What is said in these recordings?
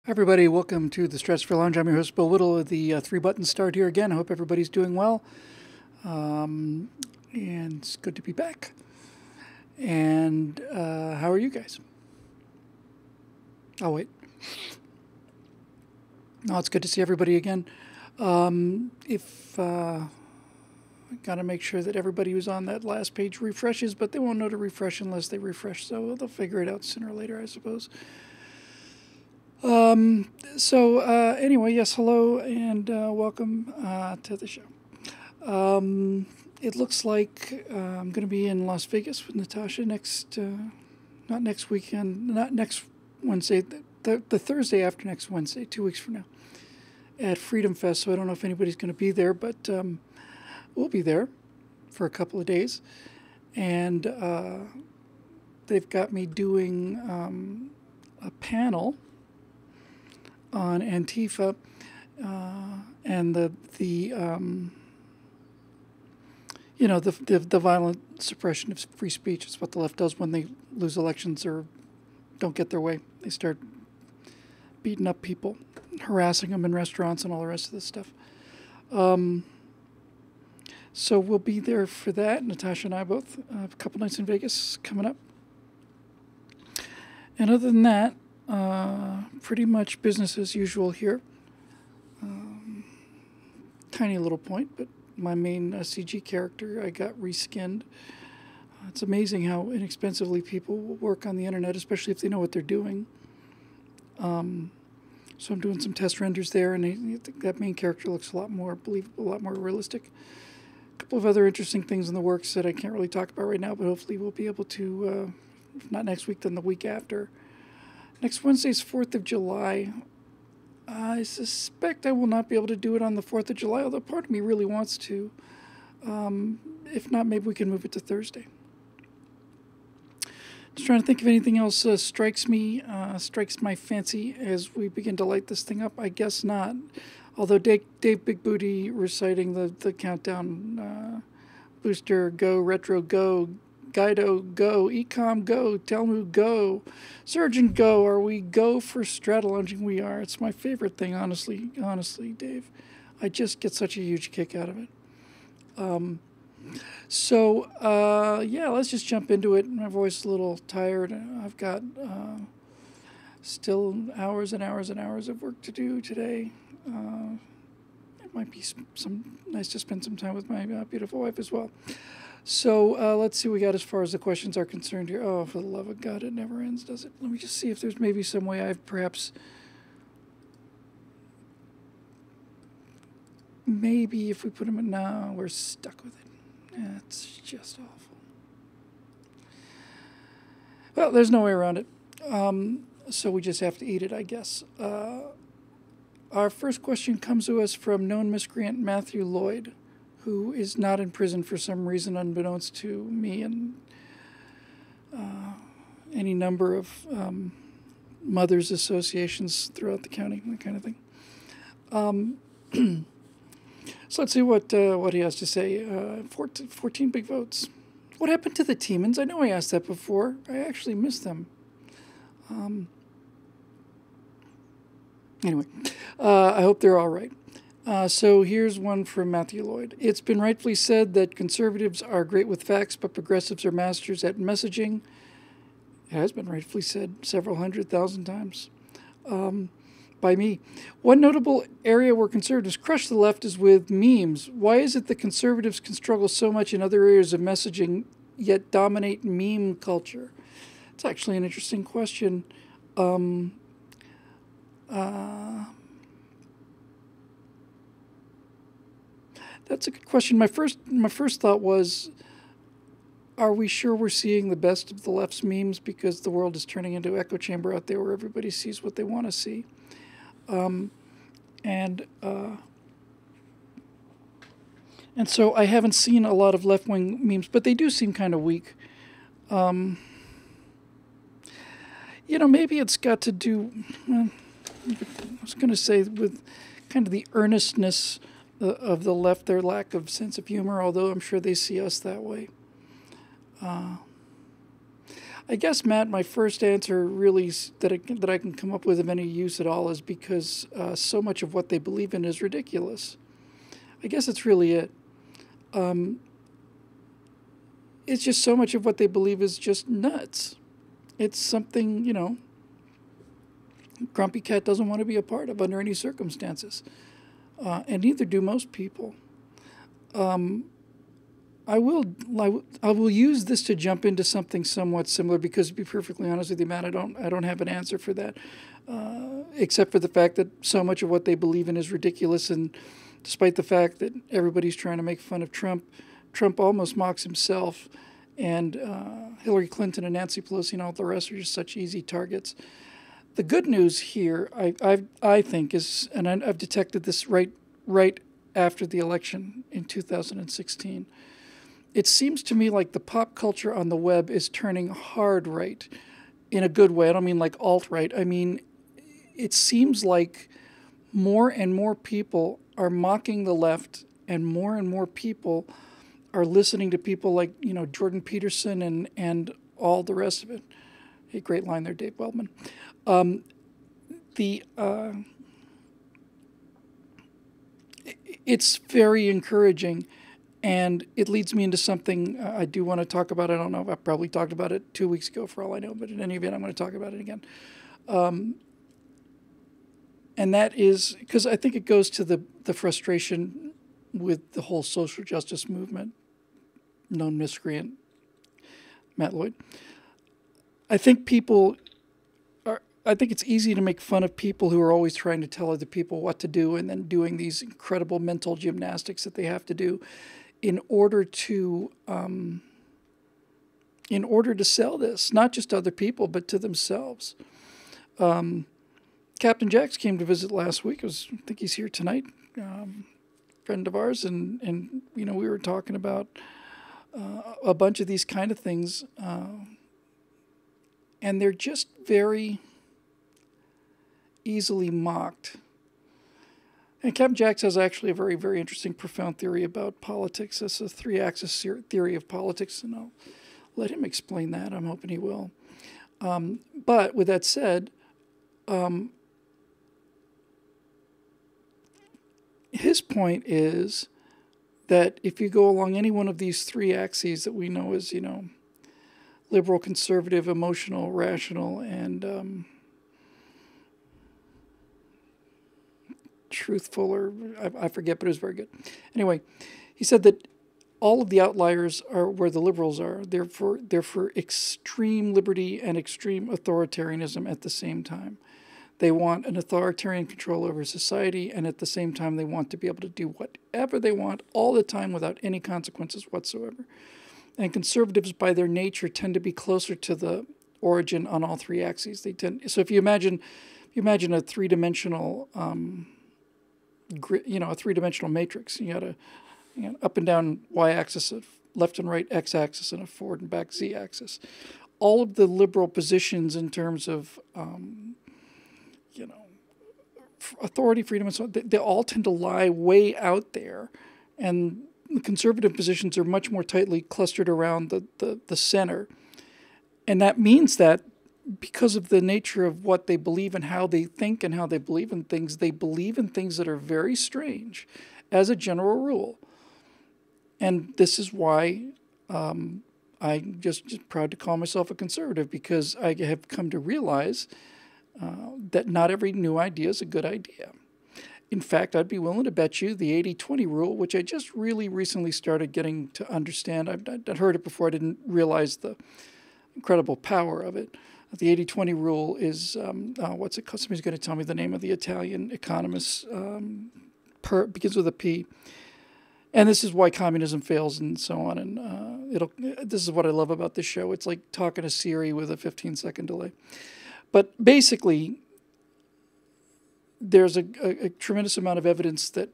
Hi everybody, welcome to the Stratosphere Lounge. I'm your host, Bill Whittle of the Three Button Start here again. I hope everybody's doing well. And it's good to be back. And how are you guys? Oh, wait. No, it's good to see everybody again. I gotta make sure that everybody who's on that last page refreshes, but they won't know to refresh unless they refresh, so they'll figure it out sooner or later, I suppose. Anyway, yes, hello and welcome to the show. It looks like I'm going to be in Las Vegas with Natasha not next weekend, not next Wednesday, the Thursday after next Wednesday, 2 weeks from now, at Freedom Fest. So I don't know if anybody's going to be there, but we'll be there for a couple of days. And they've got me doing a panel on Antifa and the violent suppression of free speech. It's what the left does when they lose elections or don't get their way. They start beating up people, harassing them in restaurants and all the rest of this stuff. So we'll be there for that. Natasha and I both have a couple nights in Vegas coming up. And other than that, pretty much business as usual here. Tiny little point, but my main CG character, I got reskinned. It's amazing how inexpensively people will work on the internet, especially if they know what they're doing. So I'm doing some test renders there, and I think that main character looks a lot more believable, a lot more realistic. A couple of other interesting things in the works that I can't really talk about right now, but hopefully we'll be able to, if not next week, then the week after. Next Wednesday's 4th of July. I suspect I will not be able to do it on the 4th of July, although part of me really wants to. If not, maybe we can move it to Thursday. Just trying to think if anything else strikes my fancy as we begin to light this thing up. I guess not. Although Dave Big Booty reciting the countdown, Booster Go, Retro Go, Guido Go, Ecom Go, Telmu Go, Surgeon Go. Are we go for Stratolunging? We are. It's my favorite thing, honestly, Dave. I just get such a huge kick out of it. Yeah, let's just jump into it. My voice is a little tired. I've got still hours and hours and hours of work to do today. It might be nice to spend some time with my beautiful wife as well. So let's see what we got as far as the questions are concerned here. Oh, for the love of God, it never ends, does it? Let me just see if there's maybe some way I've perhaps... Maybe if we put them in... No, we're stuck with it. It's just awful. Well, there's no way around it. So we just have to eat it, I guess. Our first question comes to us from known miscreant Matthew Lloyd, who is not in prison for some reason unbeknownst to me and any number of mothers' associations throughout the county, that kind of thing. So let's see what he has to say. 14 big votes. What happened to the Teamans? I know I asked that before. I actually missed them. Anyway, I hope they're all right. So here's one from Matthew Lloyd. It's been rightfully said that conservatives are great with facts, but progressives are masters at messaging. It has been rightfully said several 100,000 times by me. One notable area where conservatives crush the left is with memes. Why is it that conservatives can struggle so much in other areas of messaging, yet dominate meme culture? It's actually an interesting question. That's a good question. My first thought was, are we sure we're seeing the best of the left's memes because the world is turning into an echo chamber out there where everybody sees what they want to see? And so I haven't seen a lot of left-wing memes, but they do seem kind of weak. Maybe it's got to do, well, I was going to say with kind of the earnestness of the left, their lack of sense of humor, although I'm sure they see us that way. I guess, Matt, my first answer really that I can come up with of any use at all is because so much of what they believe in is ridiculous. I guess it's really it. It's just so much of what they believe is just nuts. It's something, Grumpy Cat doesn't want to be a part of under any circumstances. And neither do most people. I will use this to jump into something somewhat similar because, to be perfectly honest with you, Matt, I don't have an answer for that, except for the fact that so much of what they believe in is ridiculous, and despite the fact that everybody's trying to make fun of Trump, Trump almost mocks himself, and Hillary Clinton and Nancy Pelosi and all the rest are just such easy targets. The good news here, I think, is, and I've detected this right after the election in 2016. It seems to me like the pop culture on the web is turning hard right in a good way. I don't mean like alt-right. I mean, it seems like more and more people are mocking the left, and more people are listening to people like, Jordan Peterson and all the rest of it. Hey, great line there, Dave Wellman. It's very encouraging, and it leads me into something I do want to talk about. I don't know. I probably talked about it 2 weeks ago for all I know, but in any event, I'm going to talk about it again. And that is because I think it goes to the frustration with the whole social justice movement, known miscreant Matt Lloyd. I think it's easy to make fun of people who are always trying to tell other people what to do and then doing these incredible mental gymnastics that they have to do in order to sell this, not just to other people, but to themselves. Captain Jax came to visit last week. I think he's here tonight, friend of ours, and we were talking about a bunch of these kind of things, and they're just very easily mocked. And Captain Jax has actually a very, very interesting, profound theory about politics. It's a three-axis theory of politics, and I'll let him explain that. I'm hoping he will. But with that said, his point is that if you go along any one of these three axes that we know as, liberal, conservative, emotional, rational, and truthful, or I forget, but it was very good. Anyway, he said that all of the outliers are where the liberals are. They're for extreme liberty and extreme authoritarianism at the same time. They want an authoritarian control over society, and at the same time they want to be able to do whatever they want all the time without any consequences whatsoever. And conservatives, by their nature, tend to be closer to the origin on all three axes. So if you imagine a three-dimensional a three-dimensional matrix. You got a up and down y-axis, a left and right x-axis, and a forward and back z-axis. All of the liberal positions in terms of authority, freedom, and so on, they all tend to lie way out there, and the conservative positions are much more tightly clustered around the center. And that means that because of the nature of what they believe and how they think and how they believe in things that are very strange as a general rule. And this is why I'm just proud to call myself a conservative, because I have come to realize that not every new idea is a good idea. In fact, I'd be willing to bet you the 80-20 rule, which I just really recently started getting to understand. I'd heard it before. I didn't realize the incredible power of it. The 80-20 rule is, what's it called? Somebody's going to tell me the name of the Italian economist. Begins with a P. And this is why communism fails and so on. And this is what I love about this show. It's like talking to Siri with a 15-second delay. But basically, there's a tremendous amount of evidence that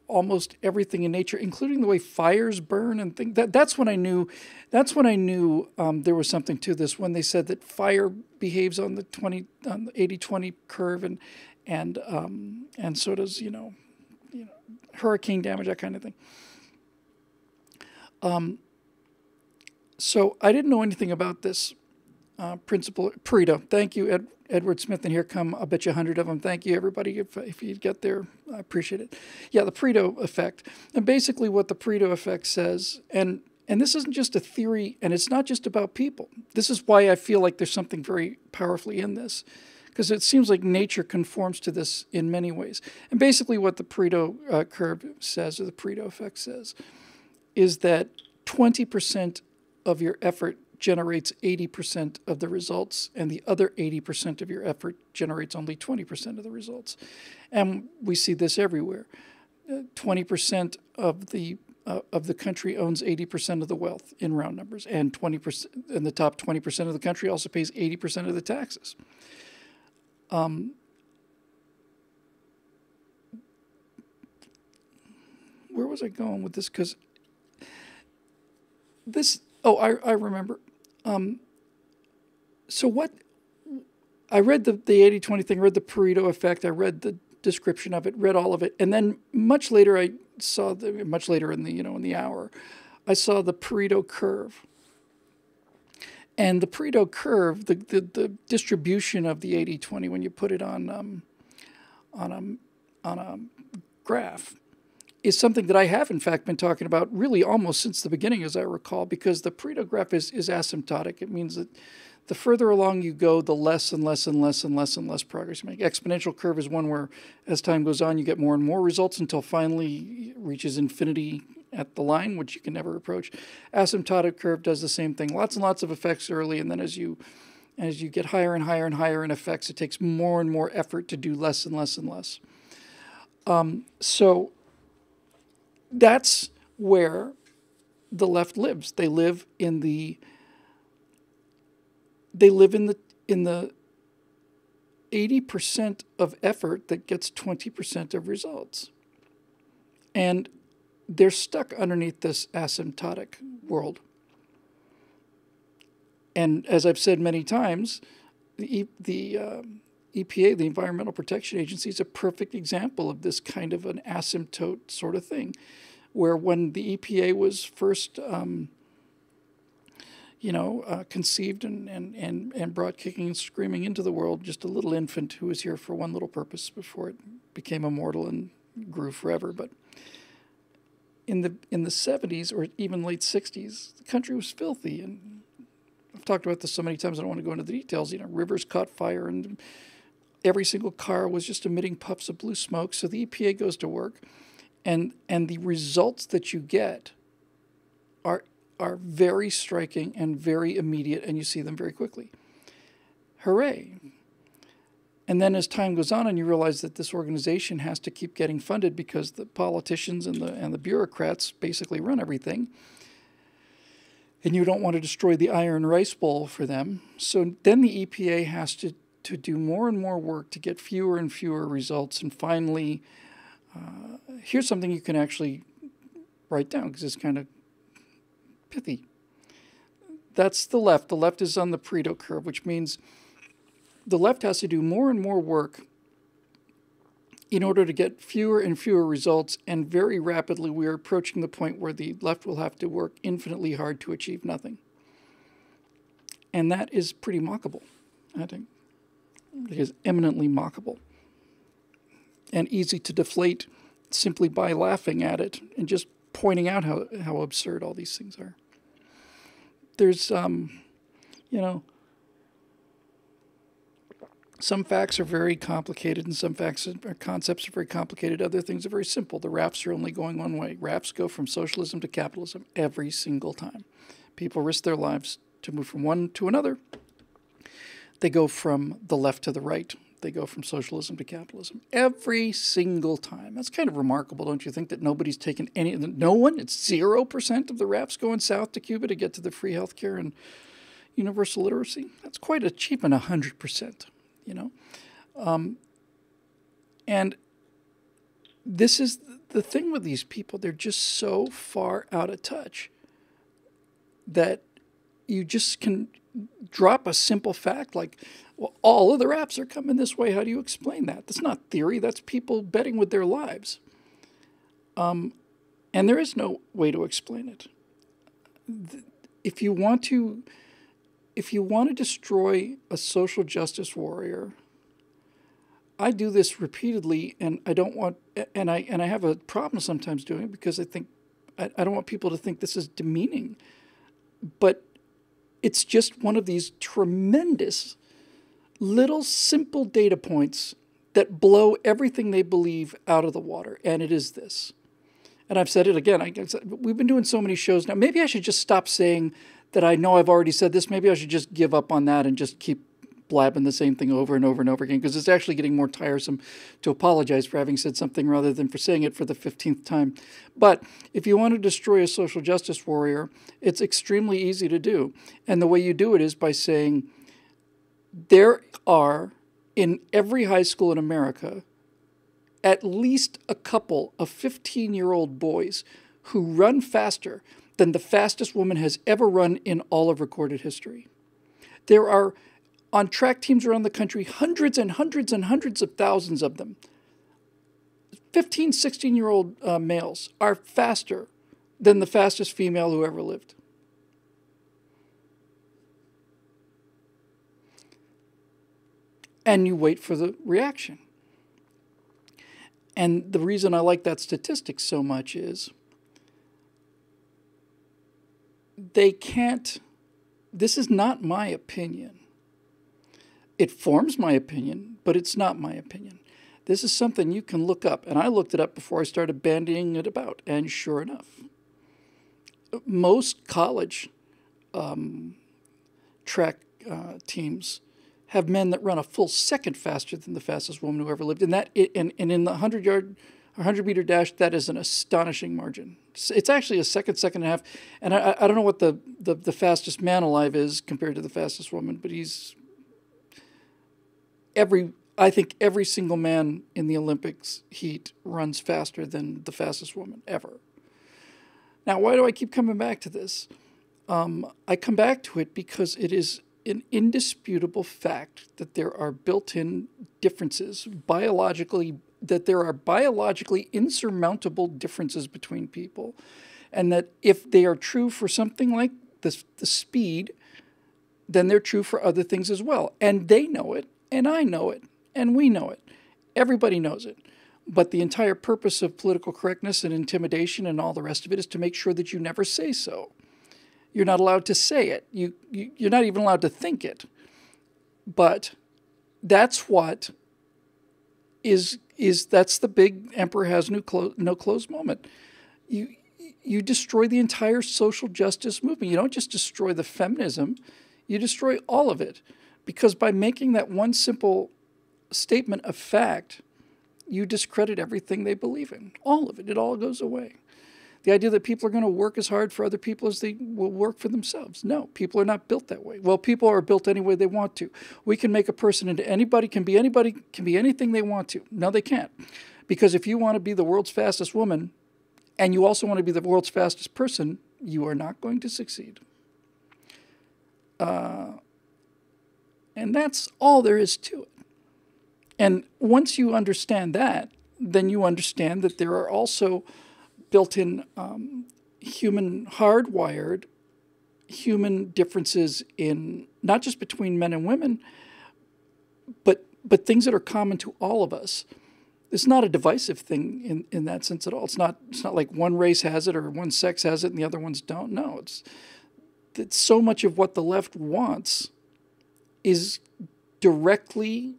almost everything in nature, including the way fires burn and things, that's when I knew there was something to this, when they said that fire behaves on the 80-20 curve, and so does hurricane damage, that kind of thing. So I didn't know anything about this principle. Pareto. Thank you, Edward Smith, and here come, I'll bet you 100 of them. Thank you, everybody, if you get there. I appreciate it. Yeah, the Pareto effect. And basically what the Pareto effect says, and this isn't just a theory, and it's not just about people. This is why I feel like there's something very powerfully in this, because it seems like nature conforms to this in many ways. And basically what the Pareto curve says, or the Pareto effect says, is that 20% of your effort generates 80% of the results, and the other 80% of your effort generates only 20% of the results. And we see this everywhere. 20% of the country owns 80% of the wealth in round numbers, and 20%, and the top 20% of the country also pays 80% of the taxes. Where was I going with this? Because this, oh, I remember. So what, I read the 80-20 thing, read the Pareto effect, I read the description of it, read all of it, and then much later I saw, much later in the, in the hour, I saw the Pareto curve. And the Pareto curve, the distribution of the 80-20 when you put it on a graph, is something that I have, in fact, been talking about really almost since the beginning, as I recall, because the Pareto graph is asymptotic. It means that the further along you go, the less and less and less and less and less progress you make. Exponential curve is one where, as time goes on, you get more and more results until finally it reaches infinity at the line, which you can never approach. Asymptotic curve does the same thing. Lots and lots of effects early, and then as you get higher and higher and higher in effects, it takes more and more effort to do less and less and less. So that's where the left lives. They live in the 80% of effort that gets 20% of results. And they're stuck underneath this asymptotic world. And as I've said many times, the EPA, the Environmental Protection Agency, is a perfect example of this kind of an asymptote sort of thing, where when the EPA was first, conceived and brought kicking and screaming into the world, just a little infant who was here for one little purpose before it became immortal and grew forever. But in the 70s or even late 60s, the country was filthy, and I've talked about this so many times I don't want to go into the details. Rivers caught fire, and every single car was just emitting puffs of blue smoke. So the EPA goes to work, and the results that you get are very striking and very immediate, and you see them very quickly. Hooray. And then as time goes on and you realize that this organization has to keep getting funded because the politicians and the bureaucrats basically run everything, and you don't want to destroy the iron rice bowl for them. So then the EPA has to do more and more work to get fewer and fewer results. And finally, here's something you can actually write down because it's kind of pithy. That's the left. The left is on the Pareto curve, which means the left has to do more and more work in order to get fewer and fewer results, and very rapidly we are approaching the point where the left will have to work infinitely hard to achieve nothing. And that is pretty mockable, I think. It is eminently mockable and easy to deflate simply by laughing at it and just pointing out how absurd all these things are. There's, some facts are very complicated, and some facts or concepts are very complicated. Other things are very simple. The rafts are only going one way. Rafts go from socialism to capitalism every single time. People risk their lives to move from one to another. They go from the left to the right. They go from socialism to capitalism every single time. That's kind of remarkable, don't you think, that nobody's taken any, no one, it's 0% of the rafts going south to Cuba to get to the free healthcare and universal literacy? That's quite a achievement, 100%. And this is the thing with these people. They're just so far out of touch that you just can drop a simple fact like, well, all of the raps are coming this way. How do you explain that? That's not theory. That's people betting with their lives. And there is no way to explain it. if you want to destroy a social justice warrior, I do this repeatedly, and I don't want, and I have a problem sometimes doing it because I think I don't want people to think this is demeaning, but it's just one of these tremendous little simple data points that blow everything they believe out of the water, and it is this. And I've said it again. We've been doing so many shows now. Maybe I should just stop saying that I know I've already said this. Maybe I should just give up on that and just keep blabbing the same thing over and over and over again, because it's actually getting more tiresome to apologize for having said something rather than for saying it for the 15th time. But if you want to destroy a social justice warrior, it's extremely easy to do. And the way you do it is by saying, there are, in every high school in America, at least a couple of 15-year-old boys who run faster than the fastest woman has ever run in all of recorded history. There are, on track teams around the country, hundreds and hundreds and hundreds of thousands of them. 15, 16-year-old males are faster than the fastest female who ever lived. And you wait for the reaction. And the reason I like that statistic so much is they can't, this is not my opinion. It forms my opinion, but it's not my opinion. This is something you can look up, and I looked it up before I started bandying it about, and sure enough, most college track teams have men that run a full second faster than the fastest woman who ever lived. And in the 100-meter dash, that is an astonishing margin. It's actually a second and a half. And I don't know what the fastest man alive is compared to the fastest woman, but I think every single man in the Olympics heat runs faster than the fastest woman ever. Now, why do I keep coming back to this? I come back to it because it is an indisputable fact that there are built-in differences that there are biologically insurmountable differences between people, and that if they are true for something like the speed, then they're true for other things as well. And they know it, and I know it, and we know it. Everybody knows it. But the entire purpose of political correctness and intimidation and all the rest of it is to make sure that you never say so. You're not allowed to say it. You're not even allowed to think it. But that's what that's the big emperor has no clothes moment. You destroy the entire social justice movement. You don't just destroy the feminism, you destroy all of it. Because by making that one simple statement of fact, you discredit everything they believe in. All of it. It all goes away. The idea that people are going to work as hard for other people as they will work for themselves. No, people are not built that way. Well, people are built any way they want to. We can make a person into anybody, can be anything they want to. No, they can't. Because if you want to be the world's fastest woman, and you also want to be the world's fastest person, you are not going to succeed. And that's all there is to it. And once you understand that, then you understand that there are also built-in hardwired human differences in not just between men and women, but things that are common to all of us. It's not a divisive thing in that sense at all. It's not like one race has it or one sex has it and the other ones don't. No, it's so much of what the left wants is directly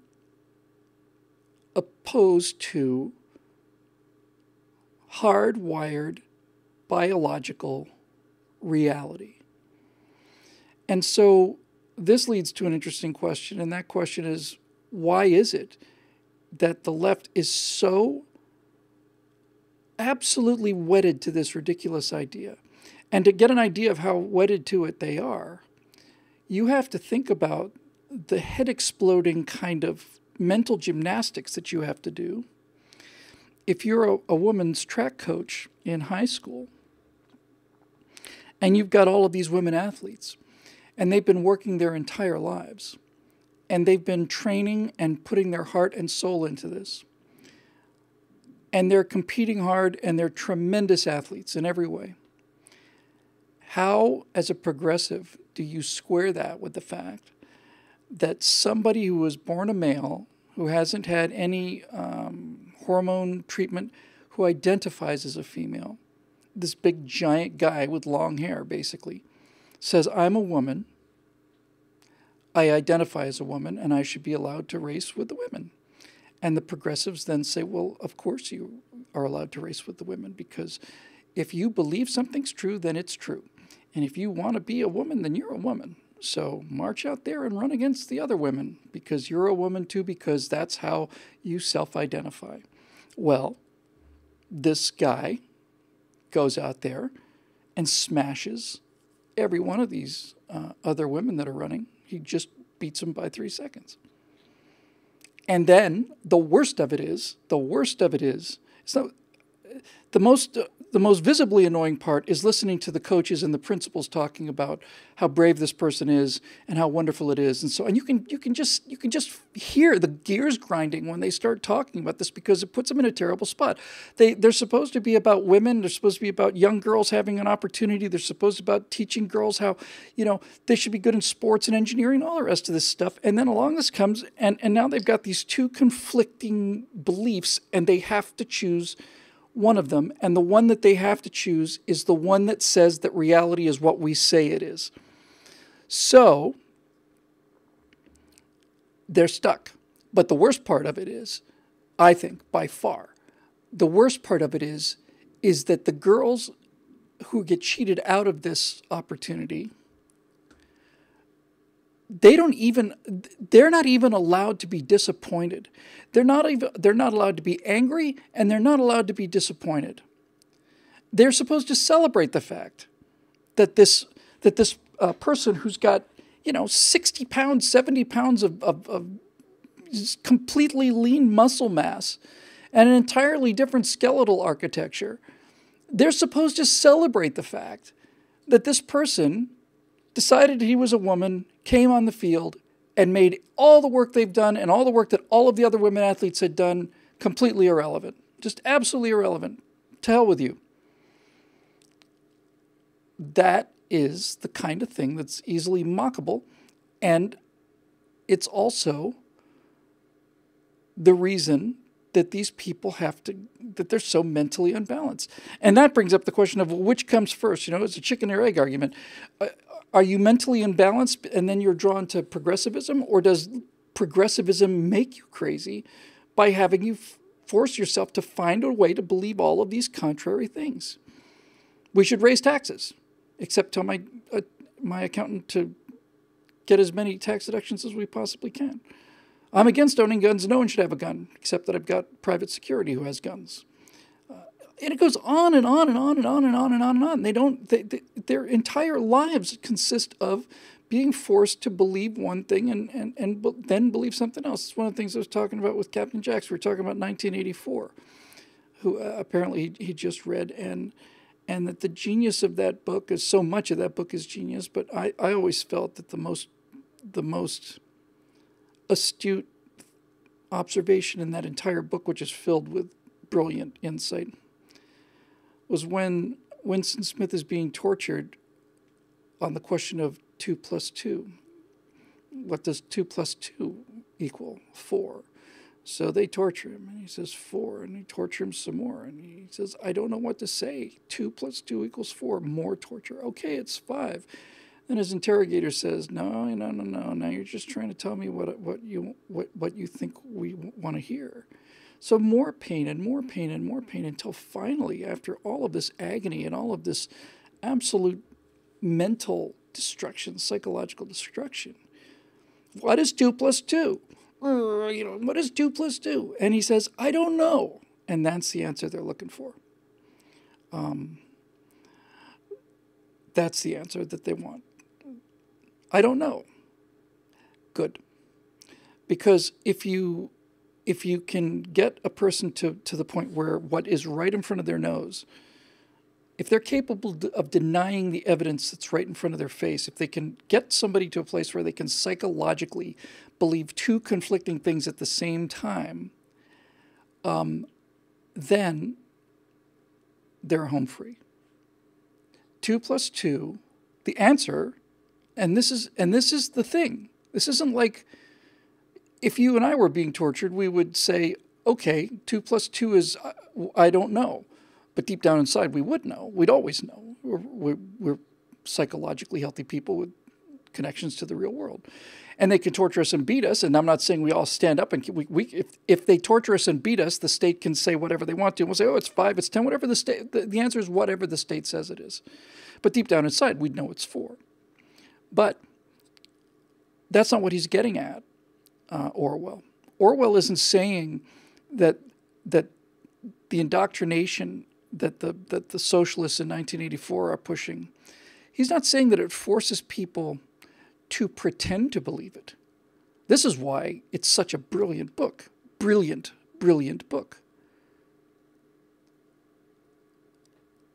opposed to hardwired biological reality. And so this leads to an interesting question, and that question is, why is it that the left is so absolutely wedded to this ridiculous idea? And to get an idea of how wedded to it they are, you have to think about the head-exploding kind of mental gymnastics that you have to do if you're a woman's track coach in high school and you've got all of these women athletes and they've been working their entire lives and they've been training and putting their heart and soul into this and they're competing hard and they're tremendous athletes in every way. How, as a progressive, do you square that with the fact that somebody who was born a male, who hasn't had any hormone treatment, who identifies as a female, this big giant guy with long hair basically, says, I'm a woman, I identify as a woman, and I should be allowed to race with the women. And the progressives then say, well, of course you are allowed to race with the women, because if you believe something's true, then it's true. And if you want to be a woman, then you're a woman. So march out there and run against the other women, because you're a woman too, because that's how you self-identify. Well, this guy goes out there and smashes every one of these other women that are running. He just beats them by 3 seconds. And then the worst of it is, so the most visibly annoying part is listening to the coaches and the principals talking about how brave this person is and how wonderful it is, and you can just hear the gears grinding when they start talking about this, because it puts them in a terrible spot. They're supposed to be about women. They're supposed to be about young girls having an opportunity. They're supposed to be about teaching girls how they should be good in sports and engineering and all the rest of this stuff. And then along this comes, and now they've got these two conflicting beliefs, and they have to choose one of them, and the one that they have to choose is the one that says that reality is what we say it is. So they're stuck. But the worst part of it is, I think, by far, the worst part of it is that the girls who get cheated out of this opportunity, they're not even allowed to be disappointed. They're not allowed to be angry, and they're not allowed to be disappointed. They're supposed to celebrate the fact that this person who's got 60 pounds, 70 pounds of completely lean muscle mass and an entirely different skeletal architecture, they're supposed to celebrate the fact that this person decided he was a woman, came on the field, and made all the work they've done and all the work that all of the other women athletes had done completely irrelevant. Just absolutely irrelevant. To hell with you. That is the kind of thing that's easily mockable, and it's also the reason that these people that they're so mentally unbalanced. And that brings up the question of, well, which comes first? It's a chicken or egg argument. Are you mentally imbalanced and then you're drawn to progressivism? Or does progressivism make you crazy by having you force yourself to find a way to believe all of these contrary things? We should raise taxes, except tell my accountant to get as many tax deductions as we possibly can. I'm against owning guns. No one should have a gun, except that I've got private security who has guns. And it goes on and on and on and on and on and on and on. Their entire lives consist of being forced to believe one thing and then believe something else. It's one of the things I was talking about with Captain Jacks. We were talking about 1984, who apparently he just read, and that the genius of that book is, so much of that book is genius, but I always felt that the most astute observation in that entire book, which is filled with brilliant insight, was when Winston Smith is being tortured on the question of 2 plus 2. What does 2 plus 2 equal? 4. So they torture him, and he says 4, and they torture him some more, and he says, I don't know what to say. 2 plus 2 equals 4. More torture. Okay, it's 5. And his interrogator says, no. Now you're just trying to tell me what you think we want to hear. So more pain and more pain and more pain, until finally, after all of this agony and all of this absolute mental destruction, psychological destruction, what is 2 plus 2? What is 2 plus 2? And he says, I don't know. And that's the answer they're looking for. That's the answer that they want. I don't know. Good. Because if you can get a person to the point where what is right in front of their nose, if they're capable of denying the evidence that's right in front of their face, if they can get somebody to a place where they can psychologically believe two conflicting things at the same time, then they're home free. 2 plus 2, the answer, and this is the thing. This isn't like if you and I were being tortured, we would say, okay, 2 plus 2 is, I don't know. But deep down inside, we would know. We'd always know. We're psychologically healthy people with connections to the real world. And they can torture us and beat us. And I'm not saying we all stand up and if they torture us and beat us, the state can say whatever they want to. And we'll say, oh, it's 5, it's 10, whatever the state. The answer is whatever the state says it is. But deep down inside, we'd know it's 4. But that's not what he's getting at, Orwell. Orwell isn't saying that the indoctrination that the socialists in 1984 are pushing, he's not saying that it forces people to pretend to believe it. This is why it's such a brilliant book. Brilliant, brilliant book.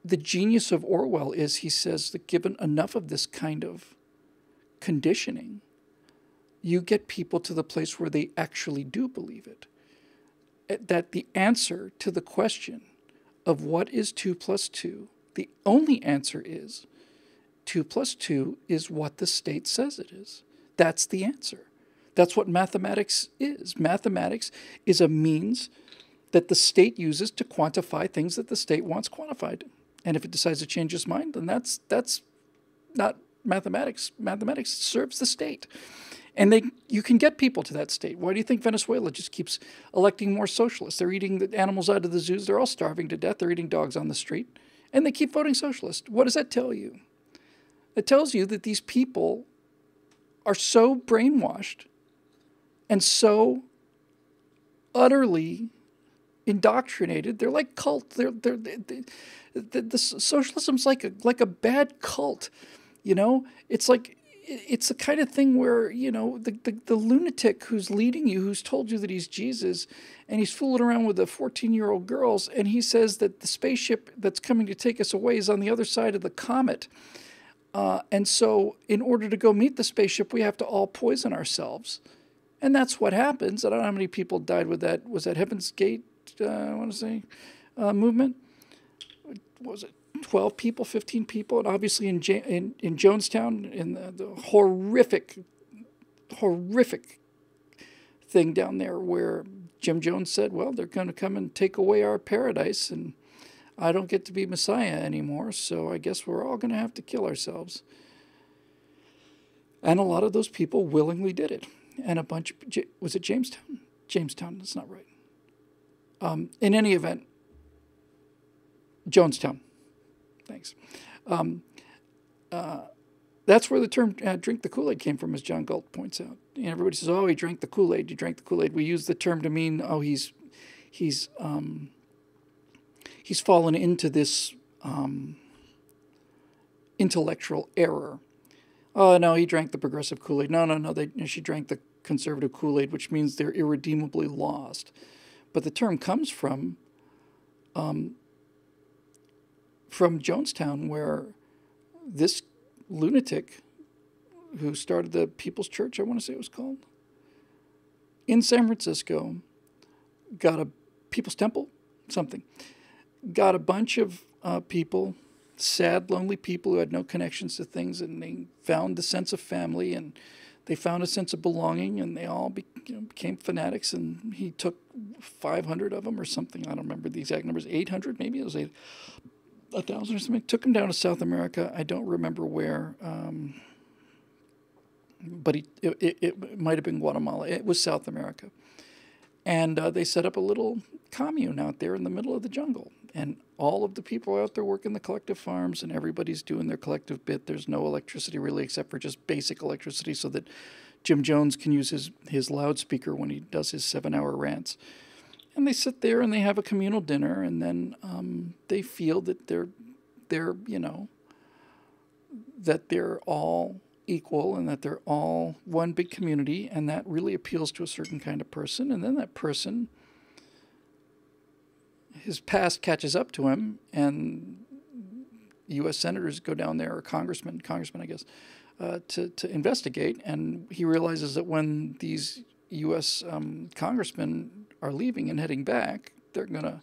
The genius of Orwell is he says that given enough of this kind of conditioning, you get people to the place where they actually do believe it. That the answer to the question of what is 2 plus 2, the only answer is 2 plus 2 is what the state says it is. That's the answer. That's what mathematics is. Mathematics is a means that the state uses to quantify things that the state wants quantified. And if it decides to change its mind, then that's not mathematics. Mathematics serves the state. And you can get people to that state. Why do you think Venezuela just keeps electing more socialists? They're eating the animals out of the zoos. They're all starving to death. They're eating dogs on the street. And they keep voting socialist. What does that tell you? It tells you that these people are so brainwashed and so utterly indoctrinated. They're like cult. The socialism's like a bad cult. You know, it's like it's the kind of thing where, you know, the lunatic who's leading you, who's told you that he's Jesus, and he's fooling around with the 14-year-old girls, and he says that the spaceship that's coming to take us away is on the other side of the comet. And so in order to go meet the spaceship, we have to all poison ourselves. And that's what happens. I don't know how many people died with that. Was that Heaven's Gate, I want to say, movement? What was it? 12 people, 15 people, and obviously in Jonestown, in the horrific thing down there where Jim Jones said, well, they're going to come and take away our paradise, and I don't get to be Messiah anymore, so I guess we're all going to have to kill ourselves. And a lot of those people willingly did it. And a bunch, was it Jamestown? Jamestown, that's not right. In any event, Jonestown. Thanks. That's where the term drink the Kool-Aid came from, as John Galt points out. And everybody says, oh, he drank the Kool-Aid, he drank the Kool-Aid. We use the term to mean, oh, he's fallen into this intellectual error. Oh, no, he drank the progressive Kool-Aid. No, she drank the conservative Kool-Aid, which means they're irredeemably lost. But the term comes from Jonestown, where this lunatic who started the People's Church, I want to say it was called, in San Francisco, got a People's Temple, something, got a bunch of people, sad, lonely people who had no connections to things, and they found the sense of family, and they found a sense of belonging, and they all became fanatics, and he took 500 of them or something. I don't remember the exact numbers, 800 maybe, it was 1,000 or something. Took him down to South America. I don't remember where, but it might have been Guatemala. It was South America. And they set up a little commune out there in the middle of the jungle. And all of the people out there working the collective farms, and everybody's doing their collective bit. There's no electricity really except for just basic electricity so that Jim Jones can use his loudspeaker when he does his 7-hour rants. And they sit there and they have a communal dinner, and then they feel that they're that they're all equal and that they're all one big community, and that really appeals to a certain kind of person. And then that person, his past catches up to him, and U.S. senators go down there, or congressmen, I guess, to investigate. And he realizes that when these U.S. Congressmen are leaving and heading back, they're going to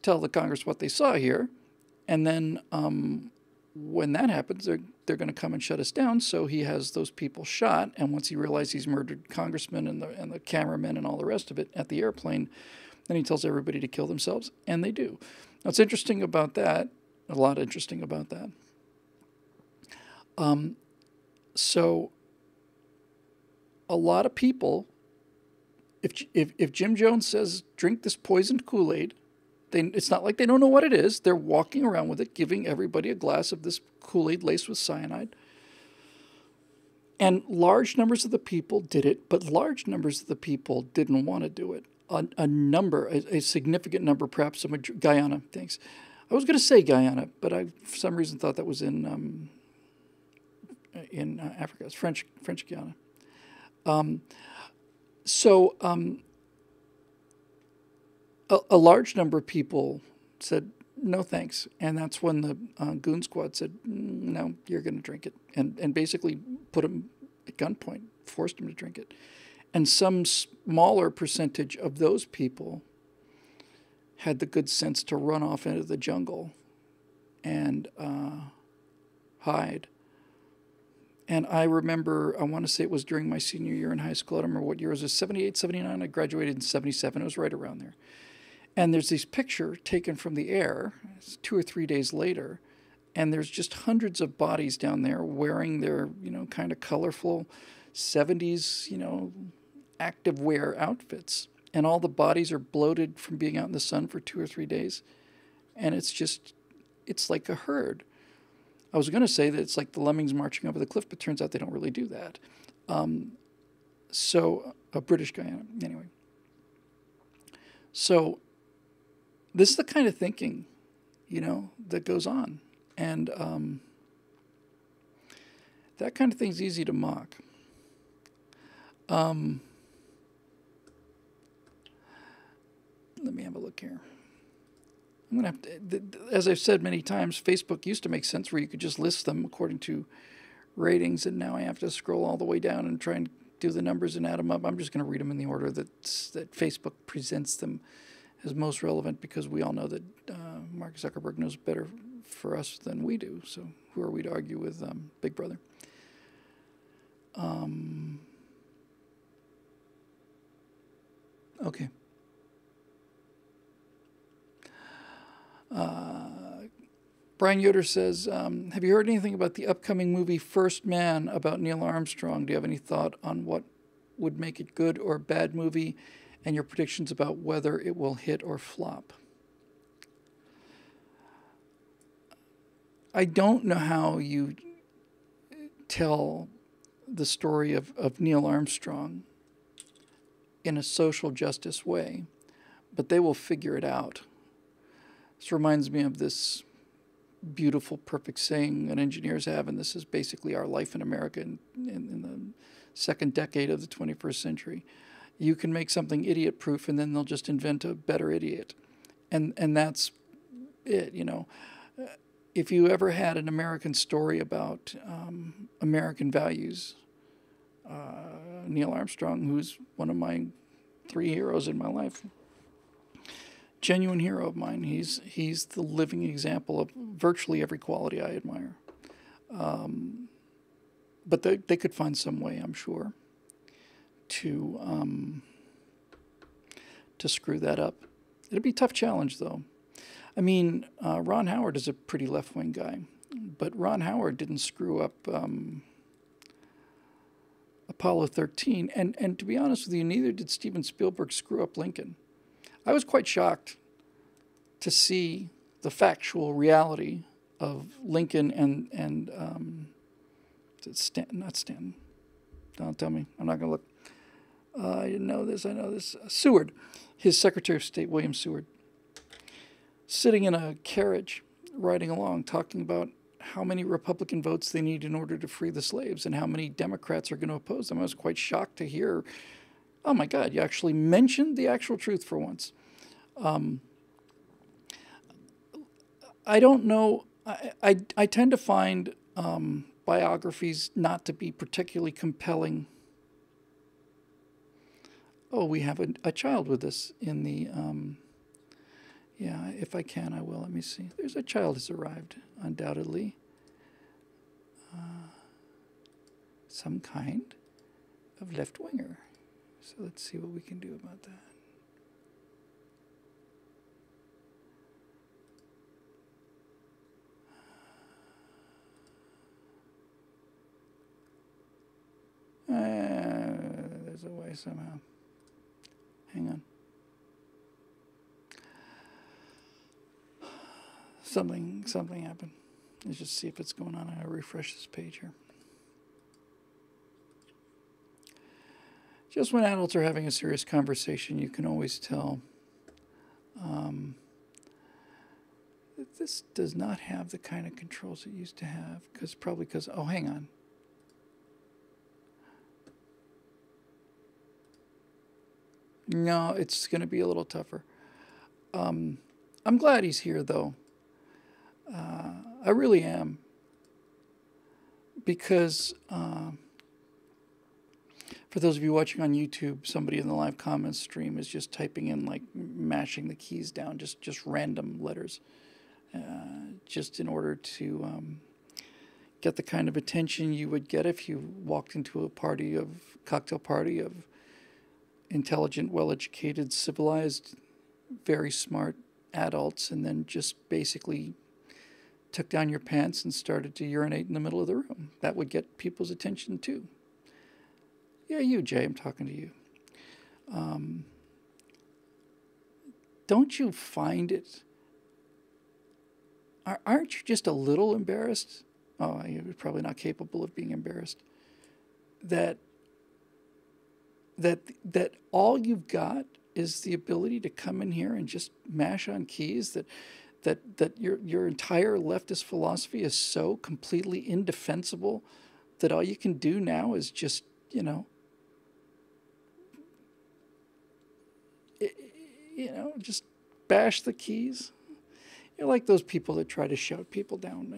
tell the Congress what they saw here. And then when that happens, they're going to come and shut us down. So he has those people shot, and once he realizes he's murdered congressmen and the cameramen and all the rest of it at the airplane, then he tells everybody to kill themselves, and they do. Now, what's interesting about that, a lot interesting about that. So a lot of people, if Jim Jones says drink this poisoned Kool-Aid, it's not like they don't know what it is. They're walking around with it, giving everybody a glass of this Kool-Aid laced with cyanide. And large numbers of the people did it, but large numbers of the people didn't want to do it. A significant number, perhaps Guyana. Thanks. I was going to say Guyana, but I for some reason thought that was in Africa. It's French Guyana. A large number of people said, no thanks. And that's when the goon squad said, no, you're going to drink it. And basically put him at gunpoint, forced him to drink it. And some smaller percentage of those people had the good sense to run off into the jungle and hide. And I remember, I want to say it was during my senior year in high school. I don't remember what year. It was 78, 79. I graduated in 77. It was right around there. And there's this picture taken from the air, it's 2 or 3 days later, and there's just hundreds of bodies down there wearing their, kind of colorful 70s, active wear outfits. And all the bodies are bloated from being out in the sun for 2 or 3 days. And it's like a herd. I was going to say that it's like the lemmings marching over the cliff, but turns out they don't really do that. A British Guyana, anyway. So this is the kind of thinking, that goes on. And that kind of thing's easy to mock. Let me have a look here. I'm going to have to, as I've said many times, Facebook used to make sense where you could just list them according to ratings, and now I have to scroll all the way down and try and do the numbers and add them up. I'm just going to read them in the order that Facebook presents them as most relevant, because we all know that Mark Zuckerberg knows better for us than we do. So who are we to argue with Big Brother? Okay. Brian Yoder says, have you heard anything about the upcoming movie First Man about Neil Armstrong? Do you have any thought on what would make it good or a bad movie, and your predictions about whether it will hit or flop? I don't know how you tell the story of Neil Armstrong in a social justice way, but they will figure it out. This reminds me of this beautiful, perfect saying that engineers have, and this is basically our life in America in the second decade of the 21st century. You can make something idiot-proof, and then they'll just invent a better idiot. And that's it, If you ever had an American story about American values, Neil Armstrong, who's one of my 3 heroes in my life, genuine hero of mine. He's the living example of virtually every quality I admire. But they could find some way, I'm sure, to screw that up. It'll be a tough challenge, though. I mean, Ron Howard is a pretty left-wing guy, but Ron Howard didn't screw up Apollo 13, and to be honest with you, neither did Steven Spielberg screw up Lincoln. I was quite shocked to see the factual reality of Lincoln and not Stanton. Don't tell me. I'm not going to look. I didn't know this. I know this. Seward, his Secretary of State, William Seward, sitting in a carriage, riding along, talking about how many Republican votes they need in order to free the slaves and how many Democrats are going to oppose them. I was quite shocked to hear, oh my God, you actually mentioned the actual truth for once. I don't know. I tend to find biographies not to be particularly compelling. Oh, we have a child with us in the... yeah, if I can, I will. Let me see. There's a child has arrived, undoubtedly. some kind of left-winger. So let's see what we can do about that. There's a way somehow. Hang on. Something happened. Let's just see if it's going on. I'll refresh this page here. Just when adults are having a serious conversation, you can always tell that this does not have the kind of controls it used to have. Probably because, oh, hang on. No, it's going to be a little tougher. I'm glad he's here, though. I really am. Because for those of you watching on YouTube, somebody in the live comments stream is just typing in, like, mashing the keys down, just random letters, just in order to get the kind of attention you would get if you walked into a cocktail party of intelligent, well-educated, civilized, very smart adults, and then just basically took down your pants and started to urinate in the middle of the room. That would get people's attention too. Yeah, you, Jay, I'm talking to you. Don't you find it? Aren't you just a little embarrassed? Oh, you're probably not capable of being embarrassed. That all you've got is the ability to come in here and just mash on keys, that your entire leftist philosophy is so completely indefensible that all you can do now is just, just bash the keys. You're like those people that try to shout people down,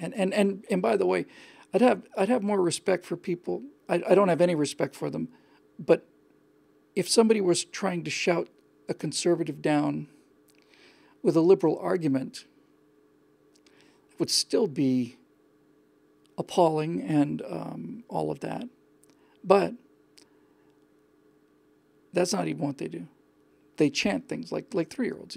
and by the way, I'd have more respect for people. I don't have any respect for them, but if somebody was trying to shout a conservative down with a liberal argument, it would still be appalling and all of that. But that's not even what they do. They chant things like 3-year-olds,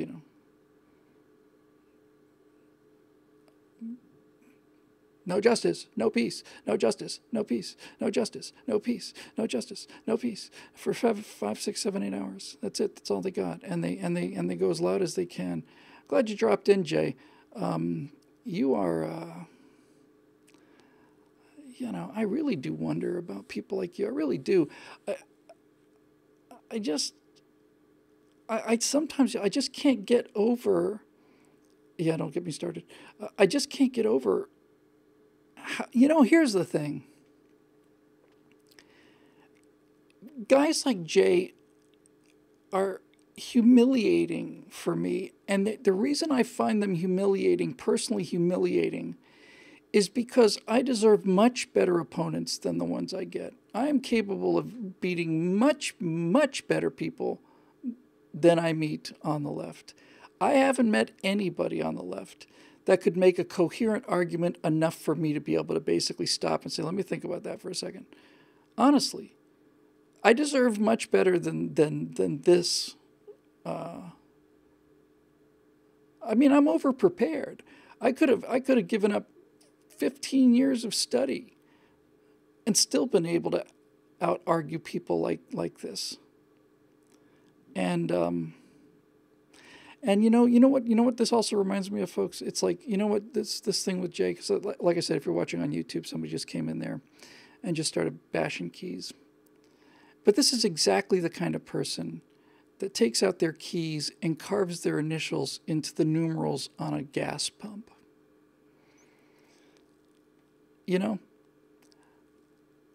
No justice, no peace. No justice, no peace. No justice, no peace. No justice, no peace. For 5, 6, 7, 8 hours. That's it. That's all they got. And they go as loud as they can. Glad you dropped in, Jay. You are, I really do wonder about people like you. I really do. I sometimes just can't get over. Yeah, don't get me started. I just can't get over. Here's the thing. Guys like Jay are humiliating for me. And the reason I find them personally humiliating, is because I deserve much better opponents than the ones I get. I am capable of beating much, much better people than I meet on the left. I haven't met anybody on the left that could make a coherent argument enough for me to be able to basically stop and say, let me think about that for a second. Honestly, I deserve much better than this. I'm over-prepared. I could have given up 15 years of study and still been able to out-argue people like this. And you know what this also reminds me of, folks? It's like, this thing with Jay, because like I said, if you're watching on YouTube, somebody just came in there and just started bashing keys. But this is exactly the kind of person that takes out their keys and carves their initials into the numerals on a gas pump.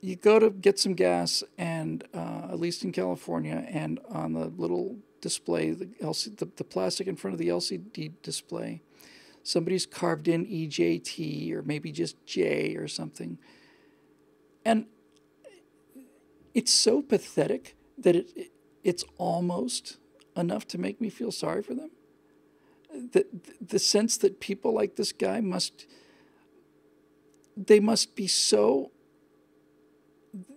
You go to get some gas, and at least in California, and on the little display, the plastic in front of the LCD display, somebody's carved in EJT or maybe just J or something. And it's so pathetic that it's almost enough to make me feel sorry for them. The sense that people like this guy must they must be so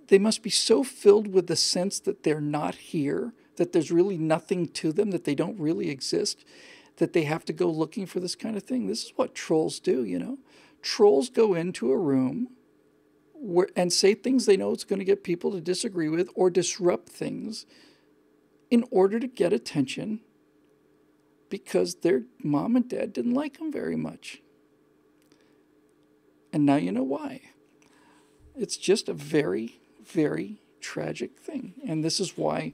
they must be so filled with the sense that they're not here, that there's really nothing to them, that they don't really exist, that they have to go looking for this kind of thing. This is what trolls do, you know. Trolls go into a room and say things they know it's going to get people to disagree with or disrupt things in order to get attention because their mom and dad didn't like them very much. And now you know why. It's just a very, very tragic thing. And this is why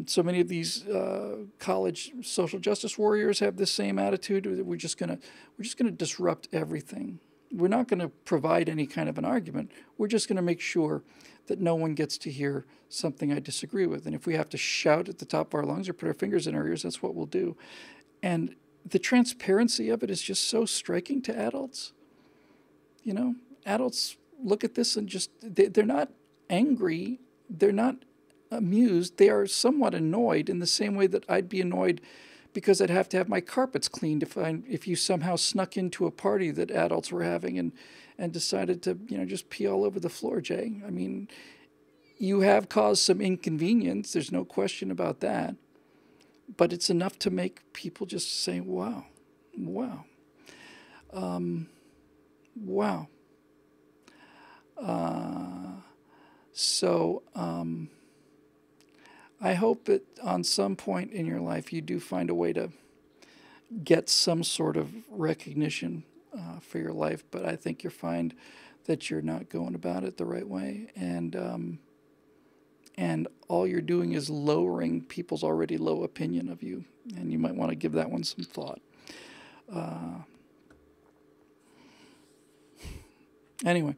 so many of these college social justice warriors have the same attitude that we're just gonna disrupt everything. We're not going to provide any kind of an argument. We're just going to make sure that no one gets to hear something I disagree with. And if we have to shout at the top of our lungs or put our fingers in our ears, that's what we'll do. And the transparency of it is just so striking to adults. You know, adults look at this and just, they're not angry. They're not amused. They are somewhat annoyed in the same way that I'd be annoyed because I'd have to have my carpets cleaned if you somehow snuck into a party that adults were having and decided to, you know, just pee all over the floor, Jay. I mean, you have caused some inconvenience. There's no question about that. But it's enough to make people just say, wow, wow, wow. So I hope that on some point in your life you do find a way to get some sort of recognition for your life, but I think you'll find that you're not going about it the right way, and all you're doing is lowering people's already low opinion of you, and you might want to give that one some thought. Anyway,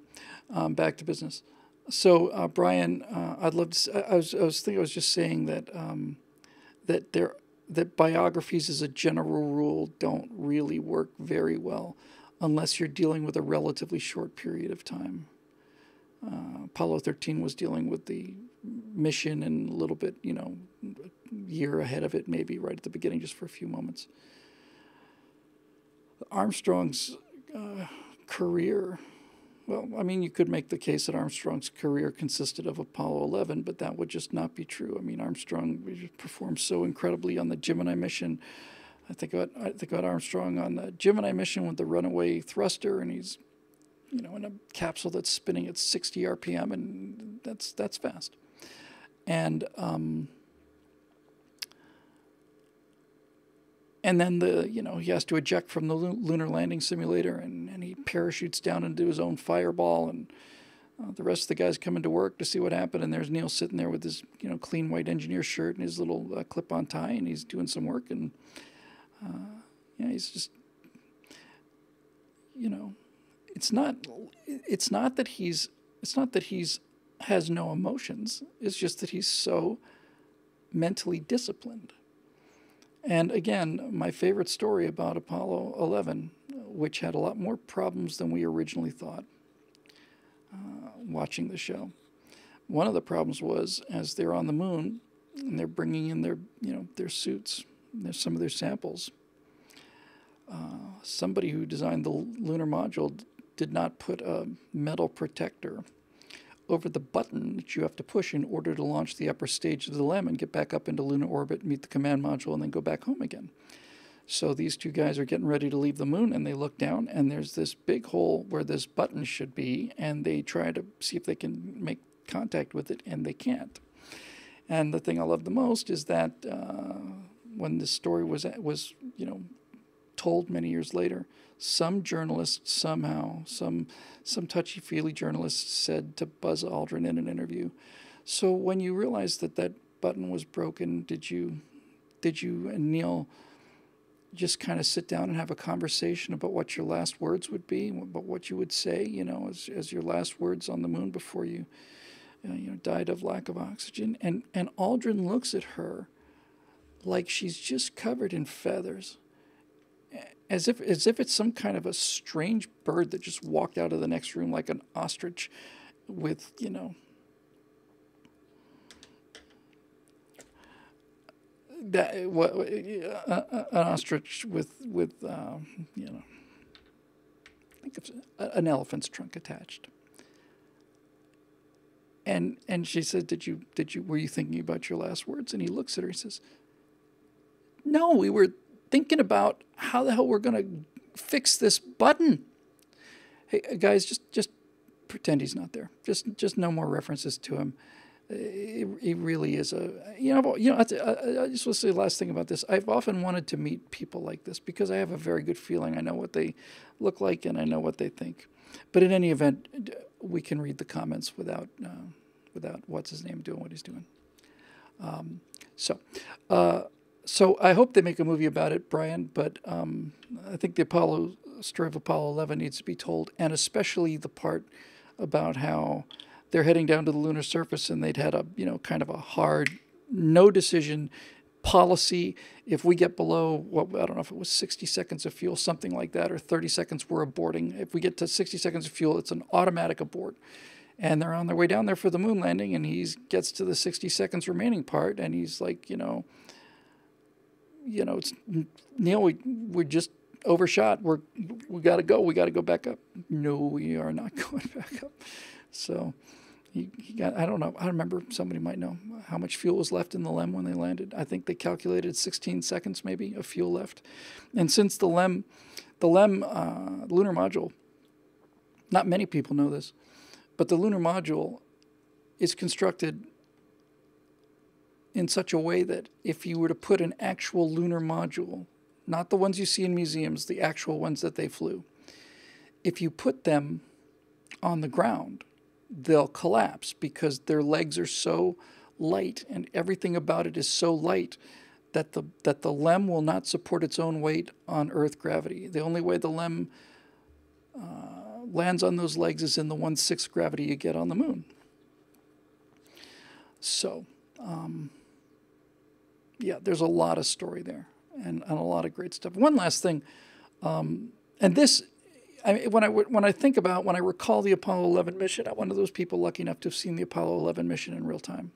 back to business. So, Brian, I'd love to. I was just saying that that biographies, as a general rule, don't really work very well unless you're dealing with a relatively short period of time. Apollo 13 was dealing with the mission and a little bit, you know, a year ahead of it, maybe right at the beginning, just for a few moments. Armstrong's career. Well, I mean, you could make the case that Armstrong's career consisted of Apollo 11, but that would just not be true. I mean, Armstrong performed so incredibly on the Gemini mission. I think about Armstrong on the Gemini mission with the runaway thruster, and he's, you know, in a capsule that's spinning at 60 RPM, and that's fast. And then he has to eject from the lunar landing simulator, and he parachutes down into his own fireball, and the rest of the guys come into work to see what happened, and there's Neil sitting there with his, you know, clean white engineer shirt and his little clip-on tie, and he's doing some work, and he's just, you know, it's not that he's has no emotions. It's just that he's so mentally disciplined. And again, my favorite story about Apollo 11, which had a lot more problems than we originally thought watching the show. One of the problems was, as they're on the moon and they're bringing in their suits, some of their samples, somebody who designed the lunar module did not put a metal protector over the button that you have to push in order to launch the upper stage of the LEM and get back up into lunar orbit, meet the command module, and then go back home again. So these two guys are getting ready to leave the moon, and they look down, and there's this big hole where this button should be, and they try to see if they can make contact with it, and they can't. And the thing I love the most is that when this story was told many years later, some journalist somehow, some touchy-feely journalist said to Buzz Aldrin in an interview, "So when you realized that button was broken, did you and Neil just kind of sit down and have a conversation about what your last words would be, about what you would say, you know, as your last words on the moon before you died of lack of oxygen?" And Aldrin looks at her like she's just covered in feathers, as if it's some kind of a strange bird that just walked out of the next room, like an ostrich with, you know, an ostrich with an elephant's trunk attached. And she said, were you thinking about your last words? And he looks at her and says, no, we were thinking about how the hell we're going to fix this button. Hey, guys, just pretend he's not there. Just no more references to him. He really is I just want to say the last thing about this. I've often wanted to meet people like this because I have a very good feeling. I know what they look like and I know what they think. But in any event, we can read the comments without what's his name doing what he's doing. So I hope they make a movie about it, Brian. But I think the story of Apollo 11 needs to be told, and especially the part about how they're heading down to the lunar surface, and they'd had a kind of a hard, no decision policy. If we get below I don't know if it was 60 seconds of fuel, something like that, or 30 seconds, we're aborting. If we get to 60 seconds of fuel, it's an automatic abort. And they're on their way down there for the moon landing, and he gets to the 60 seconds remaining part, and he's like, it's Neil, we just overshot. We got to go. We got to go back up. No, we are not going back up. So he got, I don't know. I remember, somebody might know how much fuel was left in the LEM when they landed. I think they calculated 16 seconds maybe of fuel left. And since the LEM lunar module, not many people know this, but the lunar module is constructed in such a way that if you were to put an actual lunar module, not the ones you see in museums, the actual ones that they flew, if you put them on the ground, they'll collapse because their legs are so light and everything about it is so light that the LEM will not support its own weight on Earth gravity. The only way the LEM lands on those legs is in the 1/6 gravity you get on the moon. So, yeah, there's a lot of story there and a lot of great stuff. One last thing, and this, when I recall the Apollo 11 mission, I'm one of those people lucky enough to have seen the Apollo 11 mission in real time.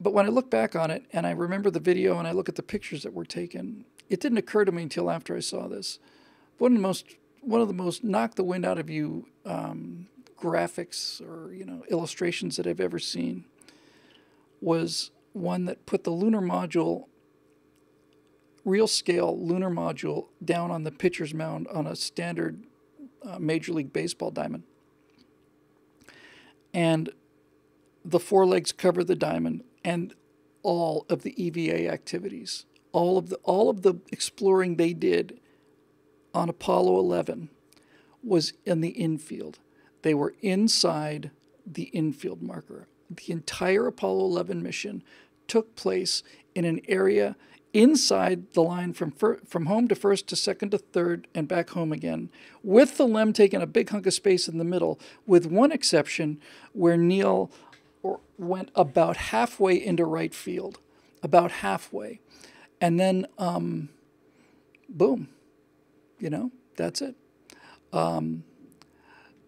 But when I look back on it and I remember the video and I look at the pictures that were taken, it didn't occur to me until after I saw this. One of the most knock the wind out of you graphics or illustrations that I've ever seen was one that put the lunar module, real scale lunar module, down on the pitcher's mound on a standard Major League Baseball diamond. And the four legs cover the diamond, and all of the EVA activities, all of the exploring they did on Apollo 11 was in the infield. They were inside the infield marker. The entire Apollo 11 mission took place in an area inside the line from home to first to second to third and back home again, with the LEM taking a big hunk of space in the middle, with one exception where Neil went about halfway into right field, about halfway. And then, boom, that's it.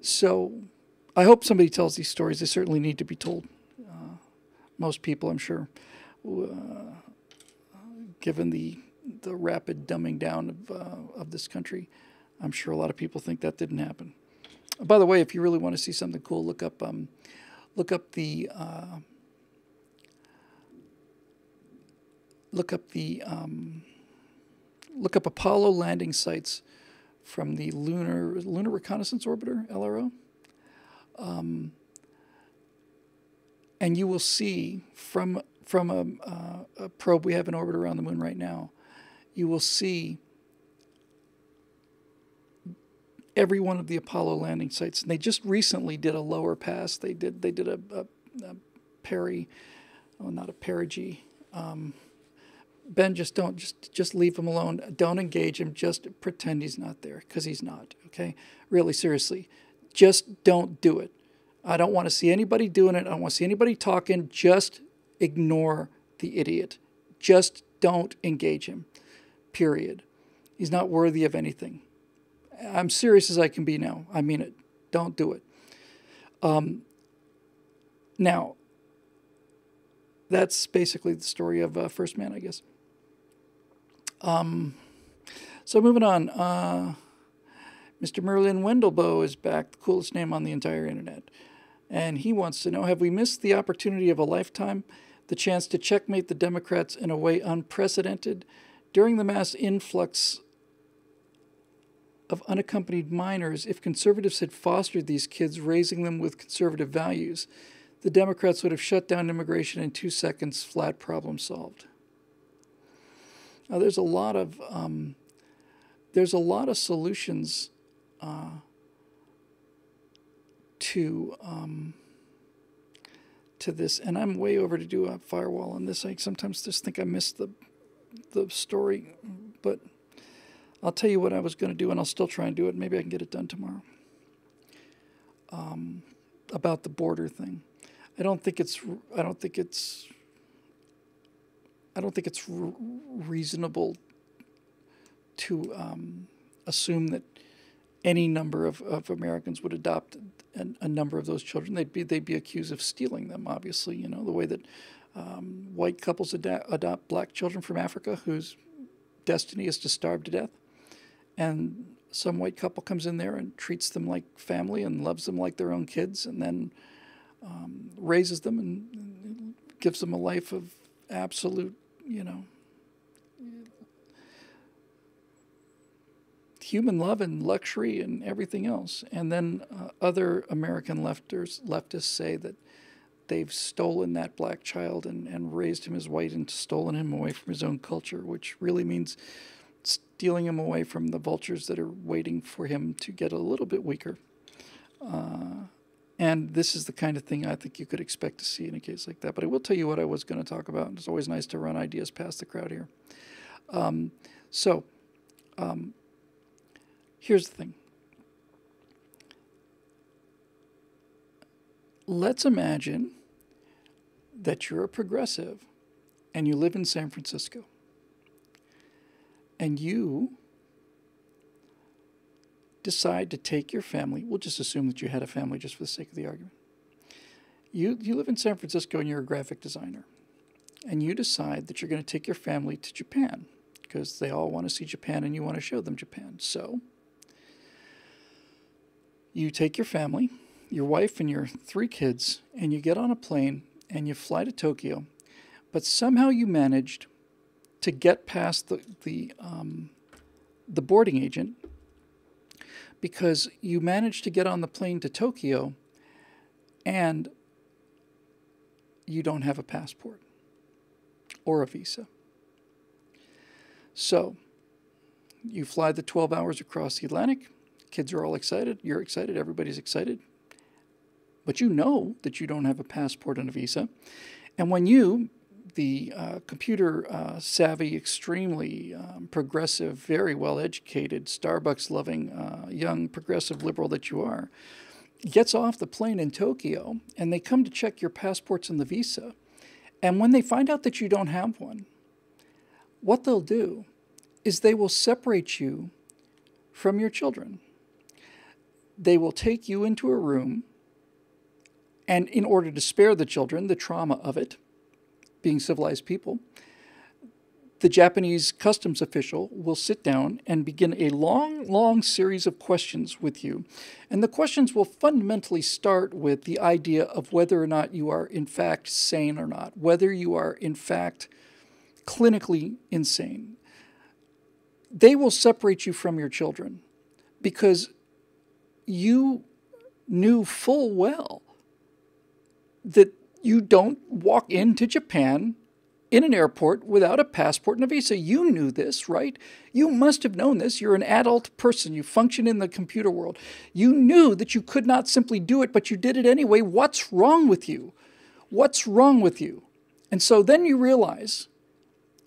So I hope somebody tells these stories. They certainly need to be told. Most people, I'm sure, given the rapid dumbing down of this country, I'm sure a lot of people think that didn't happen. By the way, if you really want to see something cool, look up Apollo landing sites from the Lunar Reconnaissance Orbiter, LRO. And you will see from a probe we have in orbit around the moon right now, you will see every one of the Apollo landing sites. And they just recently did a lower pass. They did a peri, not a perigee. Ben, just leave him alone. Don't engage him. Just pretend he's not there, because he's not. Okay, really, seriously, just don't do it. I don't want to see anybody doing it. I don't want to see anybody talking. Just ignore the idiot. Just don't engage him. Period. He's not worthy of anything. I'm serious as I can be now. I mean it. Don't do it. Now, that's basically the story of First Man, I guess. So moving on. Mr. Merlin Wendelboe is back, the coolest name on the entire internet. And he wants to know, have we missed the opportunity of a lifetime, the chance to checkmate the Democrats in a way unprecedented? During the mass influx of unaccompanied minors, if conservatives had fostered these kids, raising them with conservative values, the Democrats would have shut down immigration in 2 seconds, flat, problem solved. Now, there's a lot of solutions to this, and I'm way over to do a firewall on this. I sometimes just think I missed the story, but I'll tell you what I was going to do, and I'll still try and do it. Maybe I can get it done tomorrow. About the border thing, I don't think it's reasonable to assume that any number of Americans would adopt a number of those children. They'd be accused of stealing them, obviously, the way that white couples adopt black children from Africa whose destiny is to starve to death. And some white couple comes in there and treats them like family and loves them like their own kids, and then raises them and gives them a life of absolute, human love and luxury and everything else. And then other American leftists say that they've stolen that black child and raised him as white and stolen him away from his own culture, which really means stealing him away from the vultures that are waiting for him to get a little bit weaker. And this is the kind of thing I think you could expect to see in a case like that. But I will tell you what I was going to talk about. It's always nice to run ideas past the crowd here. Here's the thing. Let's imagine that you're a progressive and you live in San Francisco. And you decide to take your family. We'll just assume that you had a family just for the sake of the argument. You live in San Francisco and you're a graphic designer. And you decide that you're going to take your family to Japan because they all want to see Japan and you want to show them Japan. So you take your family, your wife and your 3 kids, and you get on a plane and you fly to Tokyo. But somehow you managed to get past the boarding agent, because you managed to get on the plane to Tokyo and you don't have a passport or a visa. So you fly the 12 hours across the Atlantic. Kids are all excited. You're excited. Everybody's excited. But you know that you don't have a passport and a visa. And when you, the computer-savvy, extremely progressive, very well-educated, Starbucks-loving, young progressive liberal that you are, gets off the plane in Tokyo, and they come to check your passports and the visa. And when they find out that you don't have one, what they'll do is they will separate you from your children. They will take you into a room, and in order to spare the children the trauma of it, being civilized people, the Japanese customs official will sit down and begin a long, long series of questions with you. And the questions will fundamentally start with the idea of whether or not you are in fact sane or not, whether you are in fact clinically insane. They will separate you from your children because you knew full well that you don't walk into Japan in an airport without a passport and a visa. You knew this, right? You must have known this. You're an adult person. You function in the computer world. You knew that you could not simply do it, but you did it anyway. What's wrong with you? What's wrong with you? And so then you realize,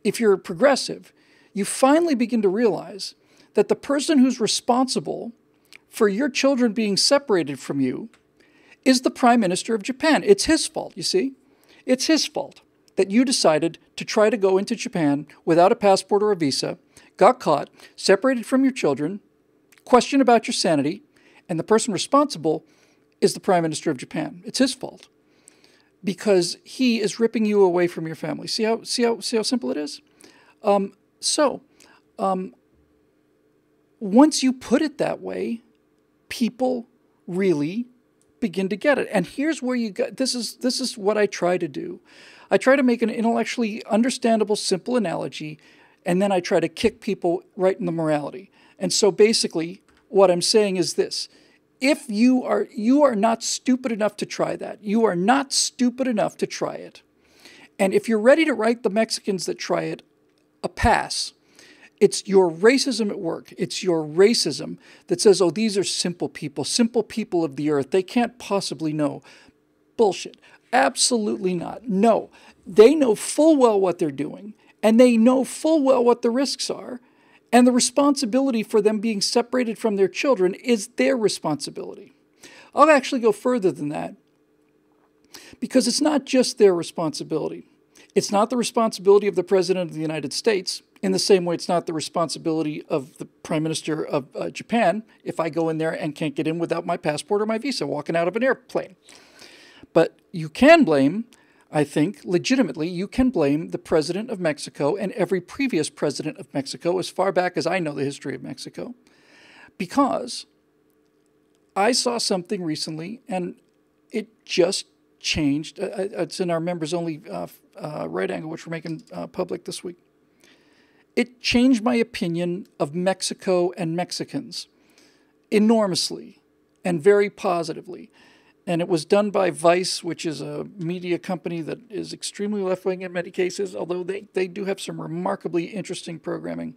if you're progressive, you finally begin to realize that the person who's responsible for your children being separated from you is the Prime Minister of Japan. It's his fault, you see? It's his fault that you decided to try to go into Japan without a passport or a visa, got caught, separated from your children, question about your sanity, and the person responsible is the Prime Minister of Japan. It's his fault because he is ripping you away from your family. See how simple it is? once you put it that way, people really begin to get it. And here's where you got, this is what I try to do. I try to make an intellectually understandable, simple analogy, and then I try to kick people right in the morality. And so basically, what I'm saying is this. If you are not stupid enough to try that, you are not stupid enough to try it. And if you're ready to write the Mexicans that try it a pass, it's your racism at work. It's your racism that says, oh, these are simple people of the earth. They can't possibly know. Bullshit. Absolutely not. No. They know full well what they're doing, and they know full well what the risks are, and the responsibility for them being separated from their children is their responsibility. I'll actually go further than that, because it's not just their responsibility. It's not the responsibility of the President of the United States, in the same way it's not the responsibility of the Prime Minister of Japan if I go in there and can't get in without my passport or my visa walking out of an airplane. But you can blame, I think, legitimately, you can blame the President of Mexico and every previous President of Mexico, as far back as I know the history of Mexico, because I saw something recently and it just changed. It's in our members-only right angle, which we're making public this week. It changed my opinion of Mexico and Mexicans enormously and very positively. And it was done by Vice, which is a media company that is extremely left-wing in many cases, although they do have some remarkably interesting programming.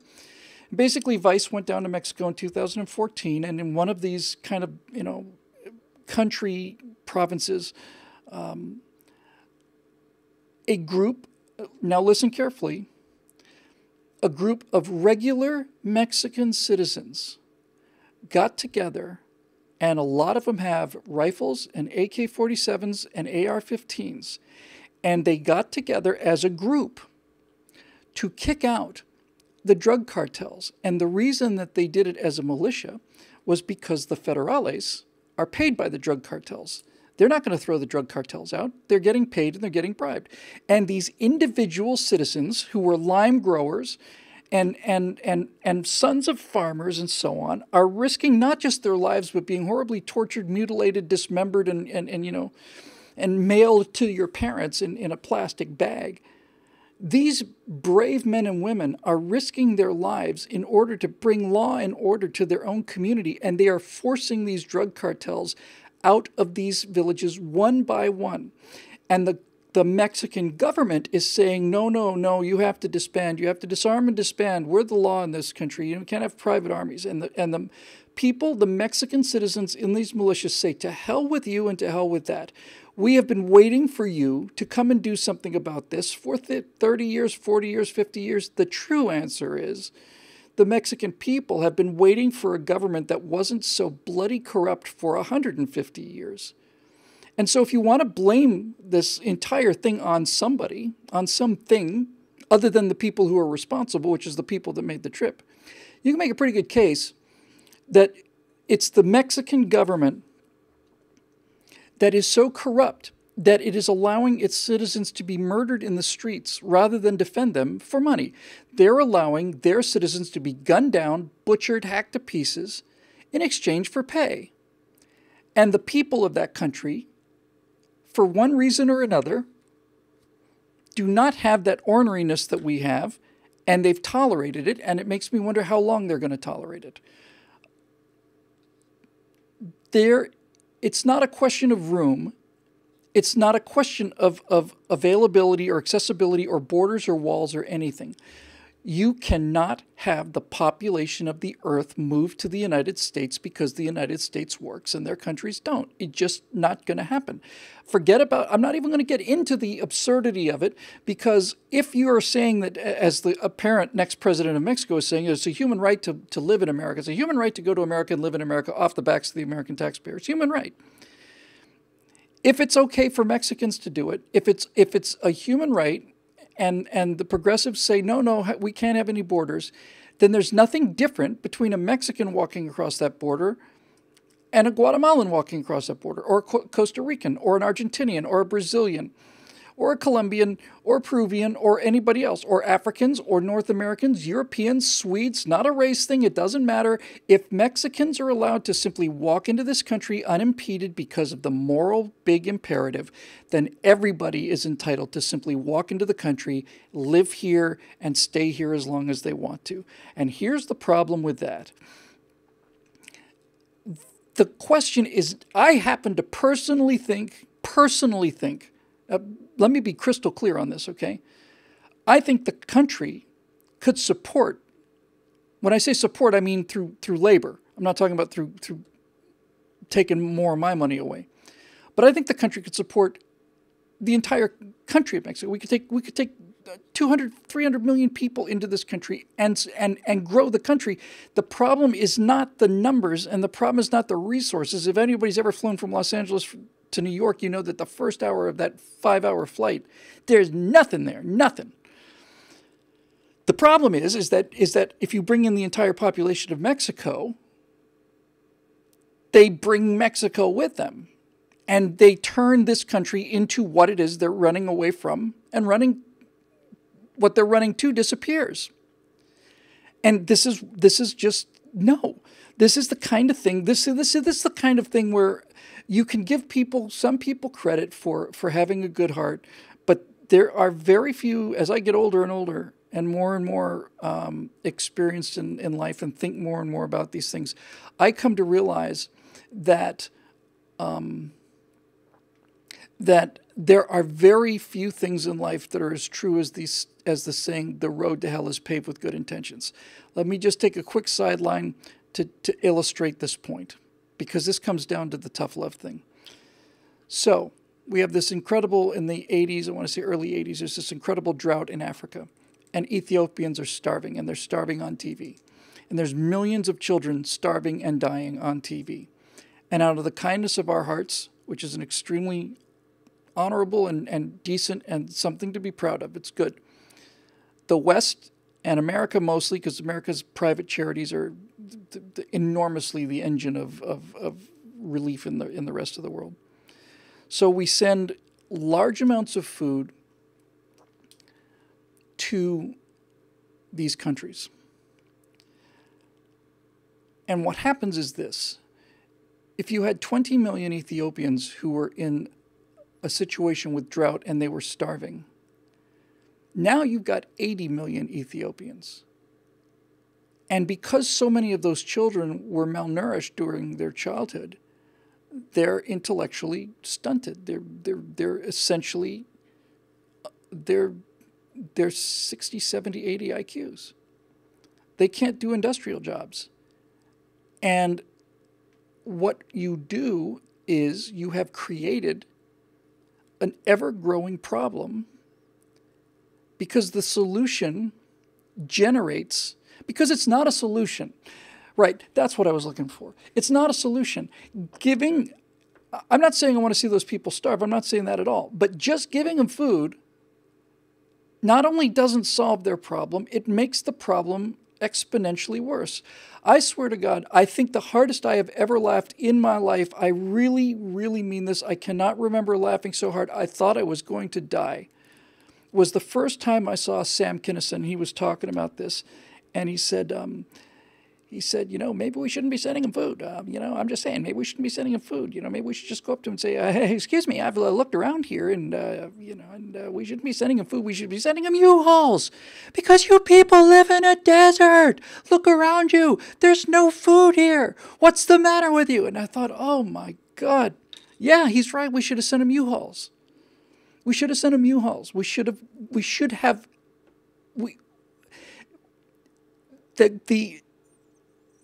Basically, Vice went down to Mexico in 2014, and in one of these kind of, country provinces, a group, now listen carefully, a group of regular Mexican citizens got together, and a lot of them have rifles and AK-47s and AR-15s, and they got together as a group to kick out the drug cartels. And the reason that they did it as a militia was because the federales are paid by the drug cartels. They're not going to throw the drug cartels out. They're getting paid and they're getting bribed. And these individual citizens who were lime growers and sons of farmers and so on are risking not just their lives, but being horribly tortured, mutilated, dismembered, and mailed to your parents in a plastic bag. These brave men and women are risking their lives in order to bring law and order to their own community, and they are forcing these drug cartels out of these villages one by one. And the Mexican government is saying, no, you have to disband. You have to disarm and disband. We're the law in this country. You can't have private armies. And the people, the Mexican citizens in these militias say, to hell with you and to hell with that. We have been waiting for you to come and do something about this for 30 years, 40 years, 50 years. The true answer is the Mexican people have been waiting for a government that wasn't so bloody corrupt for 150 years. And so if you want to blame this entire thing on somebody, on something other than the people who are responsible, which is the people that made the trip, you can make a pretty good case that it's the Mexican government that is so corrupt that it is allowing its citizens to be murdered in the streets rather than defend them for money. They're allowing their citizens to be gunned down, butchered, hacked to pieces in exchange for pay. And the people of that country, for one reason or another, do not have that orneriness that we have, and they've tolerated it, and it makes me wonder how long they're going to tolerate it. It's not a question of room. It's not a question of availability or accessibility or borders or walls or anything. You cannot have the population of the earth move to the United States because the United States works and their countries don't. It's just not going to happen. I'm not even going to get into the absurdity of it, because if you are saying that, as the apparent next president of Mexico is saying, it's a human right to live in America, it's a human right to go to America and live in America off the backs of the American taxpayer. It's human right. If it's okay for Mexicans to do it, if it's a human right, and the progressives say, no, we can't have any borders, then there's nothing different between a Mexican walking across that border and a Guatemalan walking across that border, or a Costa Rican, or an Argentinian, or a Brazilian, or a Colombian or Peruvian or anybody else, or Africans or North Americans, Europeans, Swedes, not a race thing. It doesn't matter. If Mexicans are allowed to simply walk into this country unimpeded because of the moral big imperative, then everybody is entitled to simply walk into the country, live here, and stay here as long as they want to. And here's the problem with that. The question is, I happen to personally think, let me be crystal clear on this, okay? I think the country could support, when I say support, I mean through labor. I'm not talking about through taking more of my money away. But I think the country could support the entire country of Mexico. We could take 200, 300 million people into this country and grow the country. The problem is not the numbers, and the problem is not the resources. If anybody's ever flown from Los Angeles to New York, you know that the first hour of that 5-hour flight, there's nothing there, nothing. The problem is that if you bring in the entire population of Mexico, they bring Mexico with them. And they turn this country into what it is they're running away from, and what they're running to disappears. And this is just, no. This is the kind of thing, this is the kind of thing where you can give some people credit for having a good heart, but there are very few, as I get older and older and more experienced in life and think more and more about these things, I come to realize that that there are very few things in life that are as true as the saying, the road to hell is paved with good intentions. Let me just take a quick sideline to illustrate this point, because this comes down to the tough love thing. So we have this incredible, in the 80s, I want to say early 80s, there's this incredible drought in Africa, and Ethiopians are starving, and they're starving on TV. And there's millions of children starving and dying on TV. And out of the kindness of our hearts, which is an extremely honorable and decent and something to be proud of, it's good, the West and America mostly, because America's private charities are enormously the engine of relief in the rest of the world. So we send large amounts of food to these countries. And what happens is this. If you had 20 million Ethiopians who were in a situation with drought and they were starving, now you've got 80 million Ethiopians. And because so many of those children were malnourished during their childhood, they're intellectually stunted. They're essentially, they're 60, 70, 80 IQs. They can't do industrial jobs. And what you do is you have created an ever-growing problem, because the solution generates, because it's not a solution. Right, that's what I was looking for. It's not a solution. I'm not saying I want to see those people starve. I'm not saying that at all. But just giving them food not only doesn't solve their problem, it makes the problem exponentially worse. I swear to God, I think the hardest I have ever laughed in my life, I really, really mean this, I cannot remember laughing so hard I thought I was going to die, was the first time I saw Sam Kinison. He was talking about this, and he said, you know, maybe we shouldn't be sending him food. You know, I'm just saying, maybe we shouldn't be sending him food. You know, maybe we should just go up to him and say, hey, excuse me, I've looked around here, and, you know, and we shouldn't be sending him food. We should be sending him U-Hauls, because you people live in a desert. Look around you. There's no food here. What's the matter with you? And I thought, oh, my God. Yeah, he's right. We should have sent him U-Hauls. We should have sent him U-Hauls.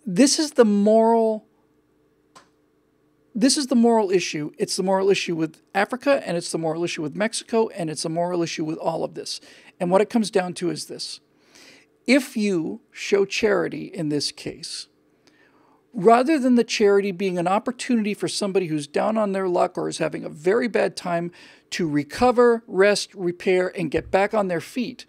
This is the moral issue. It's the moral issue with Africa, and it's the moral issue with Mexico, and it's a moral issue with all of this. And what it comes down to is this. If you show charity in this case, rather than the charity being an opportunity for somebody who's down on their luck or is having a very bad time to recover, rest, repair, and get back on their feet,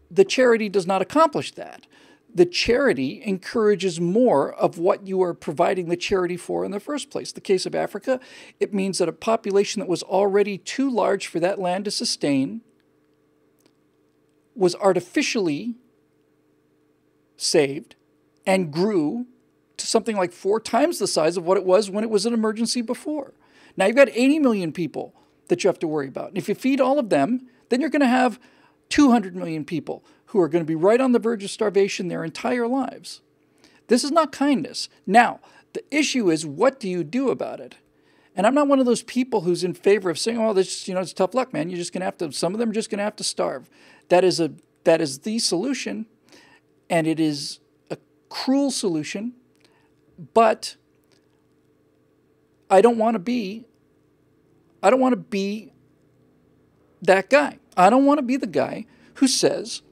the charity does not accomplish that. the charity encourages more of what you are providing the charity for in the first place. The case of Africa, it means that a population that was already too large for that land to sustain was artificially saved and grew to something like 4 times the size of what it was when it was an emergency before. Now you've got 80 million people that you have to worry about. And if you feed all of them, then you're going to have 200 million people who are going to be right on the verge of starvation their entire lives. This is not kindness. Now, the issue is, what do you do about it? And I'm not one of those people who's in favor of saying, oh, this, it's tough luck, man. You're just going to have to, some of them are just going to have to starve. That is the solution, and it is a cruel solution, but I don't want to be that guy. I don't want to be the guy who says,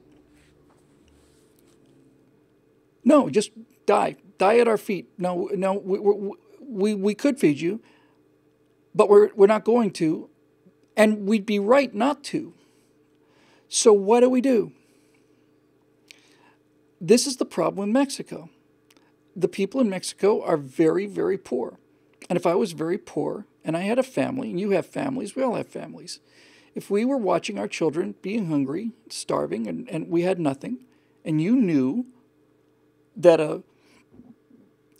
no, just die at our feet. No, we could feed you, but we're not going to, and we'd be right not to. So what do? This is the problem with Mexico. The people in Mexico are very, very poor. And if I was very poor, and I had a family, and you have families, we all have families, if we were watching our children being hungry, starving, and we had nothing, and you knew that a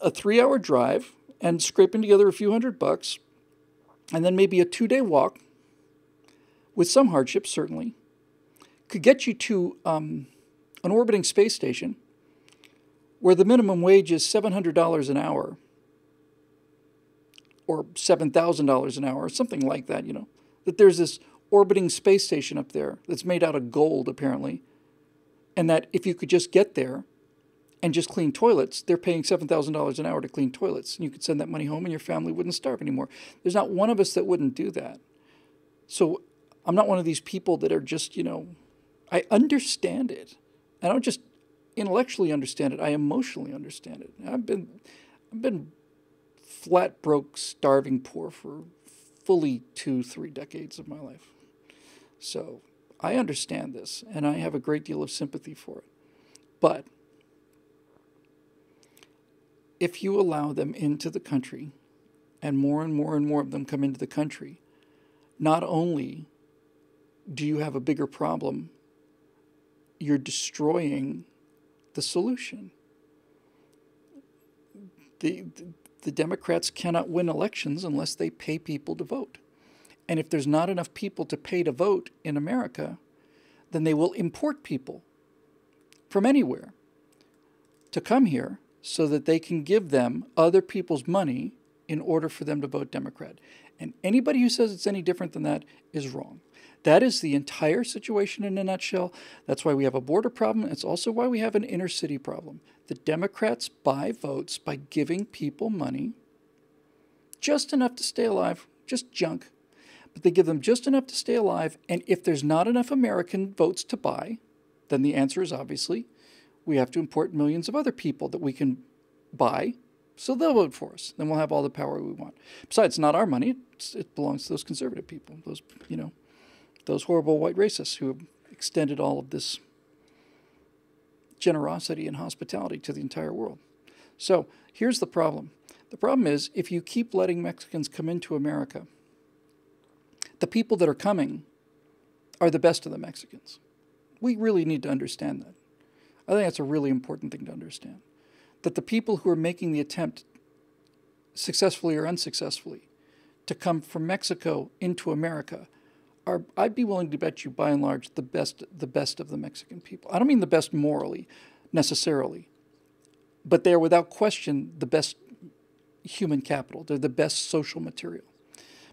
3-hour drive and scraping together a few $100, and then maybe a 2-day walk, with some hardships certainly, could get you to an orbiting space station where the minimum wage is $700 an hour, or $7,000 an hour, or something like that, that there's this orbiting space station up there that's made out of gold, apparently, and that if you could just get there and just clean toilets, they're paying $7,000 an hour to clean toilets, and you could send that money home and your family wouldn't starve anymore. There's not one of us that wouldn't do that. So I'm not one of these people that are just, I understand it. I don't just intellectually understand it, I emotionally understand it. I've been flat broke, starving poor for fully 2-3 decades of my life. So I understand this, and I have a great deal of sympathy for it. But if you allow them into the country, and more of them come into the country, not only do you have a bigger problem, you're destroying the solution. The Democrats cannot win elections unless they pay people to vote. And if there's not enough people to pay to vote in America, then they will import people from anywhere to come here so that they can give them other people's money in order for them to vote Democrat. And anybody who says it's any different than that is wrong. That is the entire situation in a nutshell. That's why we have a border problem. It's also why we have an inner city problem. The Democrats buy votes by giving people money, just enough to stay alive, just junk. But they give them just enough to stay alive, and if there's not enough American votes to buy, then the answer is obviously we have to import millions of other people that we can buy, so they'll vote for us. Then we'll have all the power we want. Besides, it's not our money. It belongs to those conservative people, those horrible white racists who have extended all of this generosity and hospitality to the entire world. So here's the problem. The problem is, if you keep letting Mexicans come into America, the people that are coming are the best of the Mexicans. We really need to understand that. I think that's a really important thing to understand. That the people who are making the attempt, successfully or unsuccessfully, to come from Mexico into America are, I'd be willing to bet you, by and large, the best of the Mexican people. I don't mean the best morally, necessarily, but they are without question the best human capital. They're the best social material.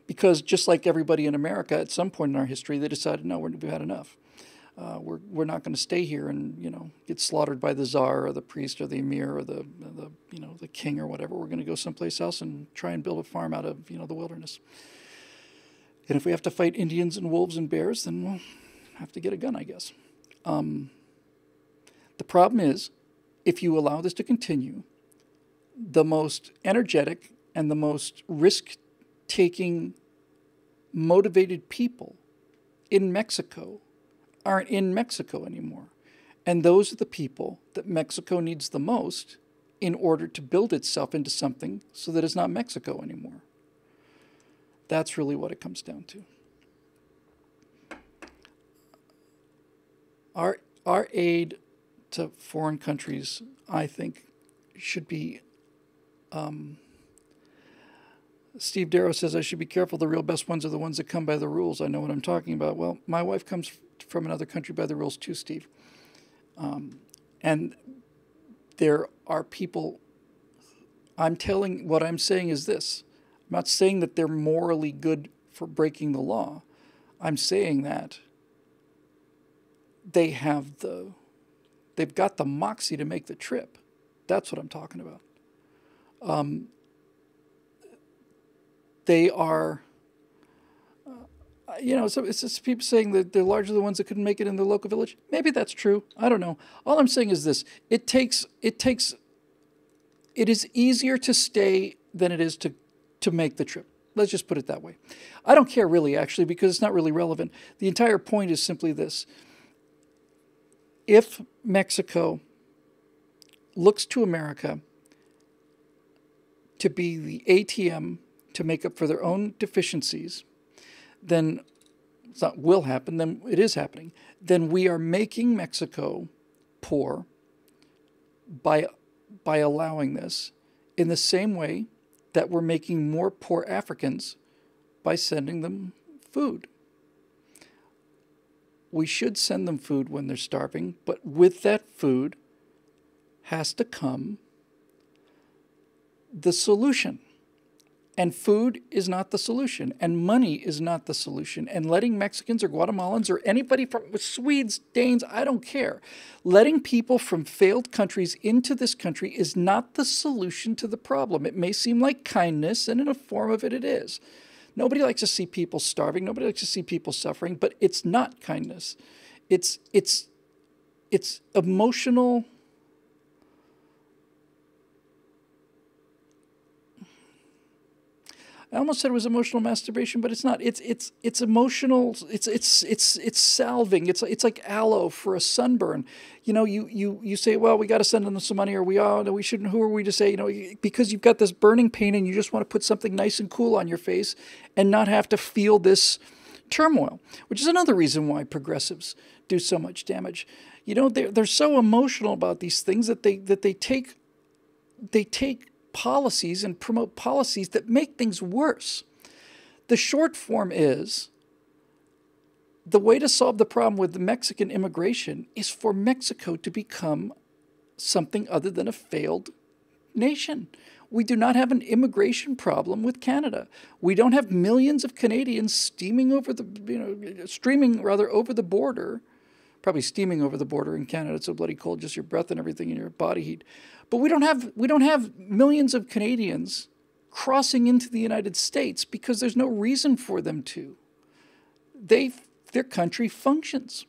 Because just like everybody in America, at some point in our history, they decided, no, we've had enough. We're not going to stay here and get slaughtered by the czar or the priest or the emir or the king or whatever. We're going to go someplace else and try and build a farm out of the wilderness. And if we have to fight Indians and wolves and bears, then we'll have to get a gun, I guess. The problem is, if you allow this to continue, the most energetic and the most risk-taking, motivated people in Mexico aren't in Mexico anymore. And those are the people that Mexico needs the most in order to build itself into something so that it's not Mexico anymore. That's really what it comes down to. Our aid to foreign countries, I think, should be... Steve Darrow says, I should be careful. The real best ones are the ones that come by the rules. I know what I'm talking about. Well, my wife comes from another country by the rules too, Steve. And there are people... what I'm saying is this. I'm not saying that they're morally good for breaking the law. I'm saying that they've got the moxie to make the trip. That's what I'm talking about. They are, so it's just people saying that they're largely the ones that couldn't make it in their local village. Maybe that's true. I don't know. All I'm saying is this. It is easier to stay than it is to make the trip. Let's just put it that way. I don't care really, actually, because it's not really relevant. The entire point is simply this. If Mexico looks to America to be the ATM to make up for their own deficiencies, then it's not will happen, then it is happening. Then we are making Mexico poor by allowing this, in the same way that we're making more poor Africans by sending them food. We should send them food when they're starving, but with that food has to come the solution. And food is not the solution, and money is not the solution. And letting Mexicans or Guatemalans or anybody from Swedes, Danes, I don't care, letting people from failed countries into this country is not the solution to the problem. It may seem like kindness, and in a form of it, it is. Nobody likes to see people starving. Nobody likes to see people suffering, but it's not kindness. It's emotional. I almost said it was emotional masturbation, but it's not. It's emotional. It's salving. It's like aloe for a sunburn. You say, well, we got to send them some money, or we shouldn't. Who are we to say? Because you've got this burning pain and you just want to put something nice and cool on your face and not have to feel this turmoil, which is another reason why progressives do so much damage. They're so emotional about these things that they take policies and promote policies that make things worse. The short form is the way to solve the problem with the Mexican immigration is for Mexico to become something other than a failed nation. We do not have an immigration problem with Canada. We don't have millions of Canadians streaming over the border. Probably steaming over the border in Canada. It's so bloody cold, just your breath and everything and your body heat. But we don't have millions of Canadians crossing into the United States because there's no reason for them to. Their country functions.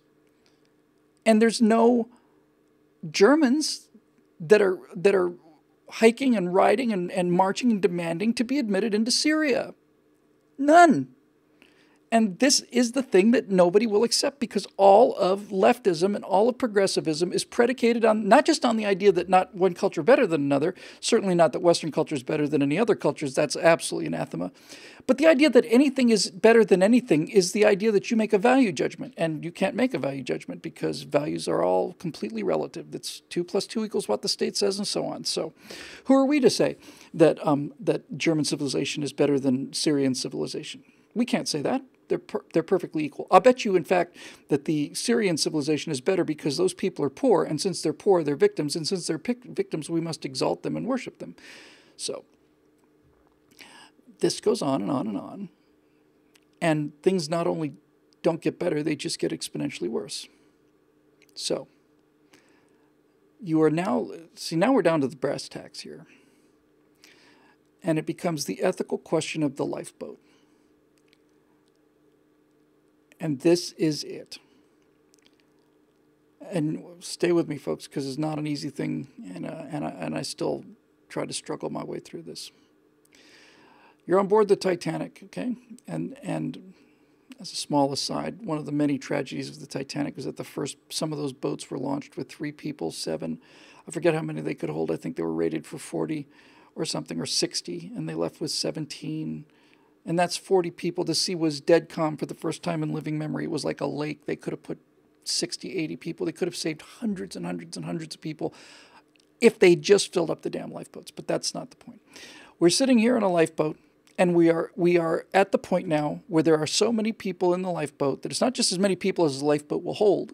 And there's no Germans that are hiking and riding and marching and demanding to be admitted into Syria. None. And this is the thing that nobody will accept, because all of leftism and all of progressivism is predicated on not just on the idea that not one culture better than another, certainly not that Western culture is better than any other cultures, that's absolutely anathema, but the idea that anything is better than anything is the idea that you make a value judgment, and you can't make a value judgment because values are all completely relative. It's 2 + 2 = what the state says, and so on. So who are we to say that German civilization is better than Syrian civilization? We can't say that. They're perfectly equal. I'll bet you, in fact, that the Syrian civilization is better because those people are poor, and since they're poor, they're victims, and since they're victims, we must exalt them and worship them. So this goes on and on and on, and things not only don't get better, they just get exponentially worse. So you are now we're down to the brass tacks here, and it becomes the ethical question of the lifeboat. And this is it. And stay with me, folks, because it's not an easy thing, and I still try to struggle my way through this. You're on board the Titanic, okay? And As a small aside, one of the many tragedies of the Titanic was that some of those boats were launched with 3 people, 7. I forget how many they could hold. I think they were rated for 40 or something, or 60, and they left with 17. And that's 40 people. The sea was dead calm for the first time in living memory. It was like a lake. They could have put 60, 80 people. They could have saved hundreds and hundreds and hundreds of people if they just filled up the damn lifeboats. But that's not the point. We're sitting here in a lifeboat, and we are at the point now where there are so many people in the lifeboat that it's not just as many people as the lifeboat will hold,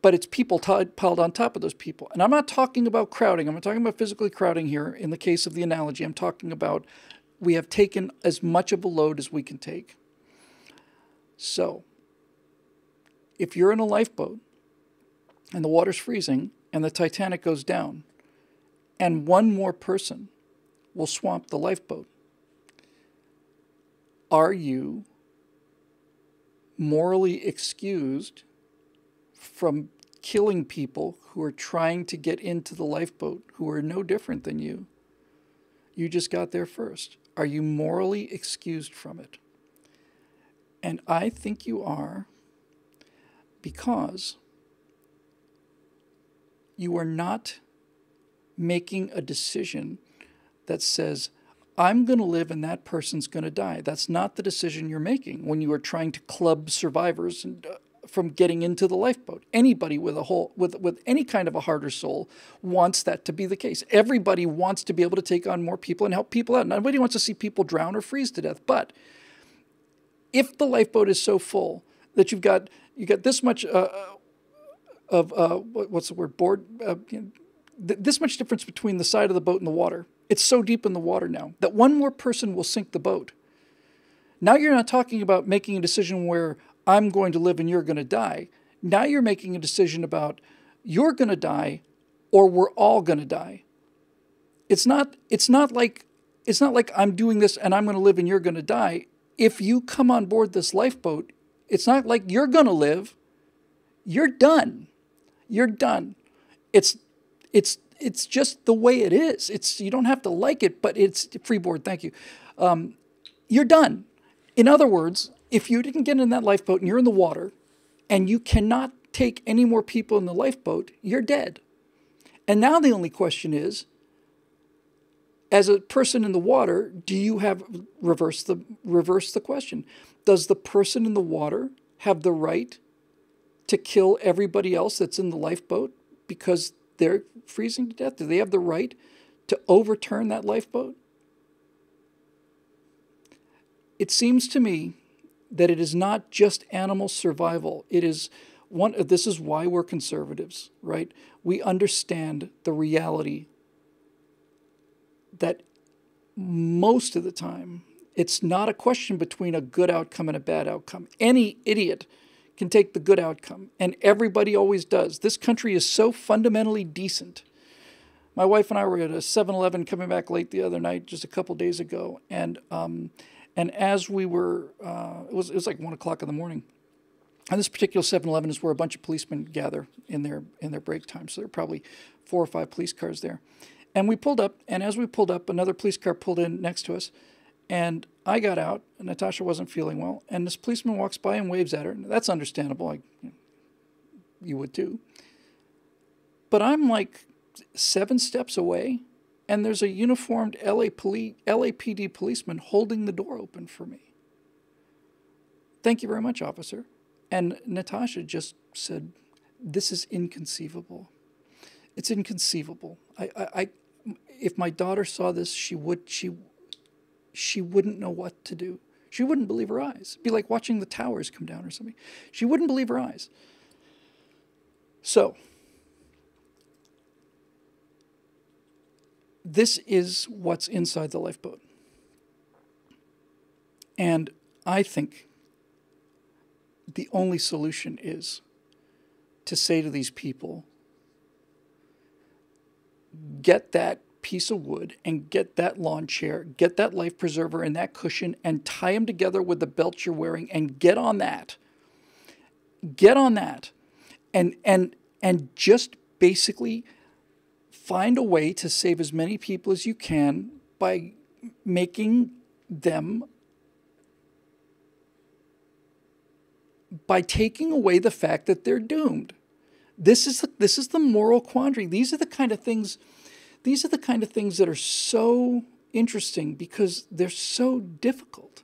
but it's people piled on top of those people. And I'm not talking about crowding. I'm not talking about physically crowding here in the case of the analogy. I'm talking about we have taken as much of a load as we can take. So, if you're in a lifeboat and the water's freezing and the Titanic goes down and one more person will swamp the lifeboat, are you morally excused from killing people who are trying to get into the lifeboat who are no different than you? You just got there first. Are you morally excused from it? And I think you are, because you are not making a decision that says, I'm going to live and that person's going to die. That's not the decision you're making when you are trying to club survivors from getting into the lifeboat. Anybody with any kind of a heart or soul wants that to be the case. Everybody wants to be able to take on more people and help people out. Nobody wants to see people drown or freeze to death. But if the lifeboat is so full that you got this much this much difference between the side of the boat and the water. It's so deep in the water now that one more person will sink the boat. Now you're not talking about making a decision where I'm going to live and you're going to die. Now you're making a decision about you're going to die or we're all going to die. It's not like I'm doing this and I'm going to live and you're going to die. If you come on board this lifeboat, it's not like you're going to live. You're done. You're done. It's just the way it is. You don't have to like it, but it's freeboard. Thank you. You're done. In other words, if you didn't get in that lifeboat and you're in the water and you cannot take any more people in the lifeboat, you're dead. And now the only question is, as a person in the water, do you have reverse the question? Does the person in the water have the right to kill everybody else that's in the lifeboat because they're freezing to death? Do they have the right to overturn that lifeboat? It seems to me that it is not just animal survival. This is why we're conservatives, right? We understand the reality that most of the time, it's not a question between a good outcome and a bad outcome. Any idiot can take the good outcome, and everybody always does. This country is so fundamentally decent. My wife and I were at a 7-Eleven coming back late the other night, just a couple days ago, and as we were, it was like 1 o'clock in the morning. And this particular 7-Eleven is where a bunch of policemen gather in their break time. So there are probably 4 or 5 police cars there. And we pulled up, and as we pulled up, another police car pulled in next to us. And I got out, and Natasha wasn't feeling well, and this policeman walks by and waves at her. That's understandable. You would too. But I'm like 7 steps away, and there's a uniformed LAPD policeman holding the door open for me. Thank you very much, officer. And Natasha just said, this is inconceivable. It's inconceivable. If my daughter saw this, she wouldn't know what to do. She wouldn't believe her eyes. It'd be like watching the towers come down or something. She wouldn't believe her eyes. So, this is what's inside the lifeboat. And I think the only solution is to say to these people, get that piece of wood and get that lawn chair, get that life preserver and that cushion and tie them together with the belt you're wearing and get on that. Get on that. And just basically find a way to save as many people as you can by making them by taking away the fact that they're doomed. This is the moral quandary. These are the kind of things that are so interesting because they're so difficult.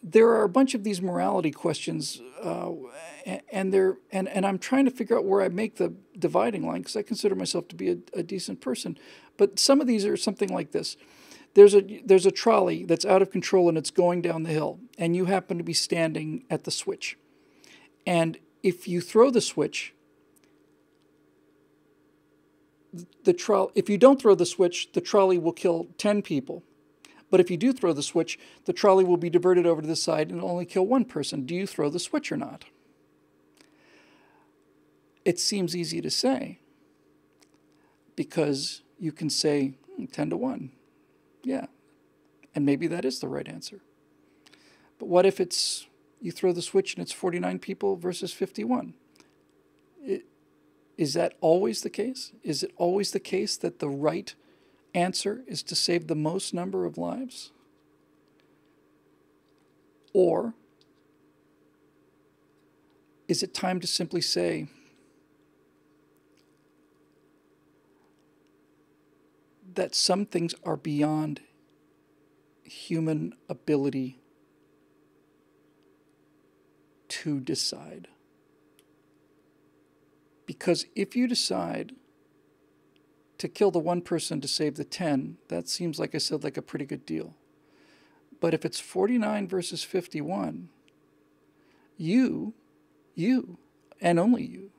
There are a bunch of these morality questions, and I'm trying to figure out where I make the dividing line because I consider myself to be a decent person. But some of these are something like this. There's a trolley that's out of control and it's going down the hill, and you happen to be standing at the switch. And if you throw the switch, if you don't throw the switch, the trolley will kill 10 people. But if you do throw the switch, the trolley will be diverted over to the side and only kill one person. Do you throw the switch or not? It seems easy to say because you can say 10 to 1. Yeah. And maybe that is the right answer. But what if you throw the switch and it's 49 people versus 51? Is that always the case? Is it always the case that the right answer is to save the most number of lives? Or is it time to simply say, that some things are beyond human ability to decide? Because if you decide to kill the one person to save the 10, that seems, like I said, like a pretty good deal. But if it's 49 versus 51, you, and only you,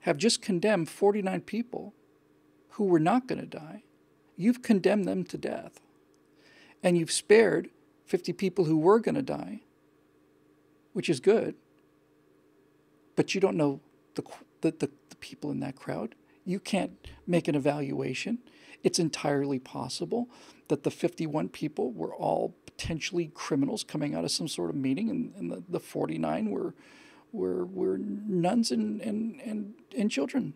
have just condemned 49 people who were not going to die. You've condemned them to death. And you've spared 50 people who were going to die, which is good. But you don't know the people in that crowd. You can't make an evaluation. It's entirely possible that the 51 people were all potentially criminals coming out of some sort of meeting, and the 49 were nuns and children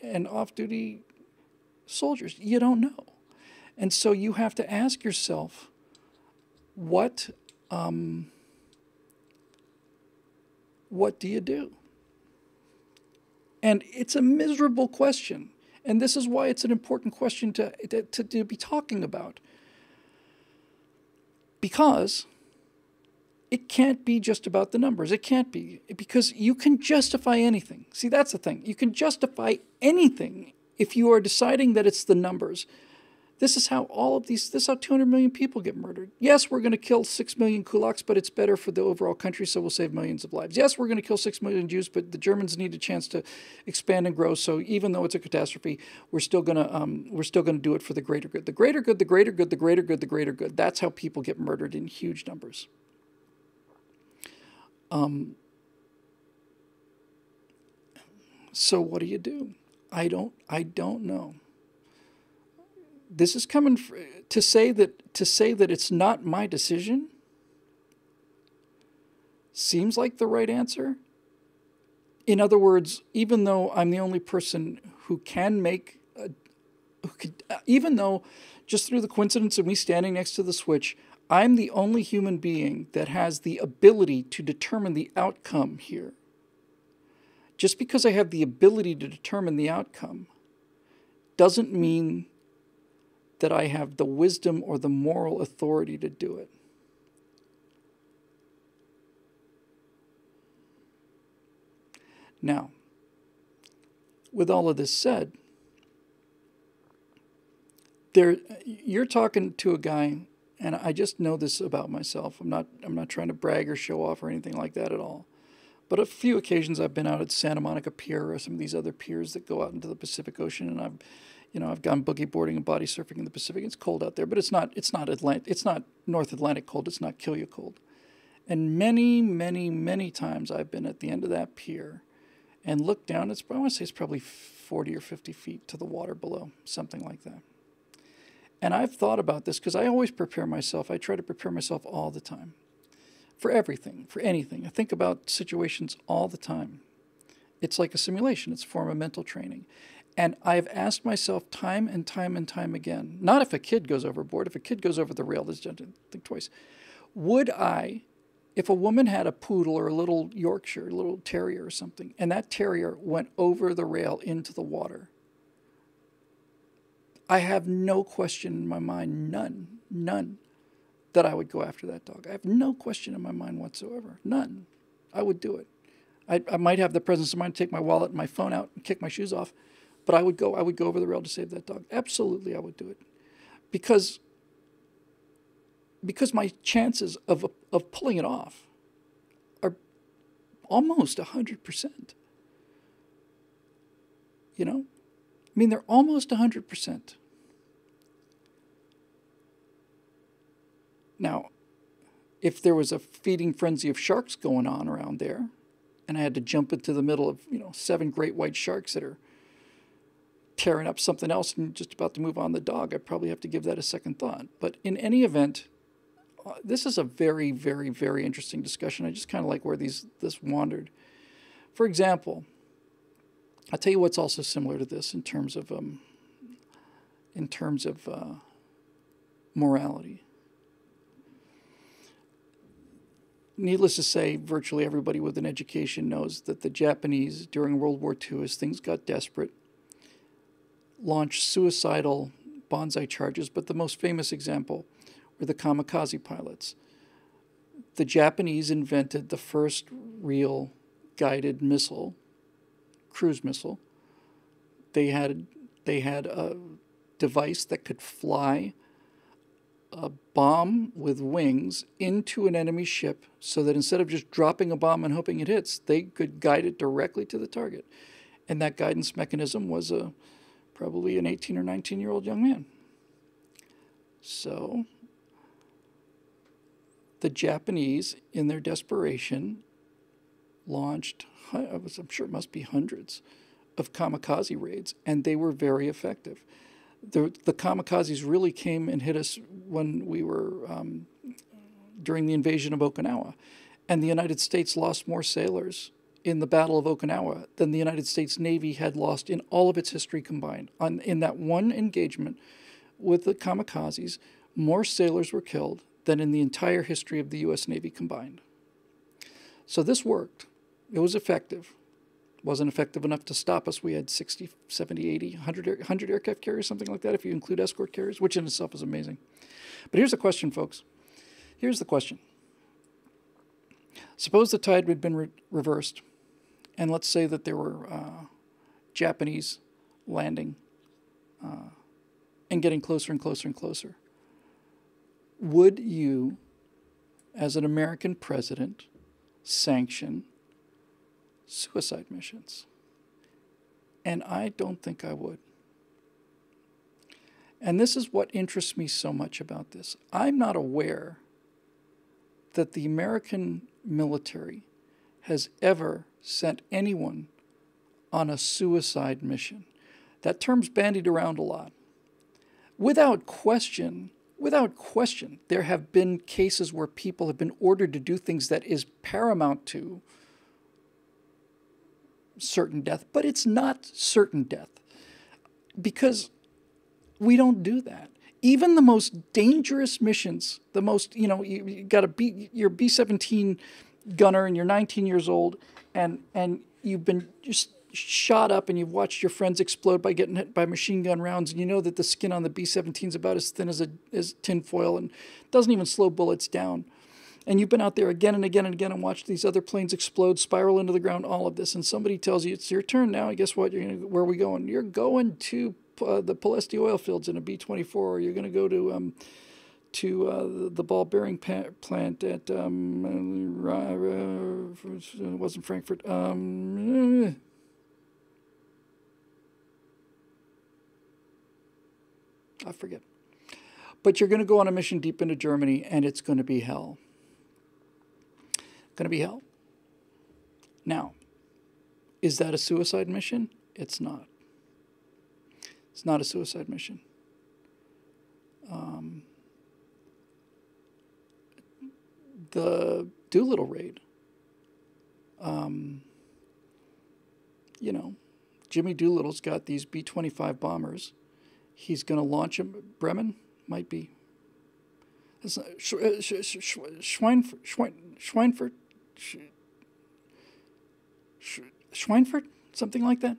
and off-duty soldiers. You don't know. And so you have to ask yourself, what do you do? And it's a miserable question. And this is why it's an important question to be talking about. Because it can't be just about the numbers. It can't be. Because you can justify anything. See, that's the thing. You can justify anything if you are deciding that it's the numbers. This is how this is how 200 million people get murdered. Yes, we're going to kill 6 million kulaks, but it's better for the overall country, so we'll save millions of lives. Yes, we're going to kill 6 million Jews, but the Germans need a chance to expand and grow. So even though it's a catastrophe, we're still going to do it for the greater good. The greater good, the greater good, the greater good, the greater good. That's how people get murdered in huge numbers. So what do you do? I don't know. This is coming to say that it's not my decision seems like the right answer. In other words, even though I'm the only person who can even though just through the coincidence of me standing next to the switch, I'm the only human being that has the ability to determine the outcome here. Just because I have the ability to determine the outcome doesn't mean that I have the wisdom or the moral authority to do it. Now, with all of this said, you're talking to a guy, and I just know this about myself. I'm not trying to brag or show off or anything like that at all. But a few occasions I've been out at Santa Monica Pier or some of these other piers that go out into the Pacific Ocean, and I've gone boogie boarding and body surfing in the Pacific. It's cold out there, but it's not North Atlantic cold. It's not kill you cold. And many, many, many times I've been at the end of that pier and looked down. I want to say it's probably 40 or 50 feet to the water below, something like that. And I've thought about this because I always prepare myself. I try to prepare myself all the time for everything, for anything. I think about situations all the time. It's like a simulation. It's a form of mental training. And I've asked myself time and time and time again, not if a kid goes overboard, if a kid goes over the rail, think twice. Would I If a woman had a poodle or a little Yorkshire, a little terrier or something, and that terrier went over the rail into the water, I have no question in my mind, none, that I would go after that dog. I have no question in my mind whatsoever. None. I would do it. I might have the presence of mind to take my wallet and my phone out and kick my shoes off, but I would go over the rail to save that dog. Absolutely, I would do it. Because my chances of pulling it off are almost 100%. You know? I mean, they're almost 100%. Now, if there was a feeding frenzy of sharks going on around there, and I had to jump into the middle of, 7 great white sharks that are tearing up something else and just about to move on the dog, I'd probably have to give that a second thought. But in any event, this is a very, very, very interesting discussion. I just kind of like where this wandered. For example, I'll tell you what's also similar to this in terms of morality. Needless to say, virtually everybody with an education knows that the Japanese, during World War II, as things got desperate, launched suicidal banzai charges, but the most famous example were the kamikaze pilots. The Japanese invented the first real guided missile, cruise missile. They had a device that could fly a bomb with wings into an enemy ship so that instead of just dropping a bomb and hoping it hits, they could guide it directly to the target. And that guidance mechanism was probably an 18 or 19-year-old young man. So the Japanese, in their desperation, launched, I'm sure it must be hundreds, of kamikaze raids, and they were very effective. The kamikazes really came and hit us when we were during the invasion of Okinawa, and the United States lost more sailors in the Battle of Okinawa than the United States Navy had lost in all of its history combined. In that one engagement with the kamikazes, more sailors were killed than in the entire history of the U.S. Navy combined. So this worked. It was effective. Wasn't effective enough to stop us. We had 60, 70, 80, 100 aircraft carriers, something like that, if you include escort carriers, which in itself is amazing. But here's the question, folks. Here's the question. Suppose the tide had been reversed, and let's say that there were Japanese landing and getting closer and closer and closer. Would you, as an American president, sanction suicide missions? And I don't think I would. And this is what interests me so much about this. I'm not aware that the American military has ever sent anyone on a suicide mission. That term's bandied around a lot. Without question, there have been cases where people have been ordered to do things that is paramount to certain death, but it's not certain death because we don't do that. Even the most dangerous missions, the most, you got to be your B-17 gunner and you're 19 years old and you've been just shot up and you've watched your friends explode by getting hit by machine gun rounds, and you know that the skin on the B-17 is about as thin as tin foil and doesn't even slow bullets down. And you've been out there again and again and again and watched these other planes explode, spiral into the ground, all of this. And somebody tells you, it's your turn now. And guess what? Where are we going? You're going to the Pulaski oil fields in a B-24, or you're going to go to the ball bearing plant at, it wasn't Frankfurt. I forget. But you're going to go on a mission deep into Germany, and it's going to be hell. Going to be hell. Now, is that a suicide mission? It's not. It's not a suicide mission. The Doolittle raid. Jimmy Doolittle's got these B-25 bombers. He's going to launch them. Bremen? Might be. Schweinfurt, Schweinfurt, something like that.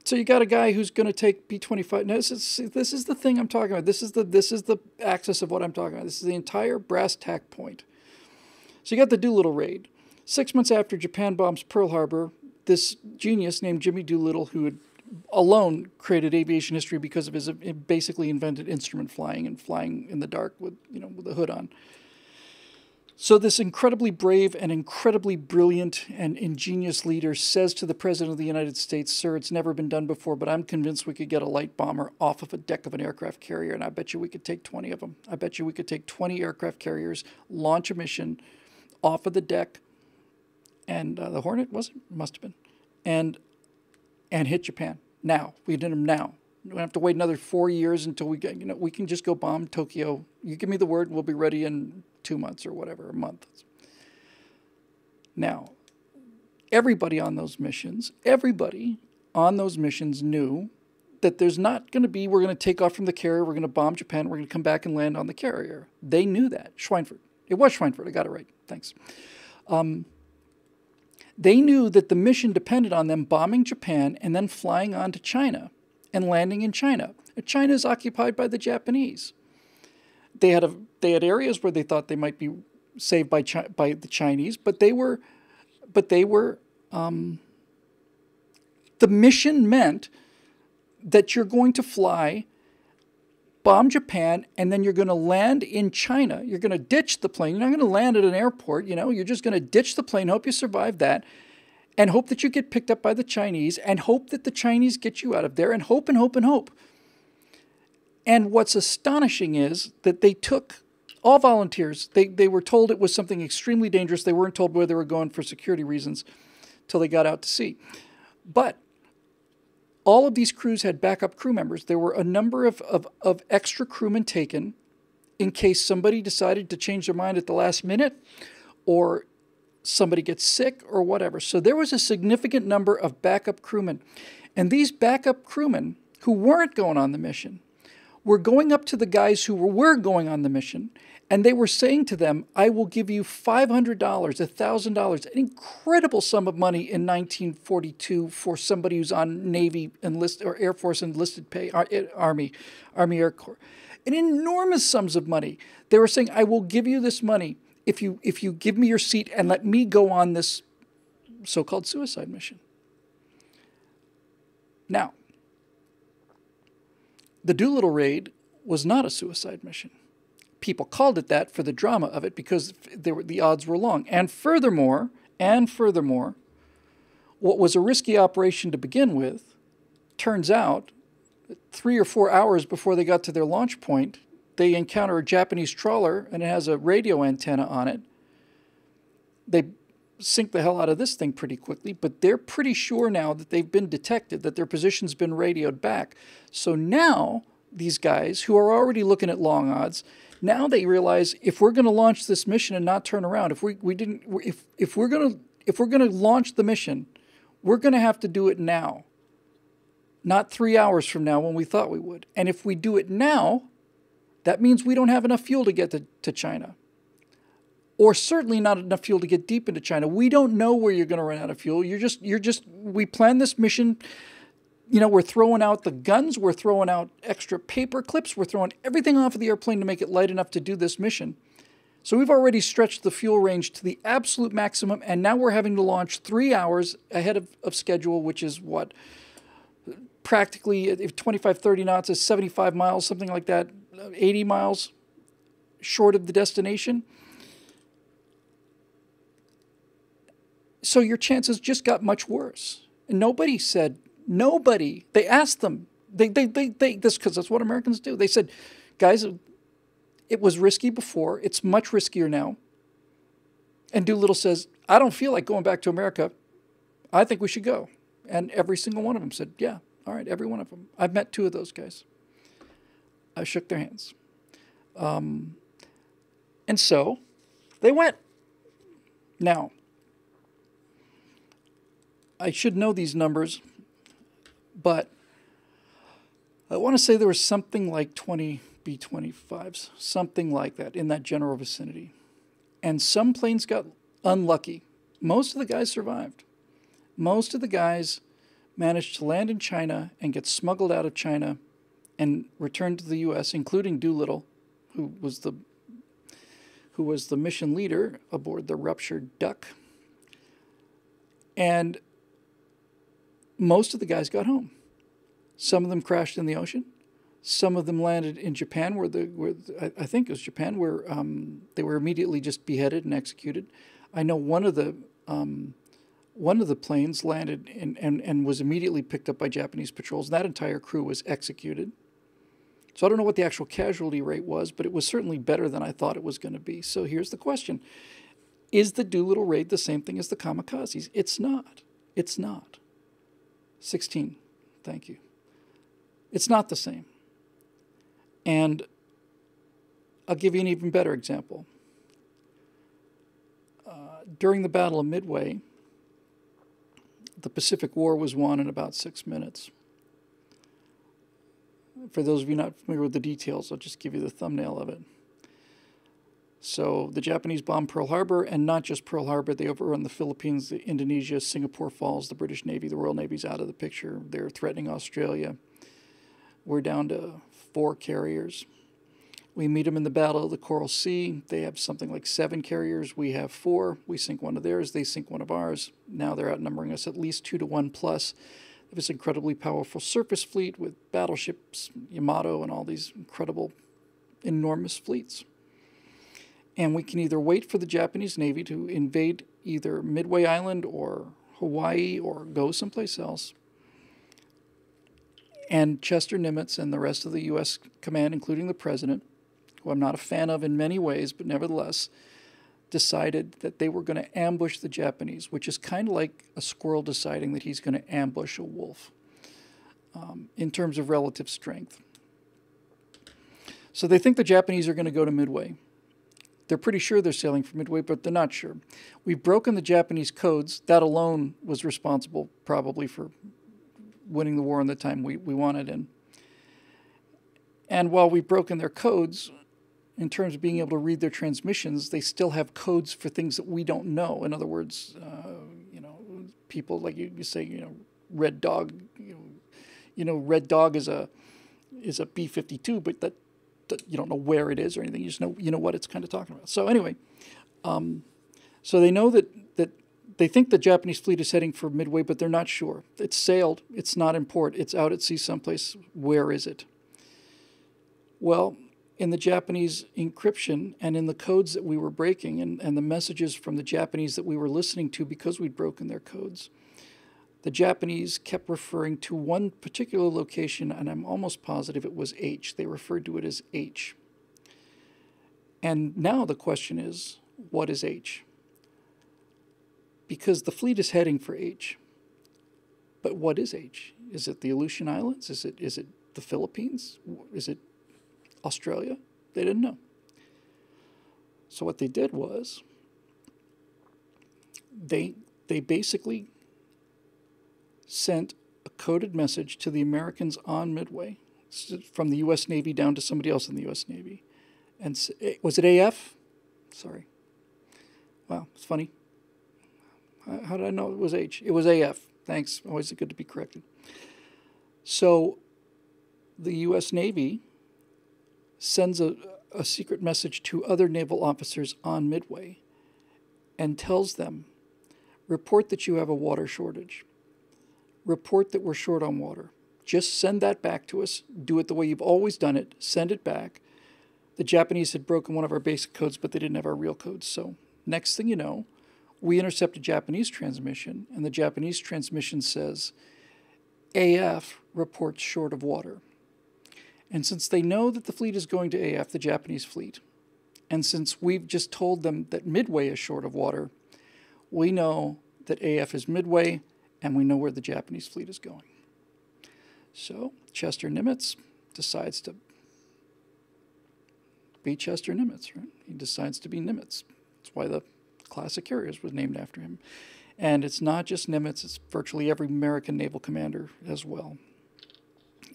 So you got a guy who's going to take B-25. Now this is the thing I'm talking about. This is the axis of what I'm talking about. This is the entire brass tack point. So you got the Doolittle raid. 6 months after Japan bombs Pearl Harbor, this genius named Jimmy Doolittle, who had alone created aviation history because of his basically invented instrument flying and flying in the dark with the hood on. So this incredibly brave and incredibly brilliant and ingenious leader says to the President of the United States, "Sir, it's never been done before, but I'm convinced we could get a light bomber off of a deck of an aircraft carrier, and I bet you we could take 20 of them. I bet you we could take 20 aircraft carriers, launch a mission off of the deck, and the Hornet, was it? Must have been, and hit Japan. Now. We did them now. We don't have to wait another 4 years until we get, we can just go bomb Tokyo. You give me the word, we'll be ready in 2 months or whatever, a month." Now, everybody on those missions knew that there's not going to be, we're going to take off from the carrier, we're going to bomb Japan, we're going to come back and land on the carrier. They knew that. Schweinfurt. It was Schweinfurt. I got it right. Thanks. They knew that the mission depended on them bombing Japan and then flying on to China and landing in China. China is occupied by the Japanese. They had areas where they thought they might be saved by the Chinese, but the mission meant that you're going to fly, bomb Japan, and then you're going to land in China. You're going to ditch the plane. You're not going to land at an airport. You're just going to ditch the plane, hope you survive that, and hope that you get picked up by the Chinese, and hope that the Chinese get you out of there, and hope and hope and hope. And what's astonishing is that they took all volunteers. They were told it was something extremely dangerous. They weren't told where they were going for security reasons till they got out to sea. But all of these crews had backup crew members. There were a number of extra crewmen taken in case somebody decided to change their mind at the last minute or somebody gets sick or whatever. So there was a significant number of backup crewmen. And these backup crewmen who weren't going on the mission were going up to the guys who were going on the mission, and they were saying to them, "I will give you $500, $1,000, an incredible sum of money in 1942 for somebody who's on Navy enlisted or Air Force enlisted pay, Army Air Corps, an enormous sums of money." They were saying, "I will give you this money if you give me your seat and let me go on this so-called suicide mission." Now, the Doolittle raid was not a suicide mission. People called it that for the drama of it because the odds were long. And furthermore, what was a risky operation to begin with, turns out 3 or 4 hours before they got to their launch point, they encounter a Japanese trawler and it has a radio antenna on it. They sink the hell out of this thing pretty quickly, but they're pretty sure now that they've been detected, that their position's been radioed back. So now these guys who are already looking at long odds, now they realize if we're going to launch this mission and not turn around, if we're going to launch the mission, we're going to have to do it now, not 3 hours from now when we thought we would. And if we do it now, that means we don't have enough fuel to get to China. Or certainly not enough fuel to get deep into China. We don't know where you're going to run out of fuel. We plan this mission, we're throwing out the guns, we're throwing out extra paper clips, we're throwing everything off of the airplane to make it light enough to do this mission. So we've already stretched the fuel range to the absolute maximum, and now we're having to launch 3 hours ahead of schedule, which is what? Practically, if 25, 30 knots is 75 miles, something like that, 80 miles short of the destination. So your chances just got much worse. And nobody, they asked them, this, because that's what Americans do. They said, "Guys, it was risky before. It's much riskier now." And Doolittle says, "I don't feel like going back to America. I think we should go." And every single one of them said, "Yeah, all right," every one of them. I've met 2 of those guys. I shook their hands. And so they went. Now, I should know these numbers, but I want to say there was something like 20 B-25s, something like that, in that general vicinity. And some planes got unlucky. Most of the guys survived. Most of the guys managed to land in China and get smuggled out of China and returned to the U.S., including Doolittle, who was the mission leader aboard the ruptured Duck. And most of the guys got home. Some of them crashed in the ocean. Some of them landed in Japan, where I think it was Japan, where they were immediately just beheaded and executed. I know one of the planes landed and was immediately picked up by Japanese patrols. That entire crew was executed. So I don't know what the actual casualty rate was, but it was certainly better than I thought it was going to be. So here's the question. Is the Doolittle raid the same thing as the kamikazes? It's not. It's not. 16. Thank you. It's not the same. And I'll give you an even better example. During the Battle of Midway, the Pacific War was won in about 6 minutes. For those of you not familiar with the details, I'll just give you the thumbnail of it. So the Japanese bombed Pearl Harbor, and not just Pearl Harbor, they overrun the Philippines, Indonesia, Singapore Falls, the British Navy, the Royal Navy's out of the picture. They're threatening Australia. We're down to 4 carriers. We meet them in the Battle of the Coral Sea. They have something like 7 carriers. We have 4. We sink one of theirs. They sink one of ours. Now they're outnumbering us at least 2 to 1 plus. They have this incredibly powerful surface fleet with battleships, Yamato, and all these incredible, enormous fleets. And we can either wait for the Japanese Navy to invade either Midway Island or Hawaii or go someplace else. And Chester Nimitz and the rest of the U.S. command, including the president, who I'm not a fan of in many ways, but nevertheless, decided that they were going to ambush the Japanese, which is kind of like a squirrel deciding that he's going to ambush a wolf in terms of relative strength. So they think the Japanese are going to go to Midway. They're pretty sure they're sailing for Midway, but they're not sure. We've broken the Japanese codes. That alone was responsible probably for winning the war in the time we wanted in. And while we've broken their codes, in terms of being able to read their transmissions, they still have codes for things that we don't know. In other words, people like you say, Red Dog, Red Dog is a B-52, but that you don't know where it is or anything. You just know what it's kind of talking about. So anyway, so they know that they think the Japanese fleet is heading for Midway, but they're not sure. It's sailed. It's not in port. It's out at sea someplace. Where is it? Well, in the Japanese encryption and in the codes that we were breaking and the messages from the Japanese that we were listening to because we'd broken their codes, the Japanese kept referring to one particular location, and I'm almost positive it was H. They referred to it as H. And now the question is, what is H? Because the fleet is heading for H. But what is H? Is it the Aleutian Islands? Is it the Philippines? Is it Australia? They didn't know. So what they did was they basically sent a coded message to the Americans on Midway, from the U.S. Navy down to somebody else in the U.S. Navy. And was it AF? Sorry. Wow, it's funny. How did I know it was H? It was AF. Thanks. Always good to be corrected. So the U.S. Navy sends a secret message to other naval officers on Midway and tells them, report that you have a water shortage. Report that we're short on water. Just send that back to us. Do it the way you've always done it. Send it back. The Japanese had broken one of our basic codes, but they didn't have our real codes. So next thing you know, we intercept a Japanese transmission, and the Japanese transmission says, AF reports short of water. And since they know that the fleet is going to AF, the Japanese fleet, and since we've just told them that Midway is short of water, we know that AF is Midway, and we know where the Japanese fleet is going. So Chester Nimitz decides to be Chester Nimitz, right? He decides to be Nimitz. That's why the class of carriers was named after him. And it's not just Nimitz, it's virtually every American naval commander as well.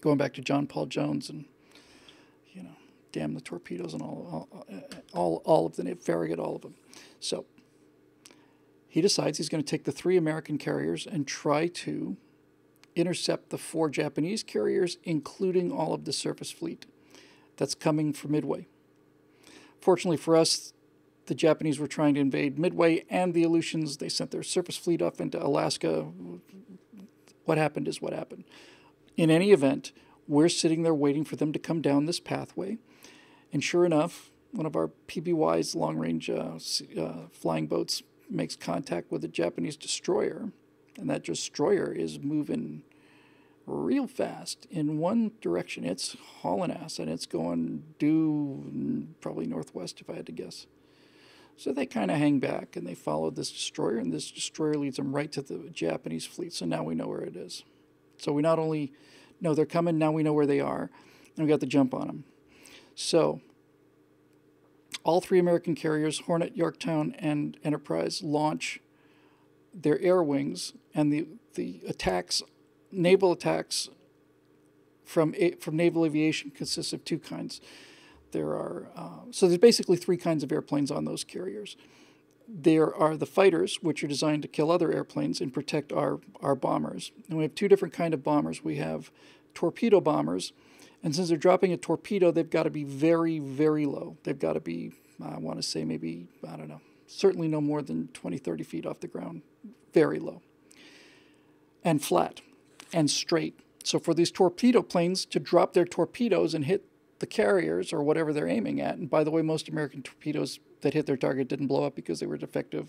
going back to John Paul Jones and, damn the torpedoes and all of the Farragut, all of them. So he decides he's going to take the 3 American carriers and try to intercept the 4 Japanese carriers, including all of the surface fleet that's coming from Midway. Fortunately for us, the Japanese were trying to invade Midway, and the Aleutians, they sent their surface fleet up into Alaska. What happened is what happened. In any event, we're sitting there waiting for them to come down this pathway. And sure enough, one of our PBY's long-range flying boats makes contact with a Japanese destroyer. And that destroyer is moving real fast in one direction. It's hauling ass, and it's going due probably northwest, if I had to guess. So they kind of hang back, and they follow this destroyer, and this destroyer leads them right to the Japanese fleet. So now we know where it is. So we not only know they're coming, now we know where they are, and we got the jump on them. So all 3 American carriers, Hornet, Yorktown, and Enterprise, launch their air wings, and the attacks, naval attacks from naval aviation consists of 2 kinds. So there's basically 3 kinds of airplanes on those carriers. There are the fighters, which are designed to kill other airplanes and protect our bombers. And we have 2 different kinds of bombers. We have torpedo bombers, and since they're dropping a torpedo, they've got to be very, very low. They've got to be, I want to say maybe, I don't know, certainly no more than 20, 30 feet off the ground. Very low. And flat. And straight. So for these torpedo planes to drop their torpedoes and hit the carriers or whatever they're aiming at, and by the way, most American torpedoes that hit their target didn't blow up because they were defective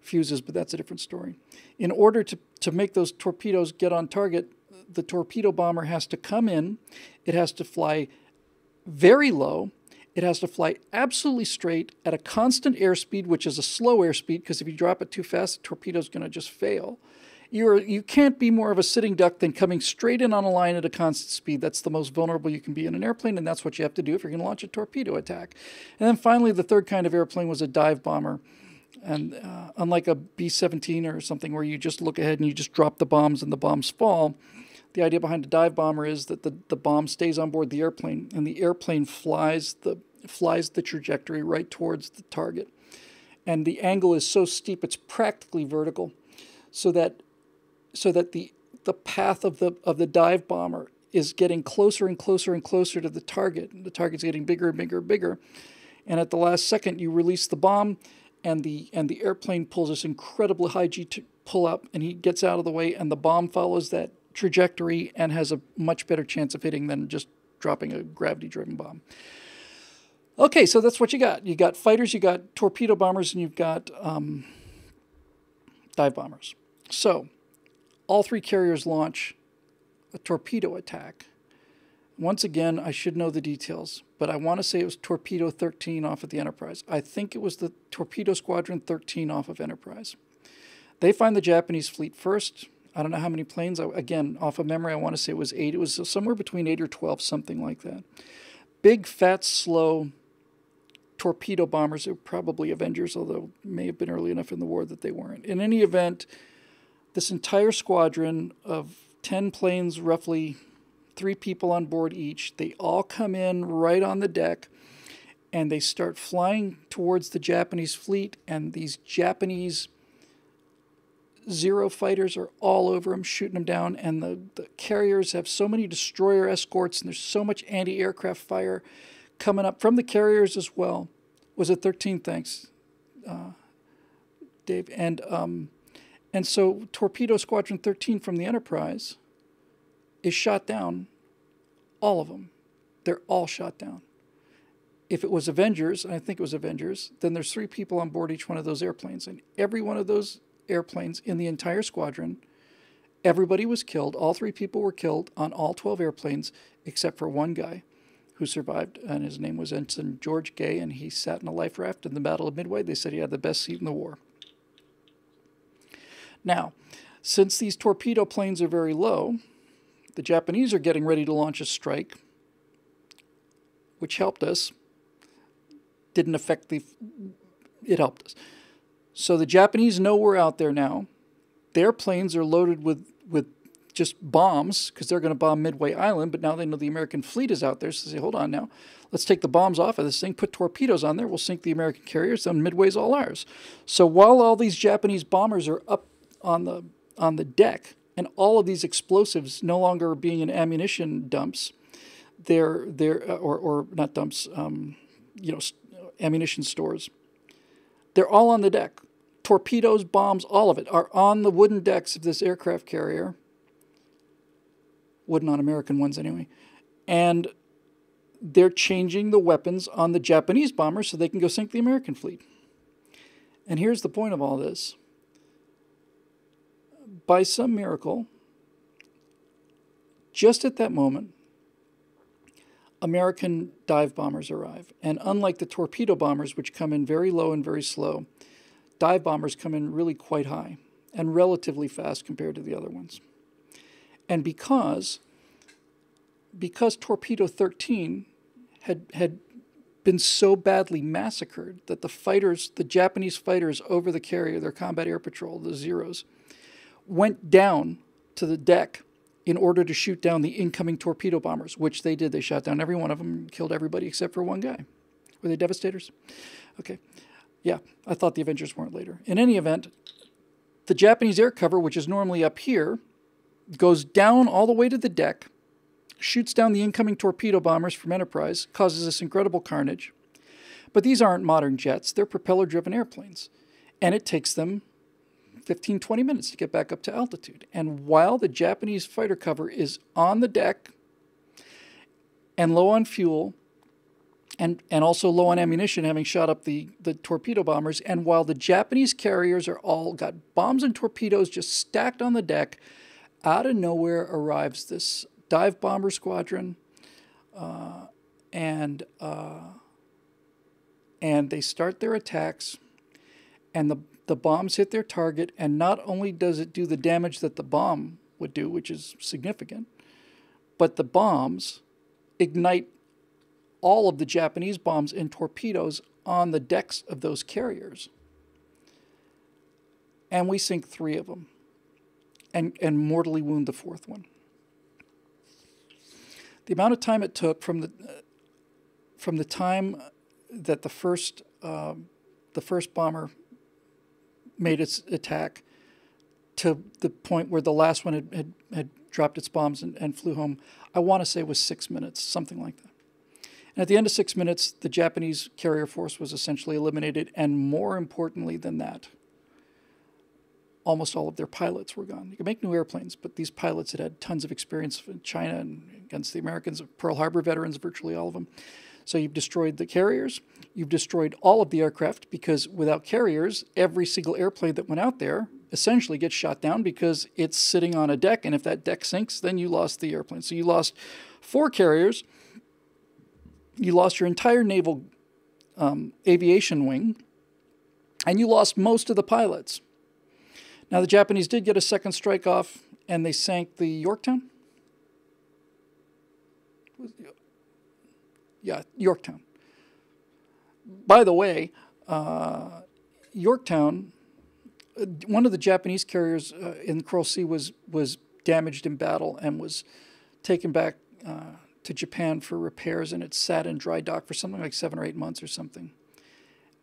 fuses, but that's a different story. In order to make those torpedoes get on target, the torpedo bomber has to come in, it has to fly very low, it has to fly absolutely straight at a constant airspeed, which is a slow airspeed, because if you drop it too fast, the torpedo's going to just fail. You can't be more of a sitting duck than coming straight in on a line at a constant speed. That's the most vulnerable you can be in an airplane, and that's what you have to do if you're going to launch a torpedo attack. And then finally, the 3rd kind of airplane was a dive bomber. And unlike a B-17 or something where you just look ahead and you just drop the bombs and the bombs fall, the idea behind a dive bomber is that the bomb stays on board the airplane, and the airplane flies the trajectory right towards the target. And the angle is so steep it's practically vertical, so that the path of the dive bomber is getting closer and closer and closer to the target. The target's getting bigger and bigger and bigger. And at the last second, you release the bomb, and the airplane pulls this incredibly high G pull up, and he gets out of the way, and the bomb follows that trajectory and has a much better chance of hitting than just dropping a gravity-driven bomb. Okay, so that's what you got. You got fighters, you got torpedo bombers, and you've got dive bombers. So all 3 carriers launch a torpedo attack. Once again, I should know the details, but I want to say it was Torpedo 13 off of the Enterprise. I think it was the Torpedo Squadron 13 off of Enterprise. They find the Japanese fleet first. I don't know how many planes. Again, off of memory, I want to say it was 8. It was somewhere between 8 or 12, something like that. Big, fat, slow torpedo bombers. They were probably Avengers, although it may have been early enough in the war that they weren't. In any event, this entire squadron of 10 planes, roughly 3 people on board each, they all come in right on the deck, and they start flying towards the Japanese fleet, and these Japanese Zero fighters are all over them, shooting them down, and the carriers have so many destroyer escorts, and there's so much anti-aircraft fire coming up from the carriers as well. Was it 13? Thanks, Dave. And so Torpedo Squadron 13 from the Enterprise is shot down, all of them. They're all shot down. If it was Avengers, and I think it was Avengers, then there's 3 people on board each one of those airplanes, and every one of those airplanes in the entire squadron, everybody was killed. All 3 people were killed on all 12 airplanes, except for one guy who survived, and his name was Ensign George Gay, and he sat in a life raft in the Battle of Midway. They said he had the best seat in the war. Now, since these torpedo planes are very low, the Japanese are getting ready to launch a strike, which helped us. Didn't affect it helped us. So the Japanese know we're out there now. Their planes are loaded with just bombs, because they're going to bomb Midway Island, but now they know the American fleet is out there, so they say, hold on now, let's take the bombs off of this thing, put torpedoes on there, we'll sink the American carriers, then Midway's all ours. So while all these Japanese bombers are up on the deck, and all of these explosives no longer being in ammunition dumps, or not dumps, ammunition stores, they're all on the deck. Torpedoes, bombs, all of it are on the wooden decks of this aircraft carrier. Wooden on American ones anyway. And they're changing the weapons on the Japanese bombers so they can go sink the American fleet. And here's the point of all this. By some miracle, just at that moment, American dive bombers arrive. And unlike the torpedo bombers, which come in very low and very slow, dive bombers come in really quite high and relatively fast compared to the other ones. And because Torpedo 13 had been so badly massacred that the Japanese fighters over the carrier, their combat air patrol, the Zeros, went down to the deck in order to shoot down the incoming torpedo bombers, which they did. They shot down every one of them, killed everybody except for one guy. Were they Devastators? Okay. Yeah, I thought the Avengers weren't later. In any event, the Japanese air cover, which is normally up here, goes down all the way to the deck, shoots down the incoming torpedo bombers from Enterprise, causes this incredible carnage. But these aren't modern jets. They're propeller-driven airplanes. And it takes them 15, 20 minutes to get back up to altitude. And while the Japanese fighter cover is on the deck and low on fuel, and also low on ammunition, having shot up the torpedo bombers, and while the Japanese carriers are all got bombs and torpedoes just stacked on the deck, out of nowhere arrives this dive bomber squadron, and they start their attacks, and the bombs hit their target, and not only does it do the damage that the bomb would do, which is significant, but the bombs ignite all of the Japanese bombs and torpedoes on the decks of those carriers. And we sink 3 of them and mortally wound the 4th one. The amount of time it took from the time that the first bomber made its attack to the point where the last one had dropped its bombs and flew home, I want to say was 6 minutes, something like that. And at the end of 6 minutes, the Japanese carrier force was essentially eliminated, and more importantly than that, almost all of their pilots were gone. You could make new airplanes, but these pilots had tons of experience in China and against the Americans, Pearl Harbor veterans, virtually all of them. So you've destroyed the carriers, you've destroyed all of the aircraft, because without carriers, every single airplane that went out there essentially gets shot down because it's sitting on a deck, and if that deck sinks, then you lost the airplane. So you lost 4 carriers, you lost your entire naval aviation wing, and you lost most of the pilots. Now, the Japanese did get a second strike off, and they sank the Yorktown. Yeah, Yorktown. By the way, Yorktown, one of the Japanese carriers in the Coral Sea was damaged in battle and was taken back to Japan for repairs, and it sat in dry dock for something like 7 or 8 months or something.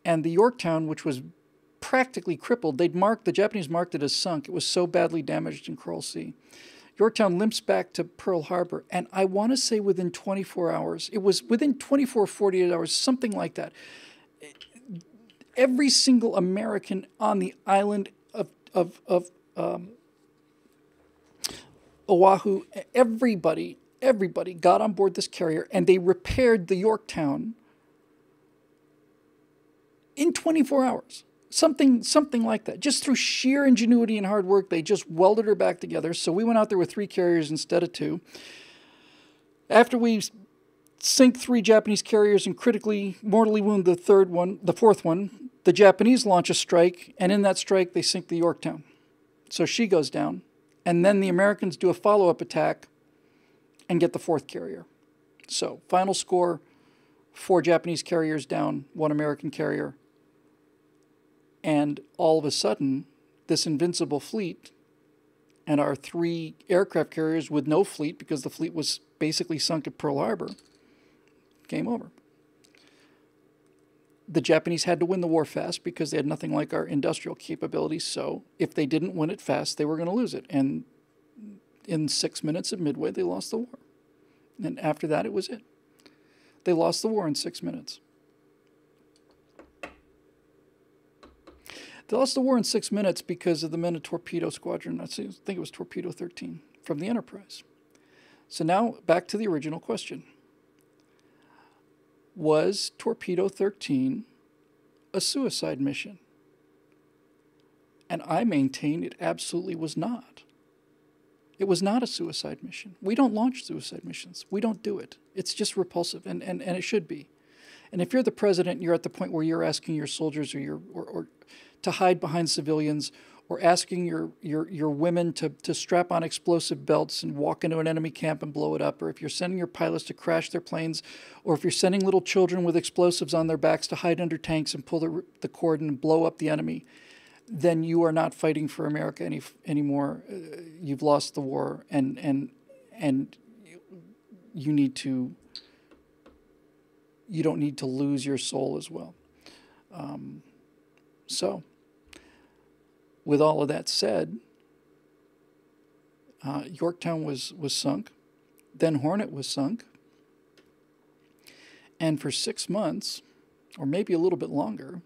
And the Yorktown, which was practically crippled, the Japanese marked it as sunk. It was so badly damaged in Coral Sea. Yorktown limps back to Pearl Harbor, and I want to say within 24 hours, it was within 24, 48 hours, something like that. Every single American on the island of Oahu, everybody got on board this carrier, and they repaired the Yorktown in 24 hours. Something like that. Just through sheer ingenuity and hard work, they just welded her back together. So we went out there with 3 carriers instead of 2. After we sink 3 Japanese carriers and mortally wound the 4th one, the Japanese launch a strike, and in that strike they sink the Yorktown. So she goes down, and then the Americans do a follow-up attack and get the 4th carrier. So final score, 4 Japanese carriers down, 1 American carrier. And all of a sudden, this invincible fleet and our 3 aircraft carriers with no fleet because the fleet was basically sunk at Pearl Harbor, game over. The Japanese had to win the war fast because they had nothing like our industrial capabilities. So if they didn't win it fast, they were going to lose it. And in 6 minutes at Midway, they lost the war. And after that, it was it. They lost the war in 6 minutes. They lost the war in 6 minutes because of the men of Torpedo Squadron. I think it was Torpedo 13 from the Enterprise. So now back to the original question. Was Torpedo 13 a suicide mission? And I maintain it absolutely was not. It was not a suicide mission. We don't launch suicide missions. We don't do it. It's just repulsive, and it should be. And if you're the president, you're at the point where you're asking your soldiers or to hide behind civilians, or asking your women to strap on explosive belts and walk into an enemy camp and blow it up, or if you're sending your pilots to crash their planes, or if you're sending little children with explosives on their backs to hide under tanks and pull the cord and blow up the enemy, then you are not fighting for America anymore. You've lost the war, and you need to. You don't need to lose your soul as well. So, with all of that said, Yorktown was sunk, then Hornet was sunk, and for 6 months, or maybe a little bit longer,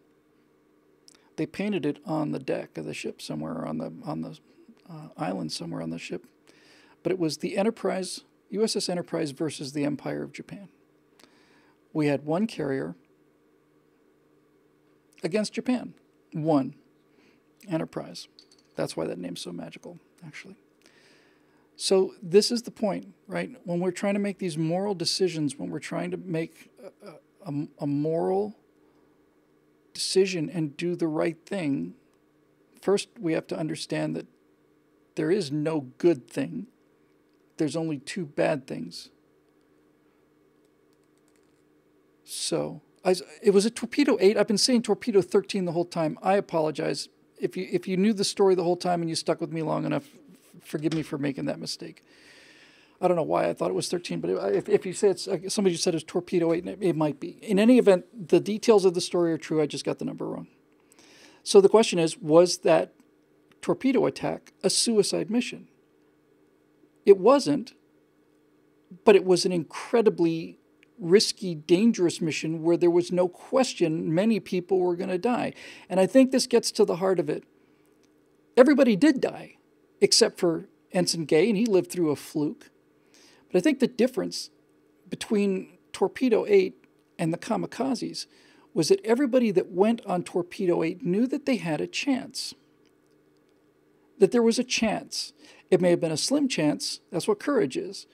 they painted it on the deck of the ship somewhere, on the island somewhere on the ship. But it was the Enterprise, USS Enterprise versus the Empire of Japan. We had one carrier against Japan. One. Enterprise. That's why that name's so magical, actually. So this is the point, right? When we're trying to make these moral decisions, when we're trying to make a moral decision and do the right thing, first we have to understand that there is no good thing. There's only 2 bad things. So, it was a Torpedo 8. I've been saying Torpedo 13 the whole time. I apologize. If you knew the story the whole time and you stuck with me long enough, forgive me for making that mistake. I don't know why I thought it was 13, but if you say it's, somebody said it's Torpedo 8, it might be. In any event, the details of the story are true. I just got the number wrong. So the question is, was that torpedo attack a suicide mission? It wasn't, but it was an incredibly risky, dangerous mission where there was no question many people were going to die. And I think this gets to the heart of it. Everybody did die, except for Ensign Gay, and he lived through a fluke. But I think the difference between Torpedo 8 and the kamikazes was that everybody that went on Torpedo 8 knew that they had a chance. That there was a chance. It may have been a slim chance. That's what courage is.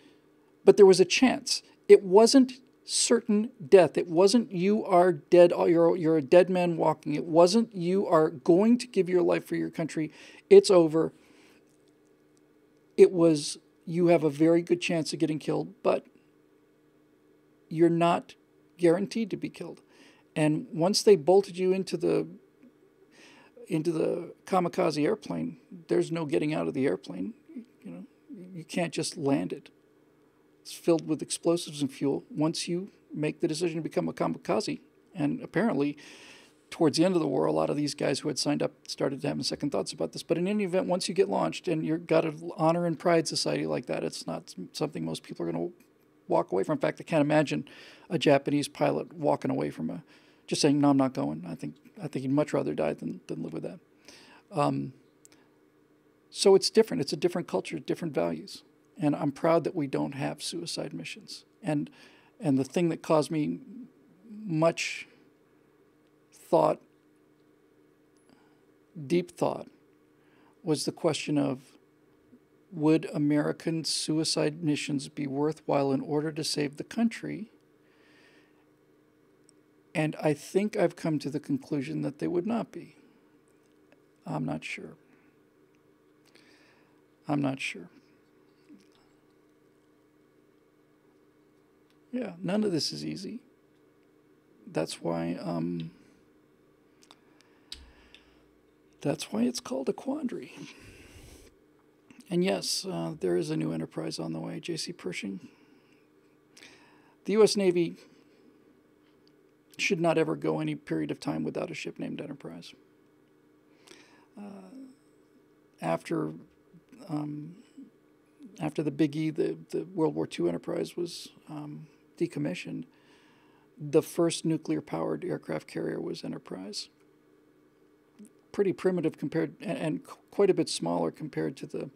But there was a chance. It wasn't certain death. It wasn't you are dead, you're a dead man walking. It wasn't you are going to give your life for your country. It's over. It was you have a very good chance of getting killed, but you're not guaranteed to be killed. And once they bolted you into the kamikaze airplane, there's no getting out of the airplane. You know, you can't just land it. It's filled with explosives and fuel once you make the decision to become a kamikaze. And apparently, towards the end of the war, a lot of these guys who had signed up started having second thoughts about this. But in any event, once you get launched and you've got an honor and pride society like that, it's not something most people are going to walk away from. In fact, I can't imagine a Japanese pilot walking away from just saying, no, I'm not going. I think he'd much rather die than live with that. So it's different. It's a different culture, different values. And I'm proud that we don't have suicide missions. And the thing that caused me much thought, deep thought, was the question of, would American suicide missions be worthwhile in order to save the country? And I think I've come to the conclusion that they would not be. I'm not sure. I'm not sure. Yeah, none of this is easy. That's why it's called a quandary. And yes, there is a new Enterprise on the way, J.C. Pershing. The U.S. Navy should not ever go any period of time without a ship named Enterprise. After the Big E, the World War II Enterprise was decommissioned, the first nuclear-powered aircraft carrier was Enterprise. Pretty primitive compared, and quite a bit smaller compared to the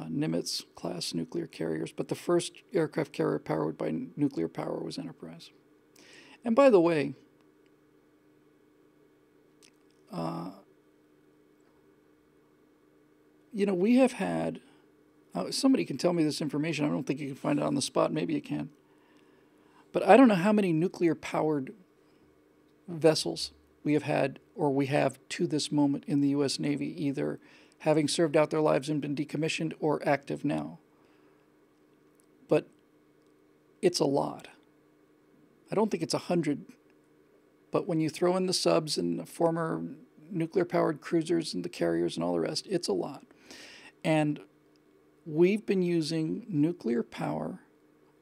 Nimitz-class nuclear carriers, but the first aircraft carrier powered by nuclear power was Enterprise. And by the way, we have had, somebody can tell me this information. I don't think you can find it on the spot. Maybe you can. But I don't know how many nuclear-powered vessels we have had or we have to this moment in the U.S. Navy, either having served out their lives and been decommissioned or active now. But it's a lot. I don't think it's 100, but when you throw in the subs and the former nuclear-powered cruisers and the carriers and all the rest, it's a lot. And we've been using nuclear power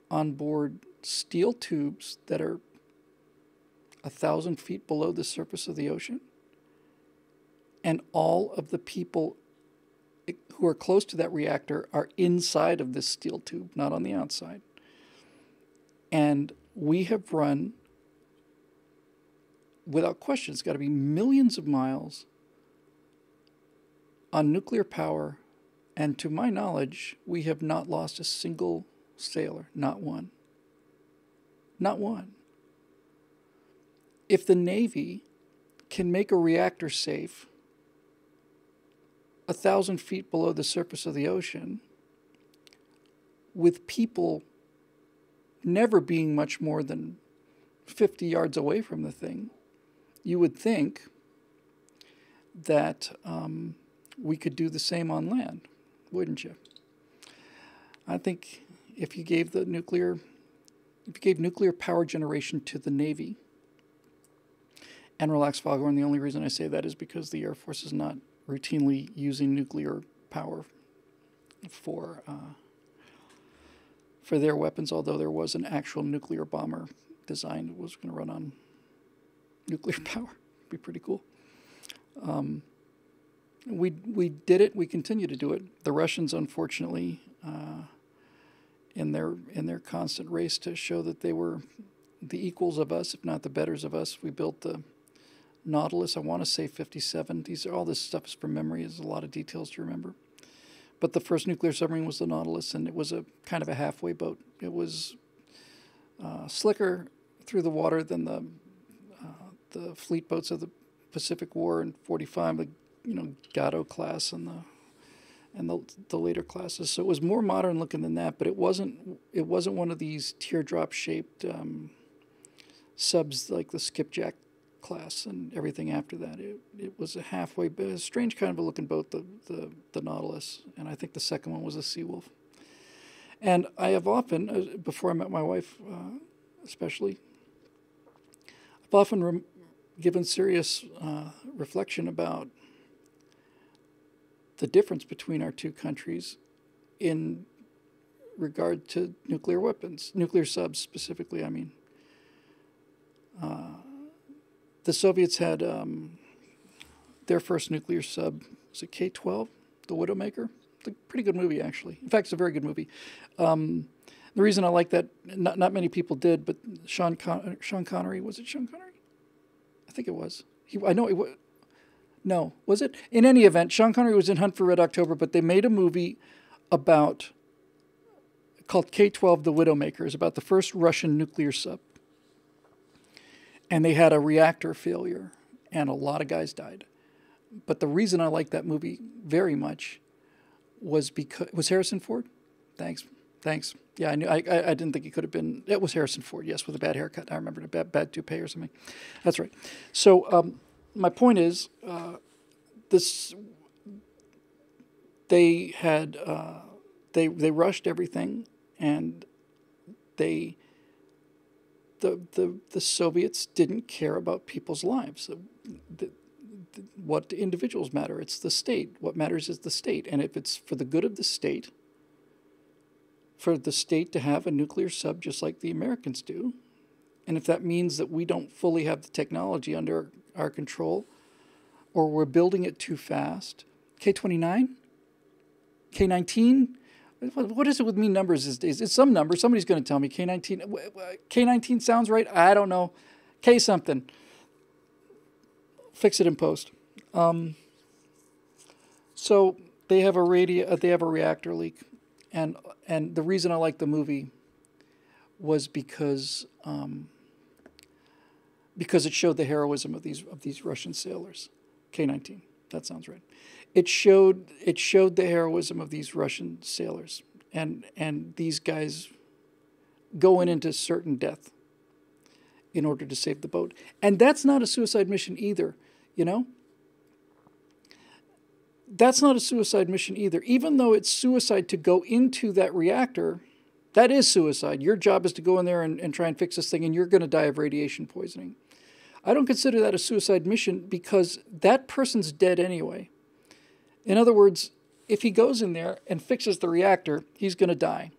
on board steel tubes that are 1,000 feet below the surface of the ocean. And all of the people who are close to that reactor are inside of this steel tube, not on the outside. And we have run, without question, it's got to be millions of miles on nuclear power. And to my knowledge, we have not lost a single sailor, not one. Not one. If the Navy can make a reactor safe 1,000 feet below the surface of the ocean, with people never being much more than 50 yards away from the thing, you would think that we could do the same on land, wouldn't you? I think if you gave nuclear power generation to the Navy, and relax, Foghorn, the only reason I say that is because the Air Force is not routinely using nuclear power for their weapons, although there was an actual nuclear bomber design that was going to run on nuclear power. It'd be pretty cool. We did it. We continue to do it. The Russians, unfortunately, in their constant race to show that they were the equals of us, if not the betters of us, we built the Nautilus. I want to say 57. All this stuff is from memory. There's a lot of details to remember. But the first nuclear submarine was the Nautilus, and it was a kind of a halfway boat. It was slicker through the water than the fleet boats of the Pacific War in '45, the Gatto class and the later classes. So it was more modern looking than that, but it wasn't one of these teardrop shaped subs like the Skipjack class and everything after that. It was a halfway, a strange kind of a looking boat, the Nautilus, and I think the second one was a Seawolf. And I have often, before I met my wife especially, I've often given serious reflection about the difference between our two countries in regard to nuclear weapons, nuclear subs specifically, I mean. The Soviets had their first nuclear sub, was it K-12, the Widowmaker? It's a pretty good movie, actually. In fact, it's a very good movie. The reason I like that, not many people did, but Sean Connery, was it Sean Connery? I think it was. I know it was. No, was it? In any event, Sean Connery was in Hunt for Red October, but they made a movie called K-12, the Widowmaker. It's about the first Russian nuclear sub. And they had a reactor failure, and a lot of guys died. But the reason I like that movie very much was because... Was Harrison Ford? Thanks. Yeah, I knew. I didn't think it could have been... It was Harrison Ford, yes, with a bad haircut. I remember a bad toupee or something. That's right. So my point is, they had... They rushed everything, and the Soviets didn't care about people's lives. what individuals matter. It's the state. What matters is the state. And if it's for the good of the state, for the state to have a nuclear sub just like the Americans do, and if that means that we don't fully have the technology under our control, or we're building it too fast, K-29, K-19, what is it with me numbers these days? It's some number. Somebody's going to tell me. K-19. K-19 sounds right. I don't know. K something. Fix it in post. So they have a reactor leak, and the reason I like the movie was because it showed the heroism of these Russian sailors. K-19. That sounds right. It showed the heroism of these Russian sailors, and these guys going into certain death in order to save the boat. And that's not a suicide mission either, you know? That's not a suicide mission either. Even though it's suicide to go into that reactor, that is suicide. Your job is to go in there and try and fix this thing, and you're going to die of radiation poisoning. I don't consider that a suicide mission because that person's dead anyway. In other words, if he goes in there and fixes the reactor, he's going to die.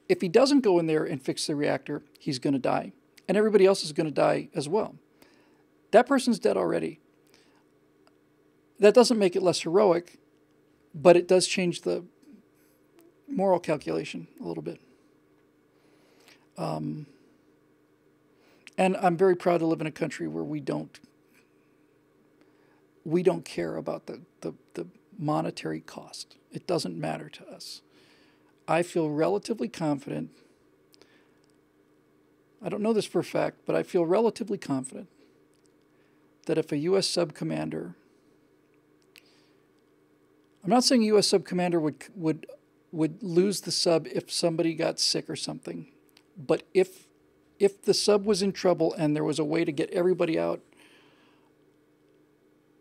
If he doesn't go in there and fix the reactor, he's going to die. And everybody else is going to die as well. That person's dead already. That doesn't make it less heroic, but it does change the moral calculation a little bit. And I'm very proud to live in a country where we don't care about the monetary cost. It doesn't matter to us. I feel relatively confident. I don't know this for a fact, but I feel relatively confident that if a U.S. sub-commander, I'm not saying a U.S. sub-commander would lose the sub if somebody got sick or something, but if the sub was in trouble and there was a way to get everybody out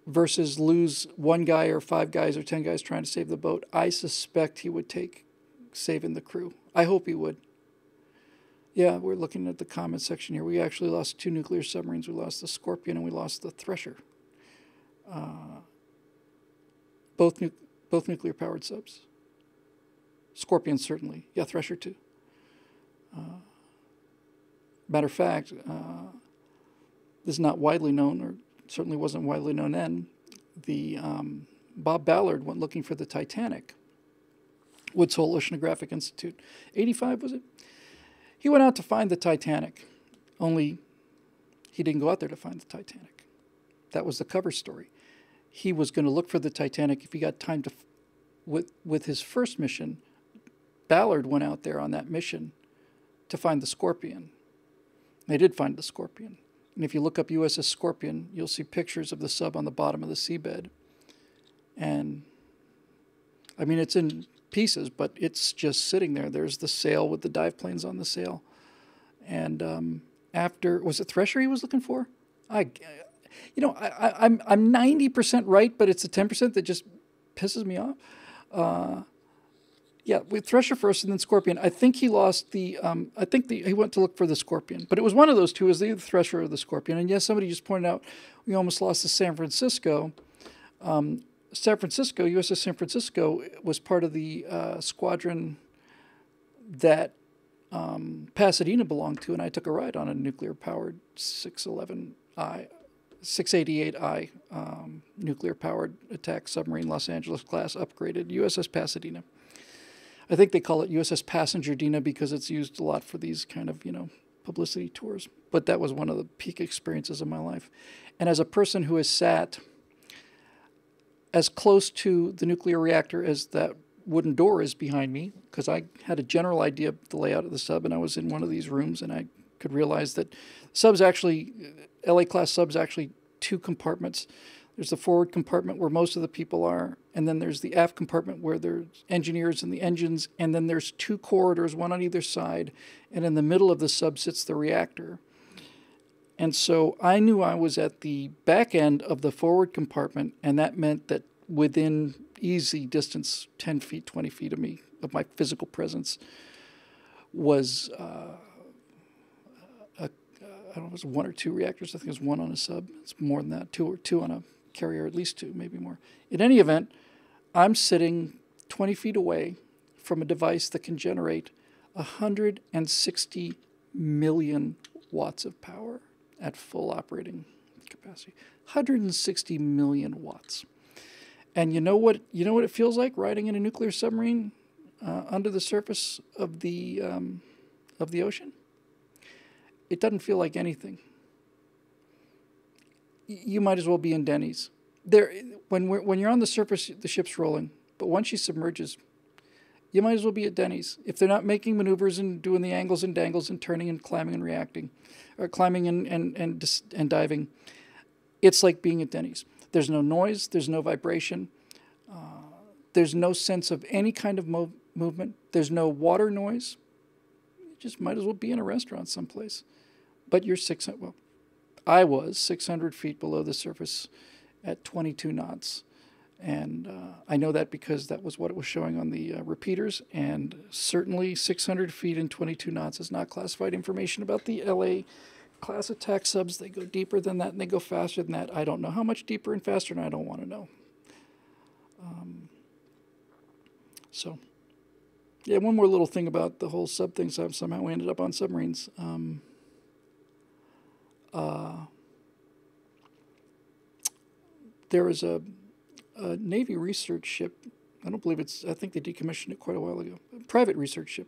versus lose one guy or 5 guys or 10 guys trying to save the boat, I suspect he would take saving the crew. I hope he would. Yeah, we're looking at the comment section here. We actually lost 2 nuclear submarines. We lost the Scorpion and we lost the Thresher. Both nuclear-powered subs. Scorpion, certainly. Yeah, Thresher, too. Matter of fact, this is not widely known, or certainly wasn't widely known then. Bob Ballard went looking for the Titanic. Woods Hole Oceanographic Institute. 85, was it? He went out to find the Titanic, only he didn't go out there to find the Titanic. That was the cover story. He was going to look for the Titanic if he got time to, with his first mission. Ballard went out there on that mission to find the Scorpion. They did find the Scorpion. And if you look up USS Scorpion, you'll see pictures of the sub on the bottom of the seabed. And, I mean, it's in pieces, but it's just sitting there. There's the sail with the dive planes on the sail. And after, was it Thresher he was looking for? I'm 90% right, but it's the 10% that just pisses me off. Yeah, with Thresher first and then Scorpion. I think he lost the, he went to look for the Scorpion. But it was one of those two, is the Thresher or the Scorpion. And yes, somebody just pointed out we almost lost to San Francisco. USS San Francisco was part of the squadron that Pasadena belonged to, and I took a ride on a nuclear-powered 688I nuclear-powered attack submarine, Los Angeles class, upgraded USS Pasadena. I think they call it USS Passengerdina because it's used a lot for these kind of, publicity tours. But that was one of the peak experiences of my life. And as a person who has sat as close to the nuclear reactor as that wooden door is behind me, because I had a general idea of the layout of the sub, and I was in one of these rooms, and I could realize that subs actually, LA-class subs actually 2 compartments. There's the forward compartment where most of the people are, and then there's the aft compartment where there's engineers and the engines, and then there's 2 corridors, one on either side, and in the middle of the sub sits the reactor. And so I knew I was at the back end of the forward compartment, and that meant that within easy distance, 10 feet, 20 feet of me, of my physical presence, was, I don't know if it was 1 or 2 reactors. I think it was 1 on a sub. It's more than that, two on a carrier, at least 2, maybe more. In any event, I'm sitting 20 feet away from a device that can generate 160 million watts of power at full operating capacity. 160 million watts. And you know what it feels like riding in a nuclear submarine under the surface of the ocean? It doesn't feel like anything. You might as well be in Denny's. When you're on the surface, the ship's rolling. But once she submerges, you might as well be at Denny's. If they're not making maneuvers and doing the angles and dangles and turning and climbing and reacting, or climbing and diving, it's like being at Denny's. There's no noise. There's no vibration. There's no sense of any kind of movement. There's no water noise. You just might as well be in a restaurant someplace. But you're I was 600 feet below the surface at 22 knots. And I know that because that was what it was showing on the repeaters. And certainly 600 feet and 22 knots is not classified information about the LA class attack subs. They go deeper than that and they go faster than that. I don't know how much deeper and faster, and I don't want to know. So, yeah, one more little thing about the whole sub thing. So somehow we ended up on submarines. There was a Navy research ship. I think they decommissioned it quite a while ago. A private research ship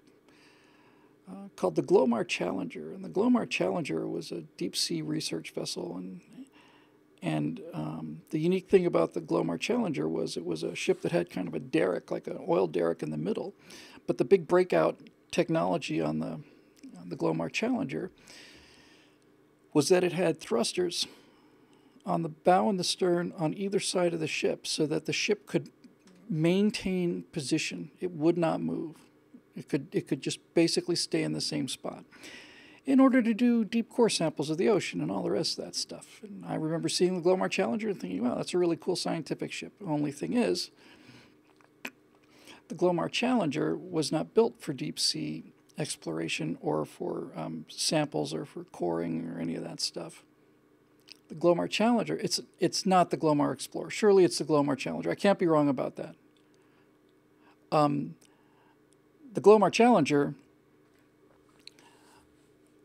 called the Glomar Challenger. And the Glomar Challenger was a deep-sea research vessel. And the unique thing about the Glomar Challenger was it was a ship that had kind of a derrick, like an oil derrick in the middle. But the big breakout technology on the Glomar Challenger was that it had thrusters on the bow and the stern on either side of the ship so that the ship could maintain position. It would not move. It could just basically stay in the same spot in order to do deep core samples of the ocean and all the rest of that stuff. And I remember seeing the Glomar Challenger and thinking, wow, that's a really cool scientific ship. The only thing is, the Glomar Challenger was not built for deep sea exploration or for samples or for coring or any of that stuff. The Glomar Challenger, it's not the Glomar Explorer. Surely it's the Glomar Challenger. I can't be wrong about that. The Glomar Challenger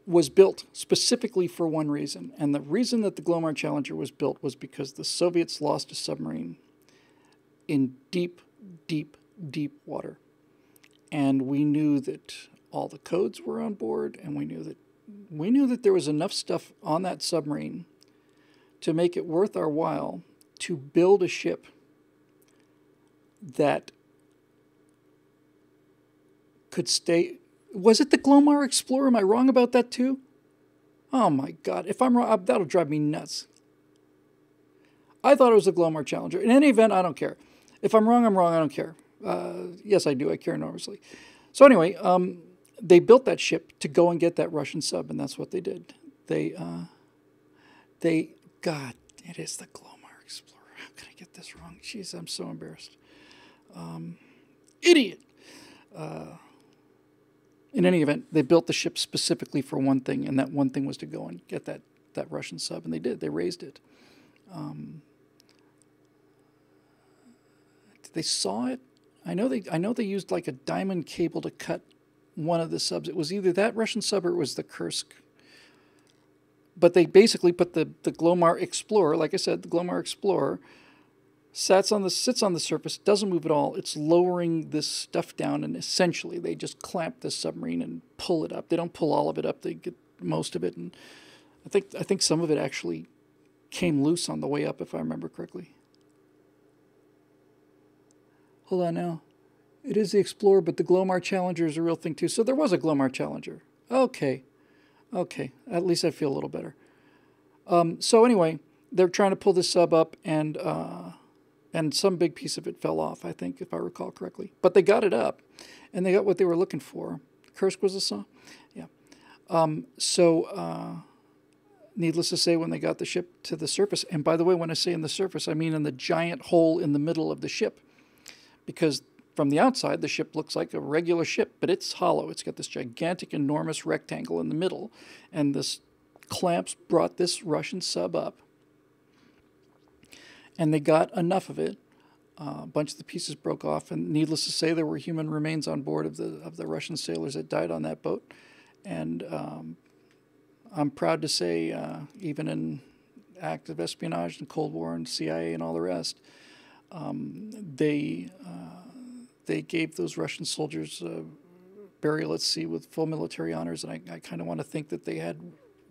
was built specifically for one reason. And the reason that the Glomar Challenger was built was because the Soviets lost a submarine in deep, deep, deep water. And we knew that all the codes were on board, and we knew that there was enough stuff on that submarine to make it worth our while to build a ship that could stay. Was it the Glomar Explorer? Am I wrong about that too? Oh my God. If I'm wrong, that'll drive me nuts. I thought it was the Glomar Challenger. In any event, I don't care. If I'm wrong, I'm wrong. I don't care. Yes, I do. I care enormously. So anyway, they built that ship to go and get that Russian sub, and that's what they did. God, it is the Glomar Explorer. How could I get this wrong? Jeez, I'm so embarrassed. Idiot. In any event, they built the ship specifically for one thing, and that one thing was to go and get that Russian sub, and they did. They raised it. They saw it. I know they used like a diamond cable to cut one of the subs. It was either that Russian sub or it was the Kursk. But they basically put the Glomar Explorer, like I said, the Glomar Explorer, sits on the surface, doesn't move at all. It's lowering this stuff down, and essentially they just clamp this submarine and pull it up. They don't pull all of it up. They get most of it, and I think some of it actually came loose on the way up, if I remember correctly. Hold on now. It is the Explorer, but the Glomar Challenger is a real thing too. So there was a Glomar Challenger. Okay. At least I feel a little better. So anyway, they're trying to pull this sub up, and some big piece of it fell off, I think, if I recall correctly. But they got it up, and they got what they were looking for. Kursk was the saw? Yeah. Needless to say, when they got the ship to the surface, and by the way, when I say in the surface, I mean in the giant hole in the middle of the ship, because from the outside, the ship looks like a regular ship, but it's hollow. It's got this gigantic, enormous rectangle in the middle, and this clamps brought this Russian sub up. And they got enough of it. A bunch of the pieces broke off, and needless to say, there were human remains on board of the Russian sailors that died on that boat. And I'm proud to say, even in active espionage and Cold War and CIA and all the rest, they gave those Russian soldiers burial at sea with full military honors, and I kind of want to think that they had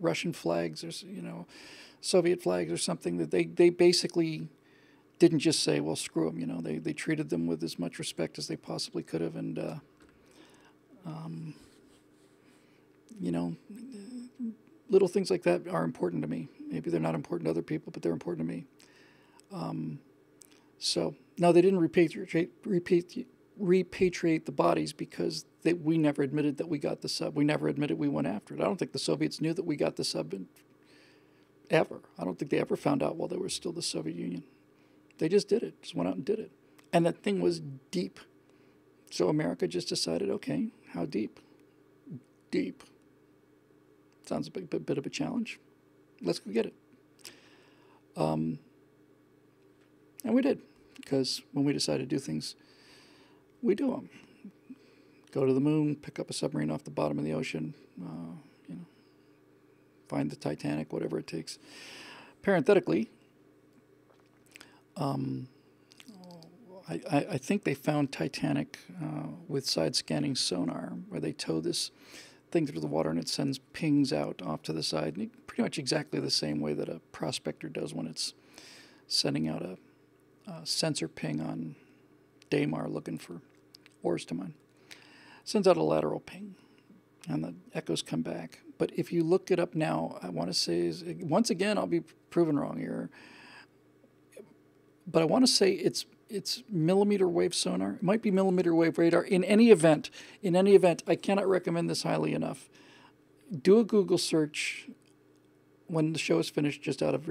Russian flags or Soviet flags or something, that they basically didn't just say, well, screw them. They treated them with as much respect as they possibly could have, and little things like that are important to me. Maybe they're not important to other people, but they're important to me. So no, they didn't repatriate the bodies because we never admitted that we got the sub. We never admitted we went after it. I don't think the Soviets knew that we got the sub ever. I don't think they ever found out while they were still the Soviet Union. They just did it, just went out and did it. And that thing was deep. So America just decided, okay, how deep? Deep. Sounds a bit of a challenge. Let's go get it. And we did, because when we decide to do things, we do them. Go to the moon, pick up a submarine off the bottom of the ocean, find the Titanic, whatever it takes. Parenthetically, I think they found Titanic with side-scanning sonar, where they tow this thing through the water and it sends pings out off to the side, pretty much exactly the same way that a prospector does when it's sending out a sensor ping on Daymar looking for ores to mine. Sends out a lateral ping, and the echoes come back. But if you look it up now, I want to say, once again, I'll be proven wrong here, but I want to say it's millimeter wave sonar. It might be millimeter wave radar. In any event, I cannot recommend this highly enough. Do a Google search when the show is finished, just out of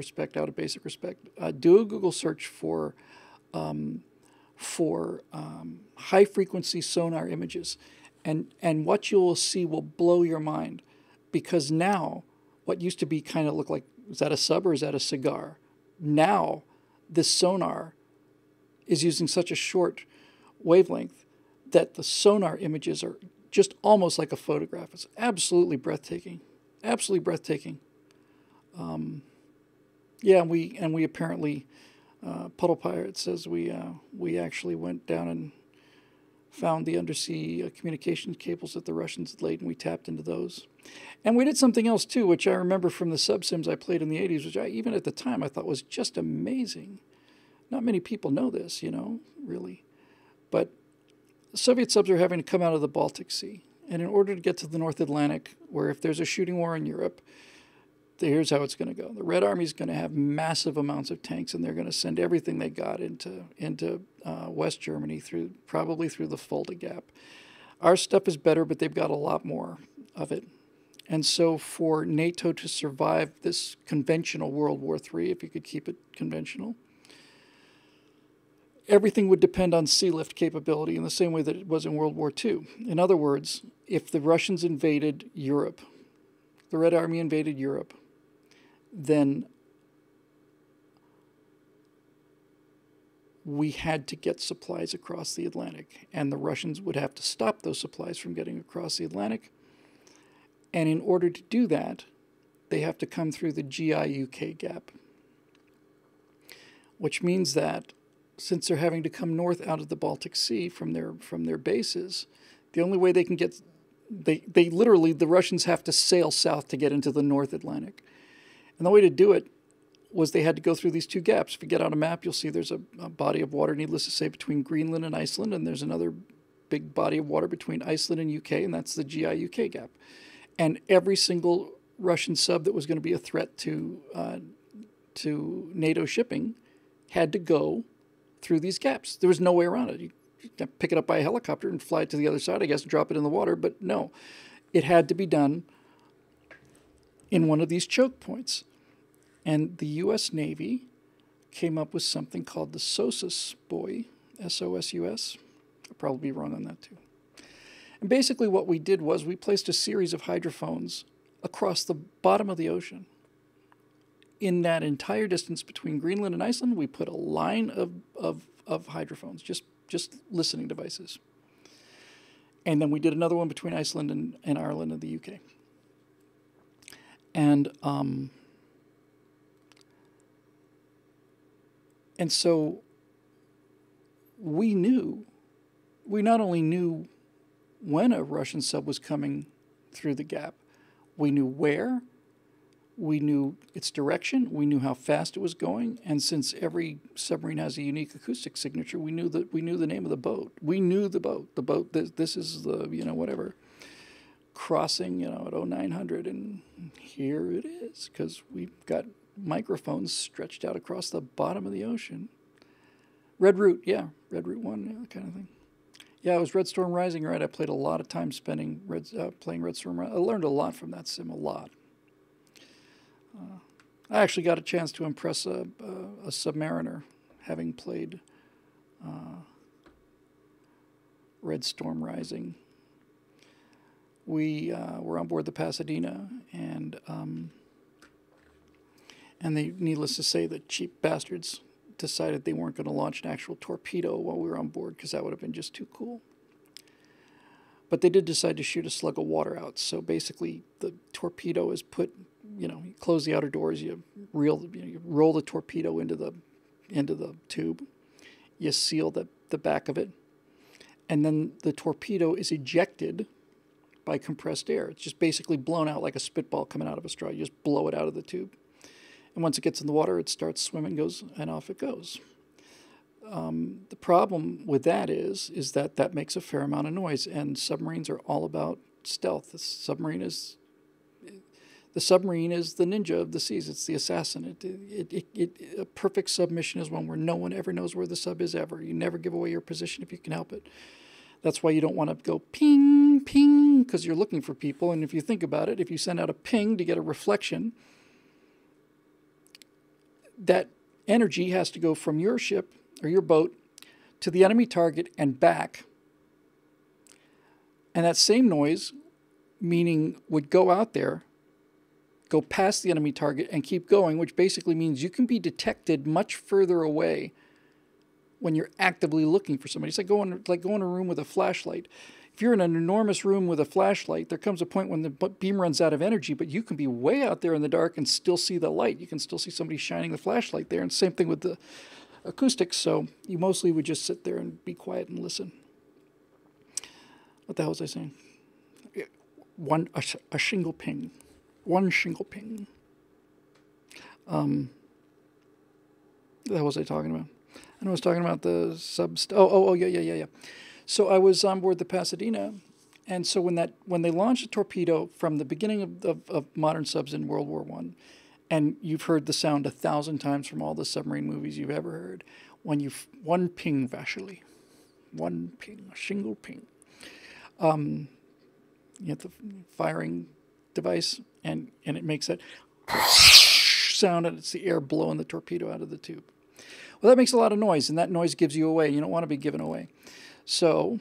basic respect. Do a Google search for high frequency sonar images, and what you will see will blow your mind, because now what used to be kind of look like, is that a sub or is that a cigar? Now this sonar is using such a short wavelength that the sonar images are just almost like a photograph. It's absolutely breathtaking. Absolutely breathtaking. And we apparently, Puddle Pirate says we actually went down and found the undersea communication cables that the Russians had laid, and we tapped into those. And we did something else too, which I remember from the sub-sims I played in the 80s, which even at the time I thought was just amazing. Not many people know this, really. But Soviet subs are having to come out of the Baltic Sea. And in order to get to the North Atlantic, where if there's a shooting war in Europe, here's how it's going to go. The Red Army is going to have massive amounts of tanks, and they're going to send everything they got into West Germany, probably through the Fulda Gap. Our stuff is better, but they've got a lot more of it. And so for NATO to survive this conventional World War III, if you could keep it conventional, everything would depend on sea lift capability in the same way that it was in World War II. In other words, if the Russians invaded Europe, the Red Army invaded Europe, then we had to get supplies across the Atlantic, and the Russians would have to stop those supplies from getting across the Atlantic. And in order to do that, they have to come through the GI-UK gap, which means that since they're having to come north out of the Baltic Sea from their bases, the only way they can get, they literally, the Russians have to sail south to get into the North Atlantic. And the way to do it was they had to go through these two gaps. If you get on a map, you'll see there's a body of water, needless to say, between Greenland and Iceland, and there's another big body of water between Iceland and UK, and that's the GI-UK gap. And every single Russian sub that was going to be a threat to NATO shipping had to go through these gaps. There was no way around it. You pick it up by a helicopter and fly it to the other side, I guess, and drop it in the water, but no. It had to be done in one of these choke points. And the U.S. Navy came up with something called the SOSUS buoy, S-O-S-U-S. I'll probably be wrong on that too. And basically what we did was we placed a series of hydrophones across the bottom of the ocean, in that entire distance between Greenland and Iceland, we put a line of hydrophones, just listening devices. And then we did another one between Iceland and Ireland and the UK. And so we not only knew when a Russian sub was coming through the gap, we knew where, we knew its direction, we knew how fast it was going, and since every submarine has a unique acoustic signature, we knew the name of the boat. We knew the boat. The boat, this is the, whatever, crossing, at 0900, and here it is, because we've got microphones stretched out across the bottom of the ocean. Red Route 1, that kind of thing. Yeah, it was Red Storm Rising, right? I played a lot of time playing Red Storm Rising. I learned a lot from that sim, a lot. I actually got a chance to impress a submariner, having played Red Storm Rising. We were on board the Pasadena, and they, needless to say, the cheap bastards decided they weren't going to launch an actual torpedo while we were on board, because that would have been just too cool. But they did decide to shoot a slug of water out. So basically, the torpedo is put, you close the outer doors, you roll the torpedo into the tube, you seal the back of it, and then the torpedo is ejected by compressed air. It's just basically blown out like a spitball coming out of a straw. You just blow it out of the tube. And once it gets in the water, it starts swimming, and off it goes. The problem with that is that makes a fair amount of noise, and submarines are all about stealth. The submarine is the ninja of the seas. It's the assassin. A perfect submission is one where no one ever knows where the sub is ever. You never give away your position if you can help it. That's why you don't want to go ping, ping, because you're looking for people. And if you think about it, if you send out a ping to get a reflection, that energy has to go from your ship or your boat to the enemy target and back. And that same noise, meaning would go out there, go past the enemy target and keep going, which basically means you can be detected much further away when you're actively looking for somebody. It's like going in a room with a flashlight. If you're in an enormous room with a flashlight, there comes a point when the beam runs out of energy, but you can be way out there in the dark and still see the light. You can still see somebody shining the flashlight there, and same thing with the acoustics. So you mostly would just sit there and be quiet and listen. What the hell was I saying? A shingle ping. One shingle ping. What the hell was I talking about? I was talking about the sub. Yeah. So I was on board the Pasadena, and so when they launched a torpedo from the beginning of modern subs in World War I, and you've heard the sound 1,000 times from all the submarine movies you've ever heard, one ping vachely, one ping, a shingle ping. You have the firing device, and it makes that sound, and it's the air blowing the torpedo out of the tube. Well, that makes a lot of noise, and that noise gives you away. You don't want to be given away. So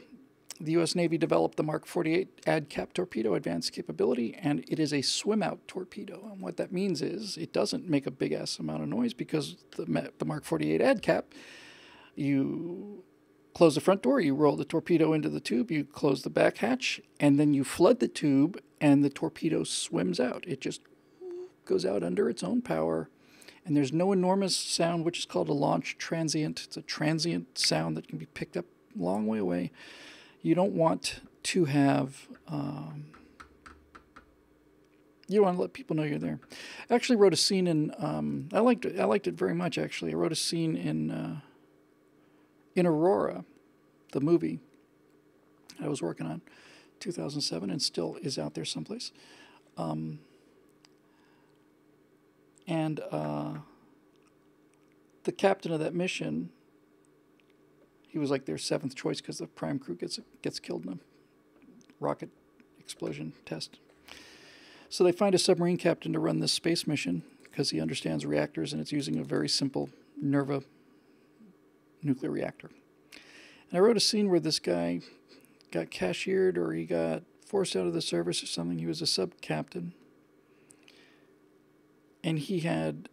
the U.S. Navy developed the Mark 48 ad-cap torpedo advanced capability, and it is a swim-out torpedo. And what that means is it doesn't make a big-ass amount of noise, because the Mark 48 ad-cap, you close the front door, you roll the torpedo into the tube, you close the back hatch, and then you flood the tube, and the torpedo swims out. It just goes out under its own power. And there's no enormous sound, which is called a launch transient. It's a transient sound that can be picked up a long way away. You don't want to have... you want to let people know you're there. I actually wrote a scene in... I liked it very much, actually. I wrote a scene in Aurora, the movie I was working on, 2007, and still is out there someplace. And the captain of that mission, he was like their seventh choice because the prime crew gets killed in a rocket explosion test. So they find a submarine captain to run this space mission because he understands reactors, and it's using a very simple Nerva nuclear reactor. And I wrote a scene where this guy got cashiered, or he got forced out of the service or something. He was a sub captain. And he had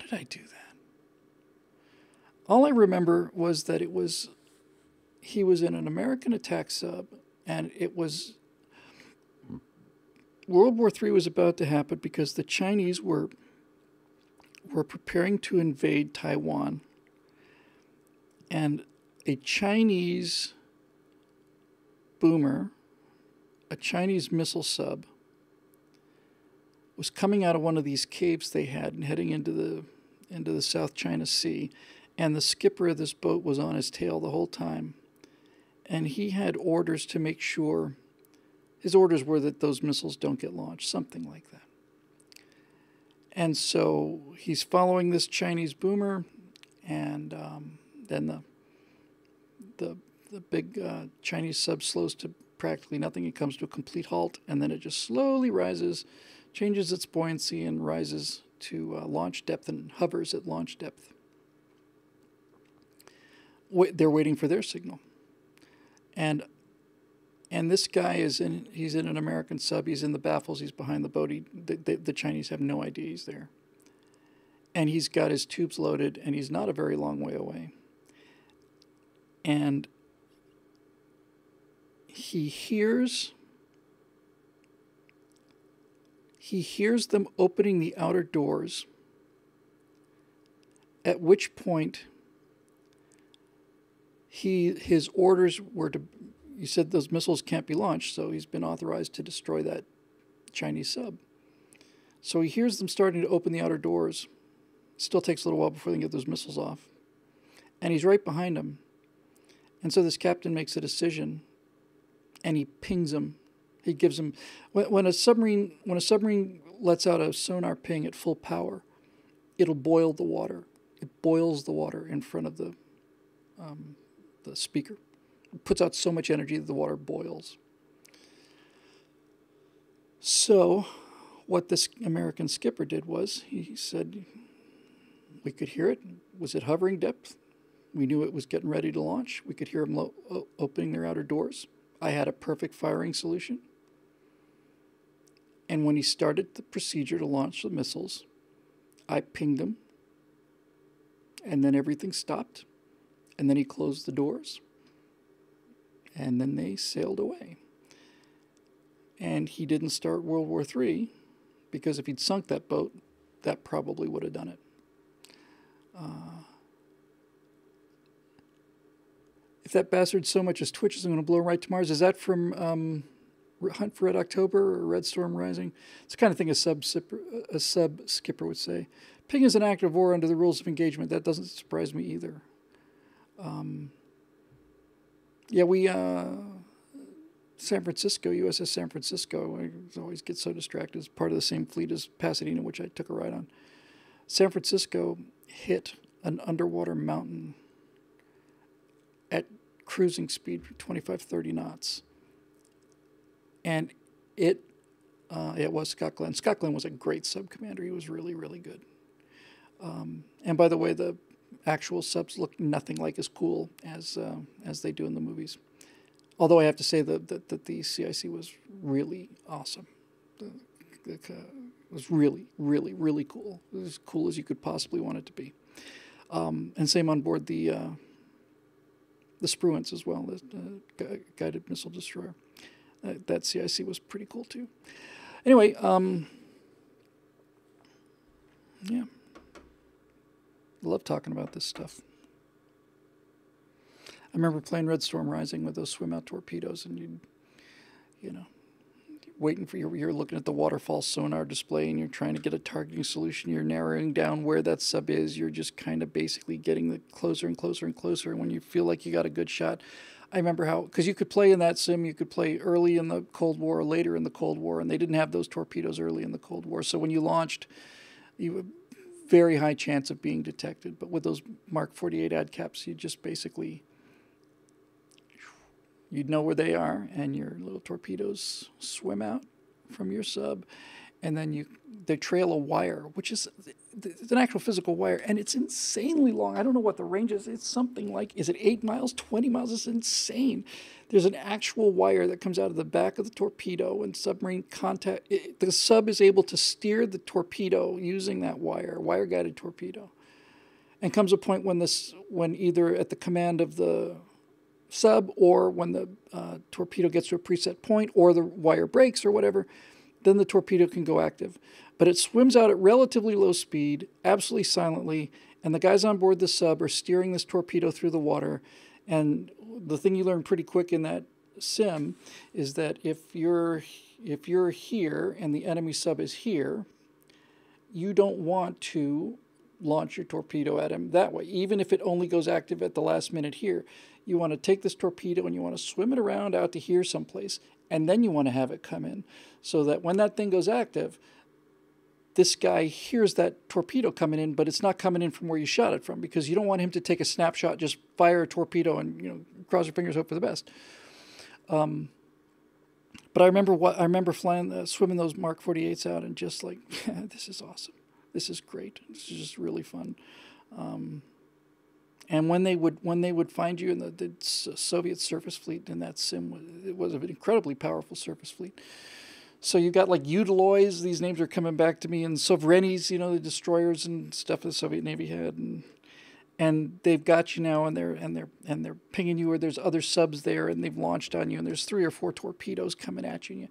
did I do that? All I remember was that he was in an American attack sub, and it was World War III was about to happen because the Chinese were preparing to invade Taiwan, and a Chinese boomer, a Chinese missile sub, was coming out of one of these caves they had and heading into the South China Sea, and the skipper of this boat was on his tail the whole time, and he had orders to make sure. His orders were that those missiles don't get launched, something like that. And so he's following this Chinese boomer, and then the big Chinese sub slows to practically nothing. It comes to a complete halt, and then it just slowly rises, changes its buoyancy, and rises to launch depth and hovers at launch depth. They're waiting for their signal. And this guy he's in an American sub, he's in the baffles, he's behind the boat, the Chinese have no idea he's there. And he's got his tubes loaded, and he's not a very long way away. And he hears them opening the outer doors, at which point his orders were to, he said those missiles can't be launched, so he's been authorized to destroy that Chinese sub. So he hears them starting to open the outer doors. Still takes a little while before they get those missiles off. And he's right behind them. And so this captain makes a decision, and he pings him. He gives him, when a submarine lets out a sonar ping at full power, it'll boil the water. It boils the water in front of the speaker. It puts out so much energy that the water boils. So what this American skipper did was he said, we could hear it. Was it hovering depth? We knew it was getting ready to launch. We could hear them opening their outer doors. I had a perfect firing solution. And when he started the procedure to launch the missiles, I pinged him. And then everything stopped. And then he closed the doors. And then they sailed away. And he didn't start World War III, because if he'd sunk that boat, that probably would have done it. If that bastard so much as twitches, I'm going to blow right to Mars. Is that from Hunt for Red October or Red Storm Rising? It's the kind of thing a sub skipper would say. Ping is an act of war under the rules of engagement. That doesn't surprise me either. Yeah, we, San Francisco, USS San Francisco, I always get so distracted. It's part of the same fleet as Pasadena, which I took a ride on. San Francisco hit an underwater mountain at cruising speed for 25, 30 knots. And it was Scott Glenn. Scott Glenn was a great sub commander. He was really, really good. And by the way, the actual subs look nothing like as cool as they do in the movies. Although I have to say that the CIC was really awesome. It was really, really, really cool. It was as cool as you could possibly want it to be. And same on board the Spruance as well, the guided missile destroyer. That CIC was pretty cool too. Anyway, yeah. I love talking about this stuff. I remember playing Red Storm Rising with those swim-out torpedoes, and you know, waiting for you're looking at the waterfall sonar display, and you're trying to get a targeting solution. You're narrowing down where that sub is. You're just kind of basically getting the closer and closer and closer. And when you feel like you got a good shot, I remember how, because you could play in that sim, you could play early in the Cold War or later in the Cold War, and they didn't have those torpedoes early in the Cold War. So when you launched, you had very high chance of being detected. But with those Mark 48 ad caps, you just basically, you'd know where they are, and your little torpedoes swim out from your sub, and then they trail a wire, which is it's an actual physical wire, and it's insanely long. I don't know what the range is. It's something like, is it 8 miles, 20 miles? It's insane. There's an actual wire that comes out of the back of the torpedo, and submarine contact. The sub is able to steer the torpedo using that wire-guided torpedo. And comes a point when either at the command of the sub, or when the torpedo gets to a preset point, or the wire breaks or whatever, then the torpedo can go active. But it swims out at relatively low speed, absolutely silently, and the guys on board the sub are steering this torpedo through the water. And the thing you learn pretty quick in that sim is that if you're here and the enemy sub is here, you don't want to launch your torpedo at him that way, even if it only goes active at the last minute here. You want to take this torpedo and you want to swim it around out to here someplace, and then you want to have it come in, so that when that thing goes active, this guy hears that torpedo coming in, but it's not coming in from where you shot it from, because you don't want him to take a snapshot, just fire a torpedo, and cross your fingers, hope for the best. But I remember flying, swimming those Mark 48s out, and just like, this is awesome. This is great. This is just really fun. And when they would find you in the Soviet surface fleet in that sim, it was an incredibly powerful surface fleet. So you got like Udaloys, these names are coming back to me, and Sovrenis, the destroyers and stuff the Soviet Navy had, and they've got you now, and they're pinging you, or there's other subs there, and they've launched on you, and there's 3 or 4 torpedoes coming at you, and you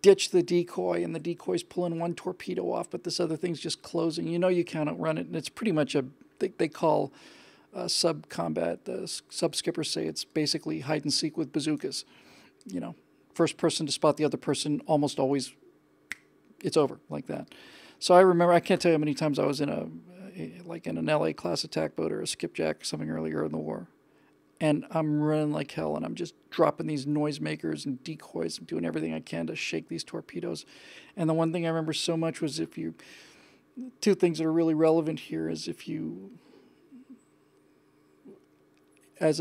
ditch the decoy, and the decoy's pulling one torpedo off, but this other thing's just closing. You can't outrun it, and it's pretty much they call sub combat. The sub skippers say it's basically hide and seek with bazookas. First person to spot the other person, almost always it's over like that. So I remember, I can't tell you how many times I was in an LA class attack boat or a skipjack or something earlier in the war, and I'm running like hell, and I'm just dropping these noisemakers and decoys and doing everything I can to shake these torpedoes. And the one thing I remember so much was two things that are really relevant here is as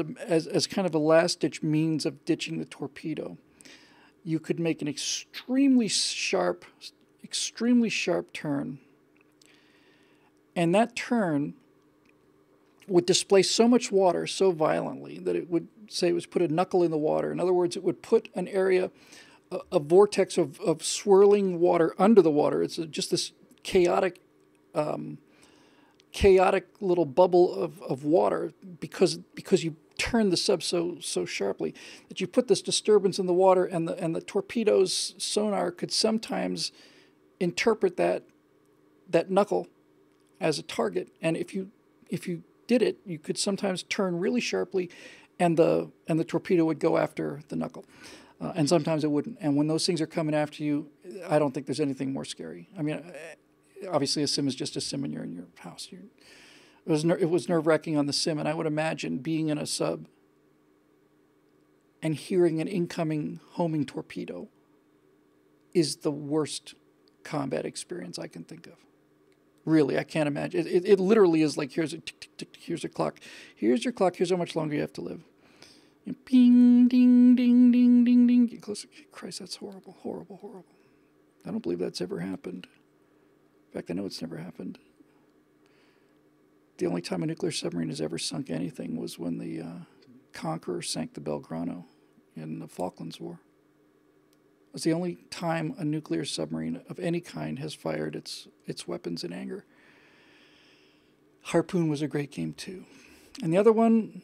kind of a last-ditch means of ditching the torpedo, you could make an extremely sharp turn. And that turn would displace so much water so violently that it would put a knuckle in the water. In other words, it would put an area, a vortex of swirling water under the water. It's just this chaotic little bubble of water because you turn the sub so sharply that you put this disturbance in the water, and the torpedo's sonar could sometimes interpret that knuckle as a target. And if you did it, you could sometimes turn really sharply, and the torpedo would go after the knuckle. And sometimes it wouldn't. And when those things are coming after you, I don't think there's anything more scary. I mean, obviously a sim is just a sim, and you're in your house. It was nerve-wracking on the sim, and I would imagine being in a sub and hearing an incoming homing torpedo is the worst combat experience I can think of. Really, I can't imagine. It literally is like, here's a tick, tick, tick, here's a clock. Here's your clock, here's how much longer you have to live. Bing, ding, ding, ding, ding, ding. Get closer. Christ, that's horrible, horrible, horrible. I don't believe that's ever happened. In fact, I know it's never happened. The only time a nuclear submarine has ever sunk anything was when the Conqueror sank the Belgrano in the Falklands War. It was the only time a nuclear submarine of any kind has fired its weapons in anger. Harpoon was a great game too. And the other one,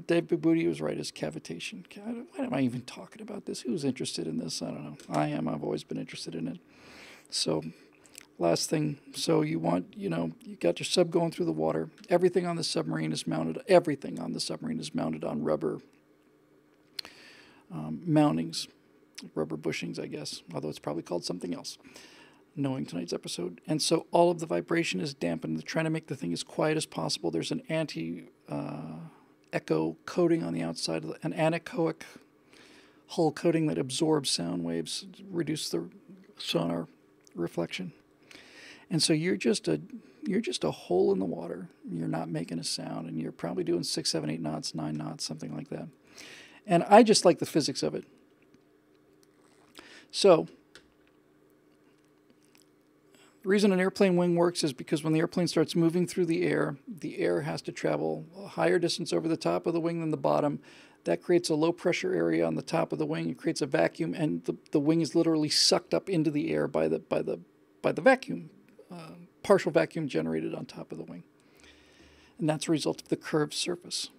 Dave Bibuti was right, is cavitation. Why am I even talking about this? Who's interested in this? I don't know. I am. I've always been interested in it. So, last thing. So you got your sub going through the water. Everything on the submarine is mounted on rubber mountings. Rubber bushings, I guess, although it's probably called something else, knowing tonight's episode. And so all of the vibration is dampened. They're trying to make the thing as quiet as possible. There's an anti-echo coating on the outside, an anechoic hull coating that absorbs sound waves, reduce the sonar reflection. And so you're just a hole in the water. You're not making a sound, and you're probably doing 6, 7, 8 knots, 9 knots, something like that. And I just like the physics of it. So, The reason an airplane wing works is because when the airplane starts moving through the air has to travel a higher distance over the top of the wing than the bottom. That creates a low pressure area on the top of the wing. It creates a vacuum, and the wing is literally sucked up into the air by the vacuum, partial vacuum generated on top of the wing. And that's a result of the curved surface.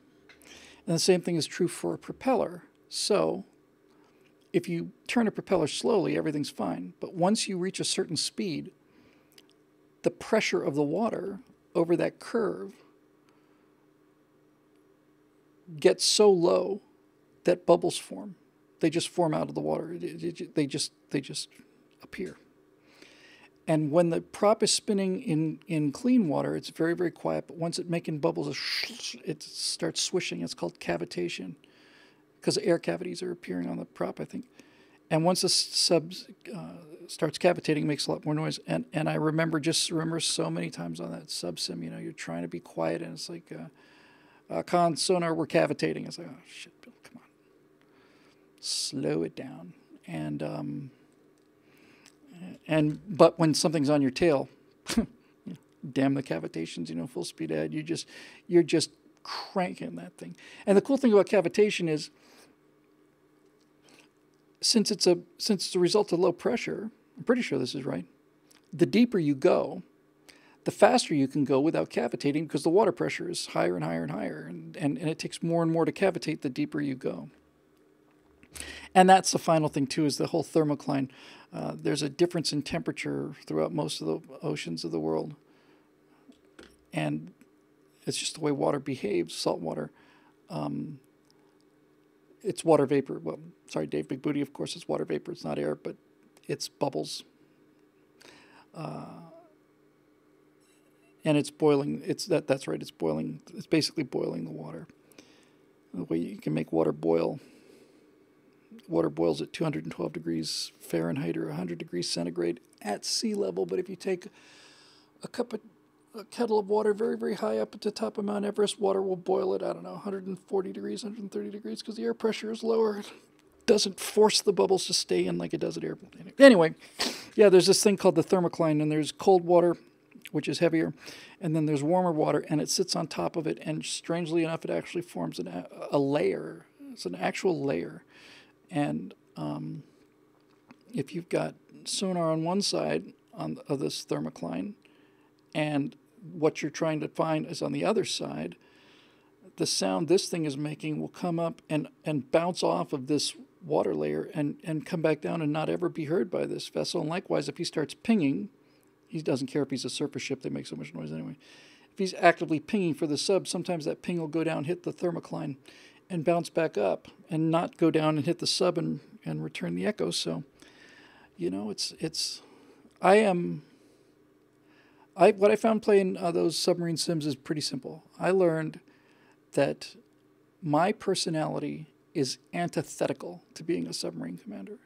And the same thing is true for a propeller. So if you turn a propeller slowly, everything's fine. But once you reach a certain speed, the pressure of the water over that curve gets so low that bubbles form. They just form out of the water. They just appear. And when the prop is spinning in clean water, it's very, very quiet. But once it's making bubbles, it starts swishing. It's called cavitation, because air cavities are appearing on the prop, I think. And once the sub starts cavitating, it makes a lot more noise. And I remember so many times on that sub sim, you're trying to be quiet, and it's like, con sonar, we're cavitating. It's like, oh shit, Bill, come on, slow it down. But when something's on your tail, damn the cavitations, full speed ahead. You're just cranking that thing. And the cool thing about cavitation is, since it's a result of low pressure, I'm pretty sure this is right, the deeper you go, the faster you can go without cavitating, because the water pressure is higher and higher and higher, and it takes more and more to cavitate the deeper you go. And that's the final thing, too, is the whole thermocline. There's a difference in temperature throughout most of the oceans of the world. And it's just the way water behaves, salt water. It's water vapor. Well, sorry, Dave Big Booty, of course, it's water vapor. It's not air, but it's bubbles. And it's boiling. That's right, it's boiling. It's basically boiling the water. The way you can make water boil. Water boils at 212 degrees Fahrenheit or 100 degrees centigrade at sea level. But if you take a kettle of water very, very high up at the top of Mount Everest, water will boil at, 140 degrees, 130 degrees, because the air pressure is lower. It doesn't force the bubbles to stay in like it does at airplane. Anyway, yeah, there's this thing called the thermocline, and there's cold water, which is heavier, and then there's warmer water, and it sits on top of it, and strangely enough, it actually forms a layer. It's an actual layer. And if you've got sonar on one side of this thermocline, and what you're trying to find is on the other side, the sound this thing is making will come up and bounce off of this water layer and come back down and not ever be heard by this vessel. And likewise, if he starts pinging, he doesn't care if he's a surface ship, they make so much noise anyway. If he's actively pinging for the sub, sometimes that ping will go down, hit the thermocline, and bounce back up, and not go down and hit the sub and return the echo. So, what I found playing those submarine sims is pretty simple. I learned that my personality is antithetical to being a submarine commander.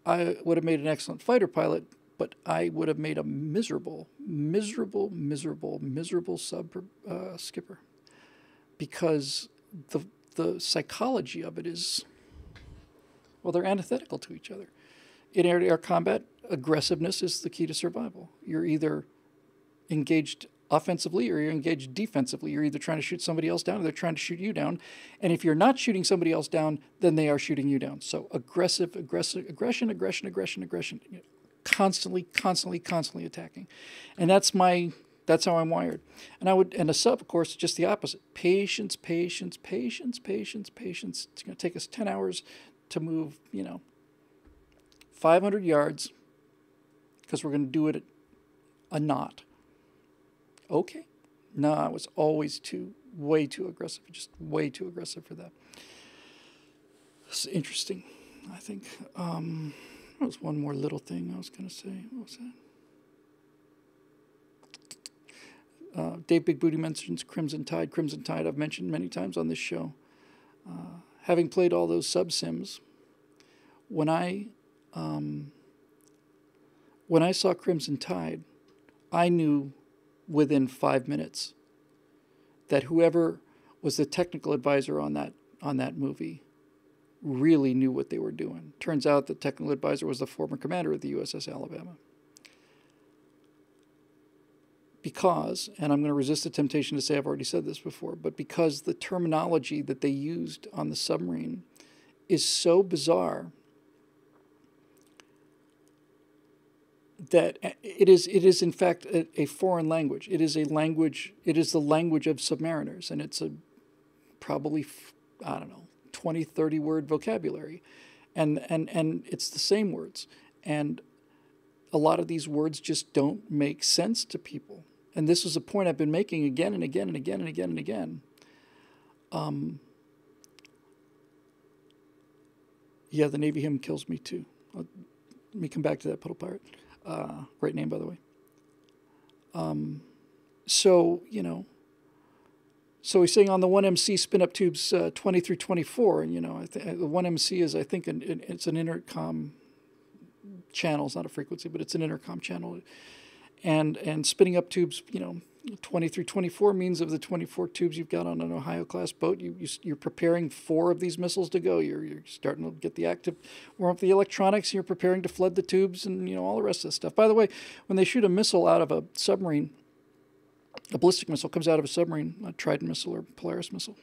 I would have made an excellent fighter pilot, but I would have made a miserable sub skipper, because the psychology of it is, well, they're antithetical to each other. In air-to-air combat, aggressiveness is the key to survival. You're either engaged offensively or you're engaged defensively. You're either trying to shoot somebody else down or they're trying to shoot you down. And if you're not shooting somebody else down, then they are shooting you down. So aggression. Constantly attacking. And that's how I'm wired. And a sub, of course, just the opposite. Patience. It's going to take us 10 hours to move, 500 yards, because we're going to do it at a knot. Okay. No, I was always way too aggressive, just way too aggressive for that. It's interesting, I think. There was one more little thing I was going to say. What was that? Dave Big Booty mentions Crimson Tide. Crimson Tide I've mentioned many times on this show. Having played all those sub-sims, when I saw Crimson Tide, I knew within 5 minutes that whoever was the technical advisor on that movie really knew what they were doing. Turns out the technical advisor was the former commander of the USS Alabama. because, and I'm going to resist the temptation to say I've already said this before, but because the terminology that they used on the submarine is so bizarre that it is in fact a foreign language. It is a language. It is the language of submariners, and it's a probably, I don't know, 20, 30 word vocabulary, and it's the same words, and a lot of these words just don't make sense to people. And this is a point I've been making again and again and again and again and again. Yeah, the Navy hymn kills me too. Let me come back to that, Puddle Pirate. Great name, by the way. So, so he's saying on the 1MC spin-up tubes 20 through 24, and, the 1MC is, I think, it's an intercom channel. It's not a frequency, but it's an intercom channel. And spinning up tubes, 20 through 24 means of the 24 tubes you've got on an Ohio-class boat, you're preparing 4 of these missiles to go. You're starting to get the active, warm up the electronics, you're preparing to flood the tubes, and, all the rest of this stuff. By the way, when they shoot a missile out of a submarine, a ballistic missile comes out of a submarine, a Trident missile or Polaris missile,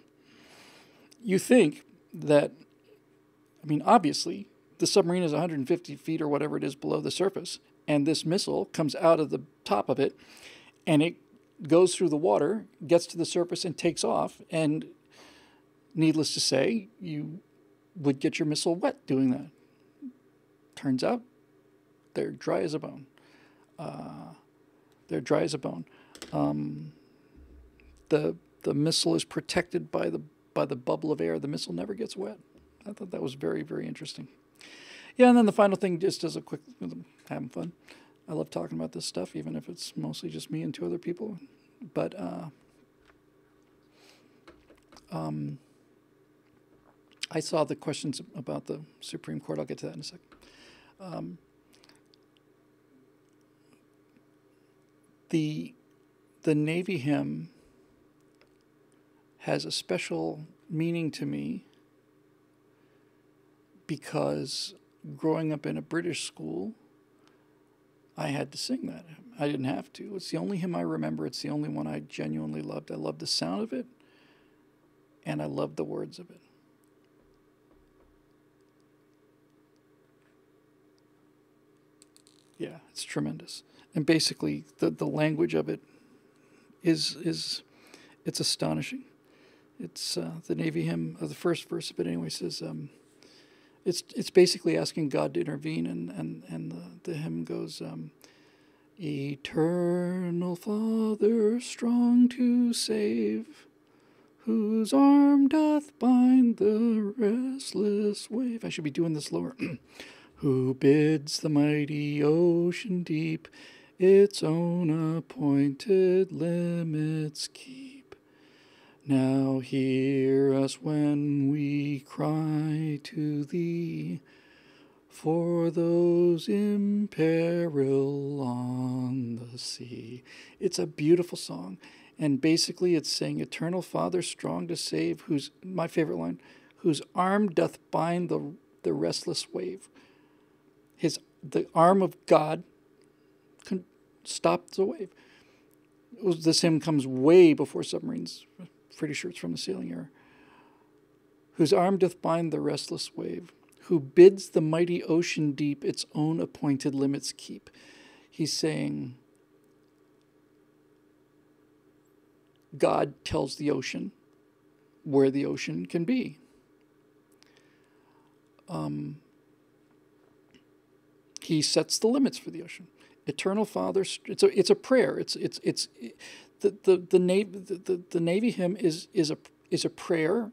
you think that, obviously, the submarine is 150 feet or whatever it is below the surface, and this missile comes out of the top of it, and it goes through the water, gets to the surface, and takes off. And needless to say, you would get your missile wet doing that. Turns out, they're dry as a bone. They're dry as a bone. The missile is protected by the bubble of air. The missile never gets wet. I thought that was very, very interesting. Yeah, and then the final thing, just as a quick, having fun. I love talking about this stuff, even if it's mostly just me and 2 other people. But I saw the questions about the Supreme Court. I'll get to that in a second. The Navy hymn has a special meaning to me because growing up in a British school, I had to sing that hymn. I didn't have to. It's the only hymn I remember. It's the only one I genuinely loved. I loved the sound of it, and I loved the words of it. Yeah, it's tremendous. And basically, the language of it is it's astonishing. It's the Navy hymn, the first verse of it anyway says, it's basically asking God to intervene, and the hymn goes, Eternal Father, strong to save, whose arm doth bind the restless wave. I should be doing this lower. Who bids the mighty ocean deep its own appointed limits keep. Now hear us when we cry to thee, for those in peril on the sea. It's a beautiful song. And basically it's saying, Eternal Father, strong to save, whose, my favorite line, whose arm doth bind the restless wave. The arm of God stops the wave. This hymn comes way before submarines. Pretty sure it's from the sailing era. Whose arm doth bind the restless wave, who bids the mighty ocean deep its own appointed limits keep. He's saying, God tells the ocean where the ocean can be. He sets the limits for the ocean. Eternal Father, it's a prayer. The Navy hymn is a prayer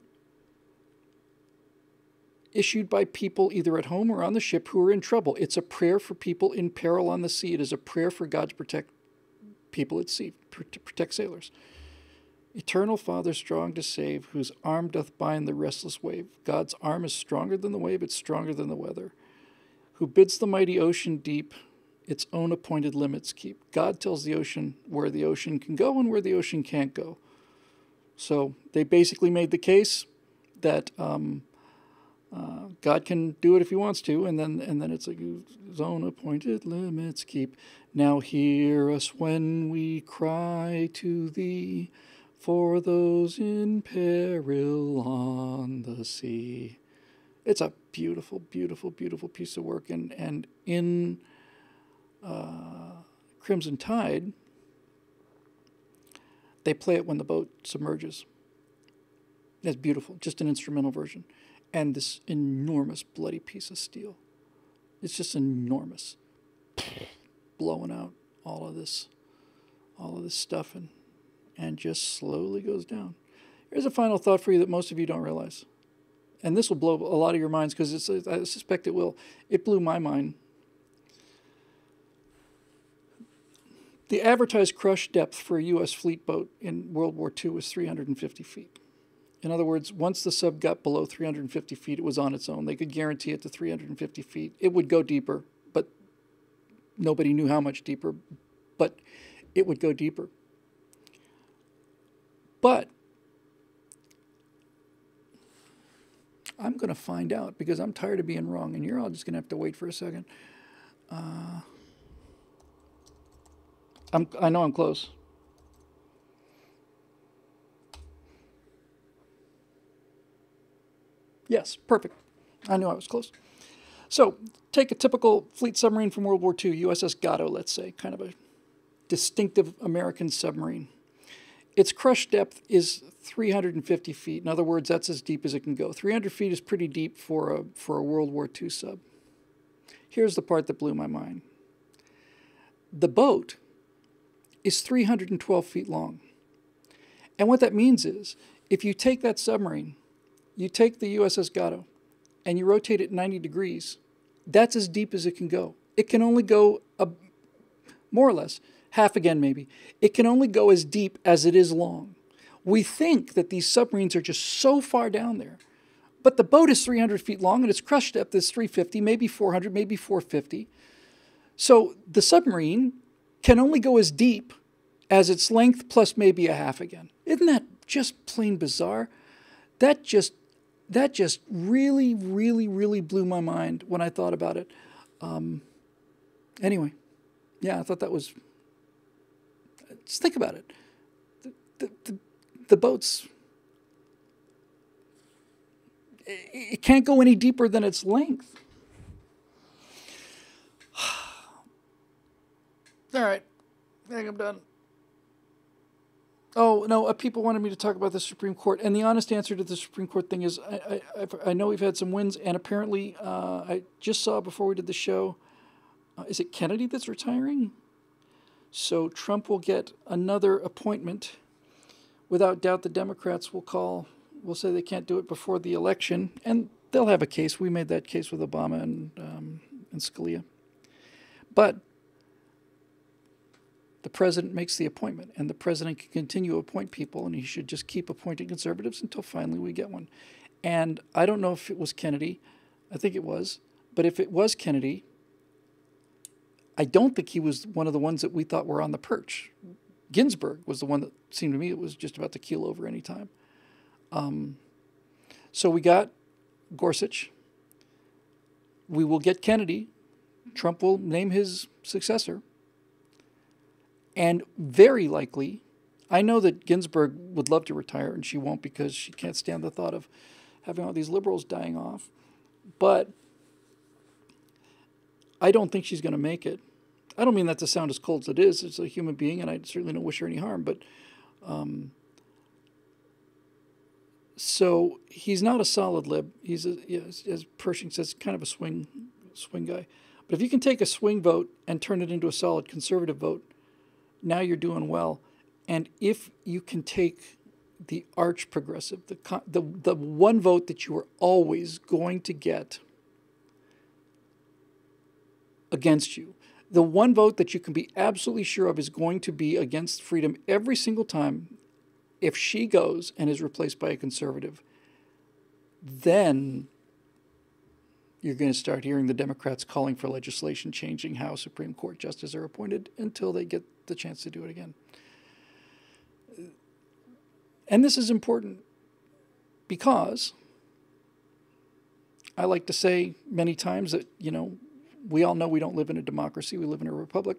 issued by people either at home or on the ship who are in trouble. It's a prayer for people in peril on the sea. It is a prayer for God to protect people at sea, to protect sailors. Eternal Father, strong to save, whose arm doth bind the restless wave. God's arm is stronger than the wave, it's stronger than the weather. Who bids the mighty ocean deep its own appointed limits keep. God tells the ocean where the ocean can go and where the ocean can't go. So they basically made the case that God can do it if he wants to, and then it's like his own appointed limits keep. Now hear us when we cry to thee, for those in peril on the sea. It's a beautiful, beautiful, beautiful piece of work, and in Crimson Tide, they play it when the boat submerges. It's beautiful, just an instrumental version. And this enormous bloody piece of steel. It's just enormous. Blowing out all of this stuff and just slowly goes down. Here's a final thought for you that most of you don't realize. And this will blow a lot of your minds because I suspect it will. It blew my mind. The advertised crush depth for a U.S. fleet boat in World War II was 350 feet. In other words, once the sub got below 350 feet, it was on its own. They could guarantee it to 350 feet. It would go deeper, but nobody knew how much deeper, but it would go deeper. But I'm going to find out because I'm tired of being wrong, and you're all just going to have to wait for a second. I know I'm close. Yes, perfect. I knew I was close. So, take a typical fleet submarine from World War II, USS Gatto, let's say, kind of a distinctive American submarine. Its crush depth is 350 feet. In other words, that's as deep as it can go. 300 feet is pretty deep for a World War II sub. Here's the part that blew my mind. The boat is 312 feet long. And what that means is, if you take that submarine, you take the USS Gatto, and you rotate it 90 degrees, that's as deep as it can go. It can only go, more or less, half again maybe. It can only go as deep as it is long. We think that these submarines are just so far down there. But the boat is 300 feet long, and its crush depth is 350, maybe 400, maybe 450. So the submarine can only go as deep as its length plus maybe a half again. Isn't that just plain bizarre? That just really, really, really blew my mind when I thought about it. Anyway, yeah, I thought that was... Just think about it. The boat's... It can't go any deeper than its length. All right, I think I'm done. Oh, no, people wanted me to talk about the Supreme Court. And the honest answer to the Supreme Court thing is I know we've had some wins, and apparently I just saw before we did the show, is it Kennedy that's retiring? So Trump will get another appointment. Without doubt, the Democrats will say they can't do it before the election, and they'll have a case. We made that case with Obama and Scalia. But the president makes the appointment, and the president can continue to appoint people, and he should just keep appointing conservatives until finally we get one. And I don't know if it was Kennedy. I think it was. But if it was Kennedy, I don't think he was one of the ones that we thought were on the perch. Ginsburg was the one that seemed to me it was just about to keel over any time. So we got Gorsuch. We will get Kennedy. Trump will name his successor. And very likely, I know that Ginsburg would love to retire, and she won't because she can't stand the thought of having all these liberals dying off. But I don't think she's going to make it. I don't mean that to sound as cold as it is. It's a human being, and I certainly don't wish her any harm. But so he's not a solid lib. He's, as Pershing says, kind of a swing guy. But if you can take a swing vote and turn it into a solid conservative vote, now you're doing well. And if you can take the arch progressive, the one vote that you are always going to get against you, the one vote that you can be absolutely sure of is going to be against freedom every single time, if she goes and is replaced by a conservative, then you're going to start hearing the Democrats calling for legislation changing how Supreme Court justices are appointed until they get the chance to do it again. And this is important because I like to say many times that, we all know we don't live in a democracy. We live in a republic.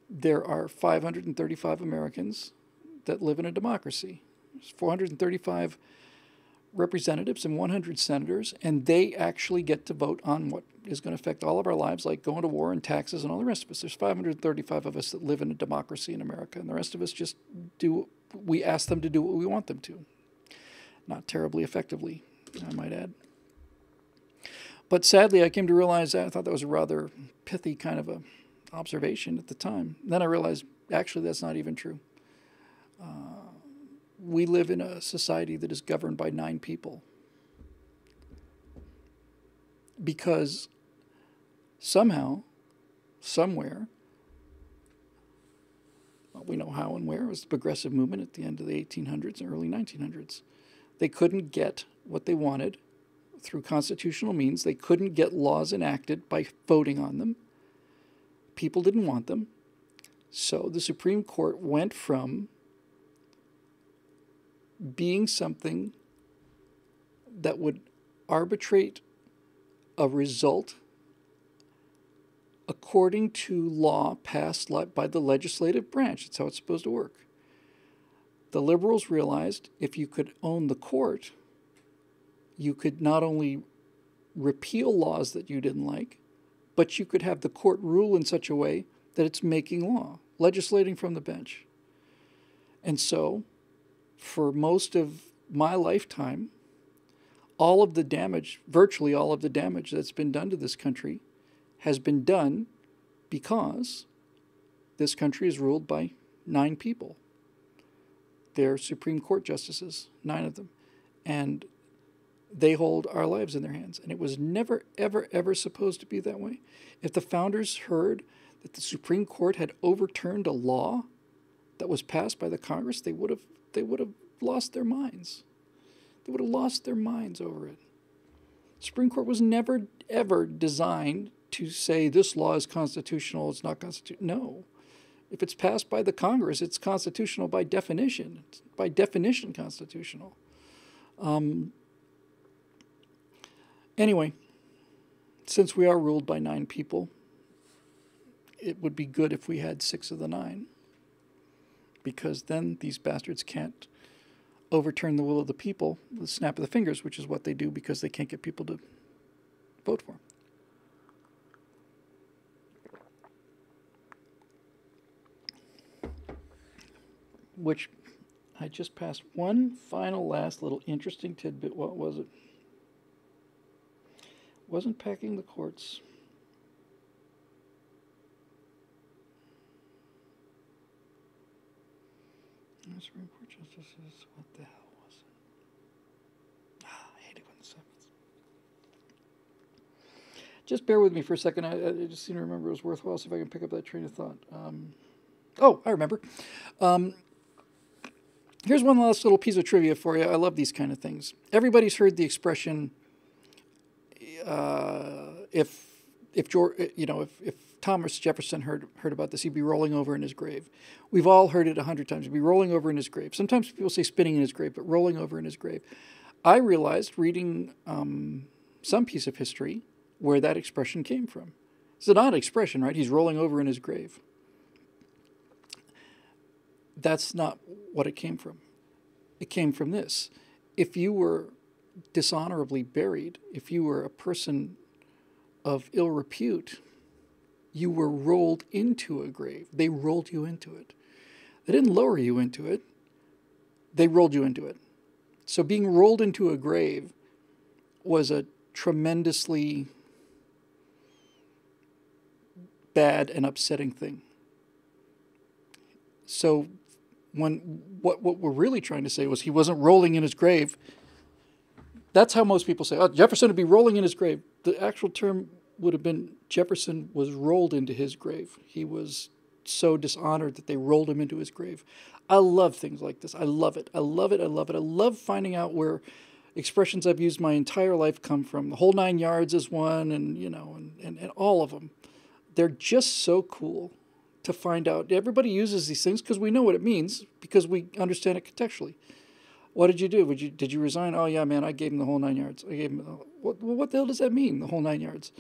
There are 535 Americans that live in a democracy. There's 435 representatives and 100 senators, and they actually get to vote on what is going to affect all of our lives, like going to war and taxes and all the rest of us. There's 535 of us that live in a democracy in America, and the rest of us just we ask them to do what we want them to. Not terribly effectively, I might add. But sadly, I came to realize I thought that was a rather pithy kind of a observation at the time. Then I realized, actually, that's not even true. We live in a society that is governed by 9 people. Because somehow, somewhere, well, we know how and where, it was the progressive movement at the end of the 1800s and early 1900s. They couldn't get what they wanted through constitutional means. They couldn't get laws enacted by voting on them. People didn't want them. So the Supreme Court went from being something that would arbitrate a result according to law passed by the legislative branch. That's how it's supposed to work. The liberals realized if you could own the court, you could not only repeal laws that you didn't like, but you could have the court rule in such a way that it's making law, legislating from the bench. And so, for most of my lifetime, all of the damage, virtually all of the damage that's been done to this country has been done because this country is ruled by 9 people. They're Supreme Court justices, 9 of them. And they hold our lives in their hands. And it was never, ever, ever supposed to be that way. If the founders heard that the Supreme Court had overturned a law that was passed by the Congress, they would have lost their minds. They would have lost their minds over it. The Supreme Court was never, ever designed to say this law is constitutional, it's not constitutional. No. If it's passed by the Congress, it's constitutional by definition. It's by definition constitutional. Anyway, since we are ruled by 9 people, it would be good if we had 6 of the 9. Because then these bastards can't overturn the will of the people with a snap of the fingers, which is what they do because they can't get people to vote for them. Which I just passed one final last little interesting tidbit. What was it? Wasn't packing the courts. Supreme Court justices, what the hell was it? I hate it when this happens. Just bear with me for a second. I just seem to remember it was worthwhile, see if I can pick up that train of thought. I remember. Here's one last little piece of trivia for you. I love these kind of things. Everybody's heard the expression, if Thomas Jefferson heard about this, he'd be rolling over in his grave. We've all heard it 100 times. He'd be rolling over in his grave. Sometimes people say spinning in his grave, but rolling over in his grave. I realized reading some piece of history where that expression came from. It's an odd expression, right? He's rolling over in his grave. That's not what it came from. It came from this. If you were dishonorably buried, if you were a person of ill repute, you were rolled into a grave. They rolled you into it. They didn't lower you into it. They rolled you into it. So being rolled into a grave was a tremendously bad and upsetting thing. So what we're really trying to say was he wasn't rolling in his grave. That's how most people say, Jefferson would be rolling in his grave. The actual term would have been Jefferson was rolled into his grave. He was so dishonored that they rolled him into his grave. I love things like this. I love it. I love it. I love it. I love finding out where expressions I've used my entire life come from. The whole 9 yards is one, and all of them. They're just so cool to find out. Everybody uses these things because we know what it means, because we understand it contextually. What did you do? Did you resign? Oh yeah, man, I gave him the whole 9 yards. I gave him what the hell does that mean? The whole 9 yards.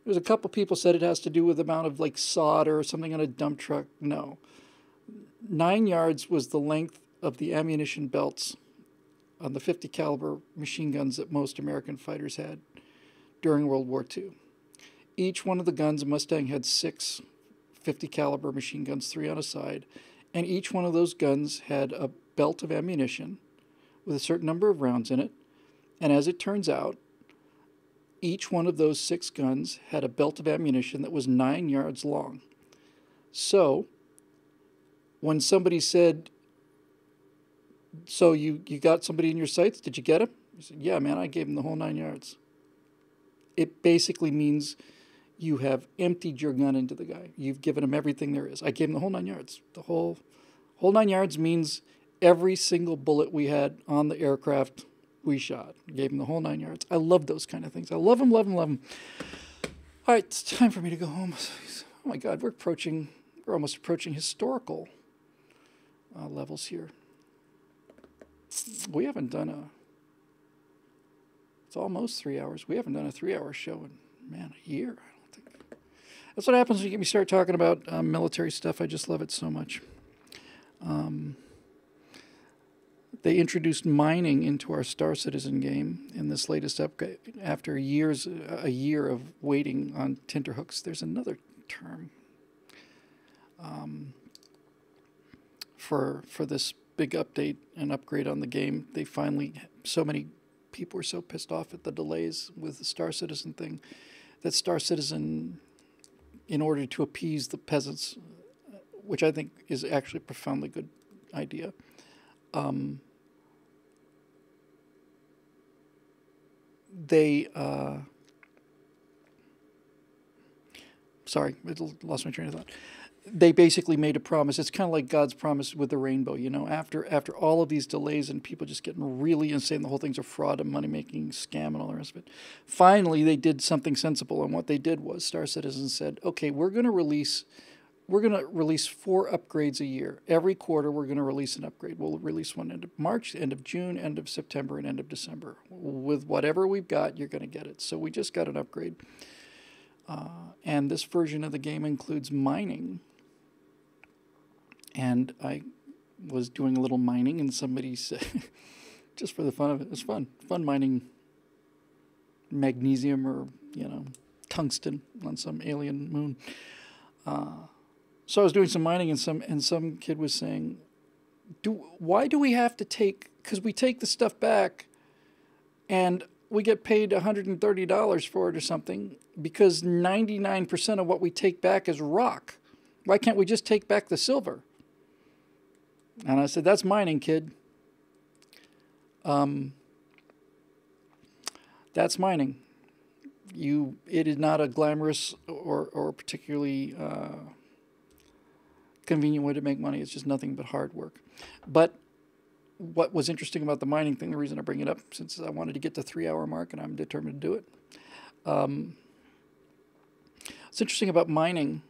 There's a couple people said it has to do with the amount of like solder or something on a dump truck. No, 9 yards was the length of the ammunition belts on the 50 caliber machine guns that most American fighters had during World War II. Each one of the guns, Mustang had 6 50 caliber machine guns, 3 on a side, and each one of those guns had a belt of ammunition with a certain number of rounds in it. And as it turns out, each one of those 6 guns had a belt of ammunition that was 9 yards long. So when somebody said, so you got somebody in your sights, did you get him? You said, yeah, man, I gave him the whole 9 yards. It basically means you have emptied your gun into the guy. You've given him everything there is. I gave him the whole 9 yards. The whole 9 yards means every single bullet we had on the aircraft we shot. Gave him the whole 9 yards. I love those kind of things. I love them, love them, love them. All right, it's time for me to go home. Oh my God, we're almost approaching historical levels here. We haven't done it's almost 3 hours. We haven't done a 3-hour show in, man, a year. I don't think. That's what happens when you get me start talking about military stuff. I just love it so much. They introduced mining into our Star Citizen game in this latest upgrade. After a year of waiting on tenterhooks, there's another term for this big update and upgrade on the game. They finally, so many people were so pissed off at the delays with the Star Citizen thing that Star Citizen, in order to appease the peasants, which I think is actually a profoundly good idea, they sorry, I lost my train of thought. They basically made a promise. It's kind of like God's promise with the rainbow, you know. After all of these delays and people just getting really insane, the whole thing's a fraud, a money-making scam, and all the rest of it. Finally, they did something sensible, and what they did was Star Citizen said, "Okay, we're going to release 4 upgrades a year. Every quarter, we're going to release an upgrade. We'll release one end of March, end of June, end of September, and end of December. With whatever we've got, you're going to get it." So we just got an upgrade, and this version of the game includes mining. And I was doing a little mining, and somebody said, just for the fun of it, it was fun mining magnesium or, you know, tungsten on some alien moon. So I was doing some mining, and some kid was saying, why do we have to take, because we take the stuff back, and we get paid $130 for it or something, because 99% of what we take back is rock. Why can't we just take back the silver? And I said, that's mining, kid. That's mining. It is not a glamorous or particularly convenient way to make money. It's just nothing but hard work. But what was interesting about the mining thing, the reason I bring it up, since I wanted to get the 3-hour mark and I'm determined to do it. What's interesting about mining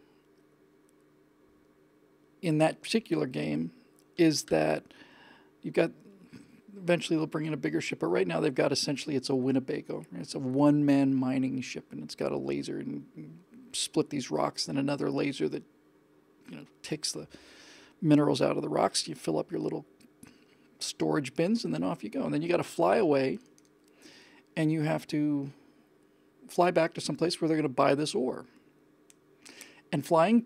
in that particular game is that you've got, eventually they'll bring in a bigger ship, but right now they've got essentially, it's a Winnebago. It's a one-man mining ship, and it's got a laser and split these rocks, then another laser that, you know, takes the minerals out of the rocks. You fill up your little storage bins, and then off you go. And then you got to fly away, and you have to fly back to some place where they're going to buy this ore. And flying,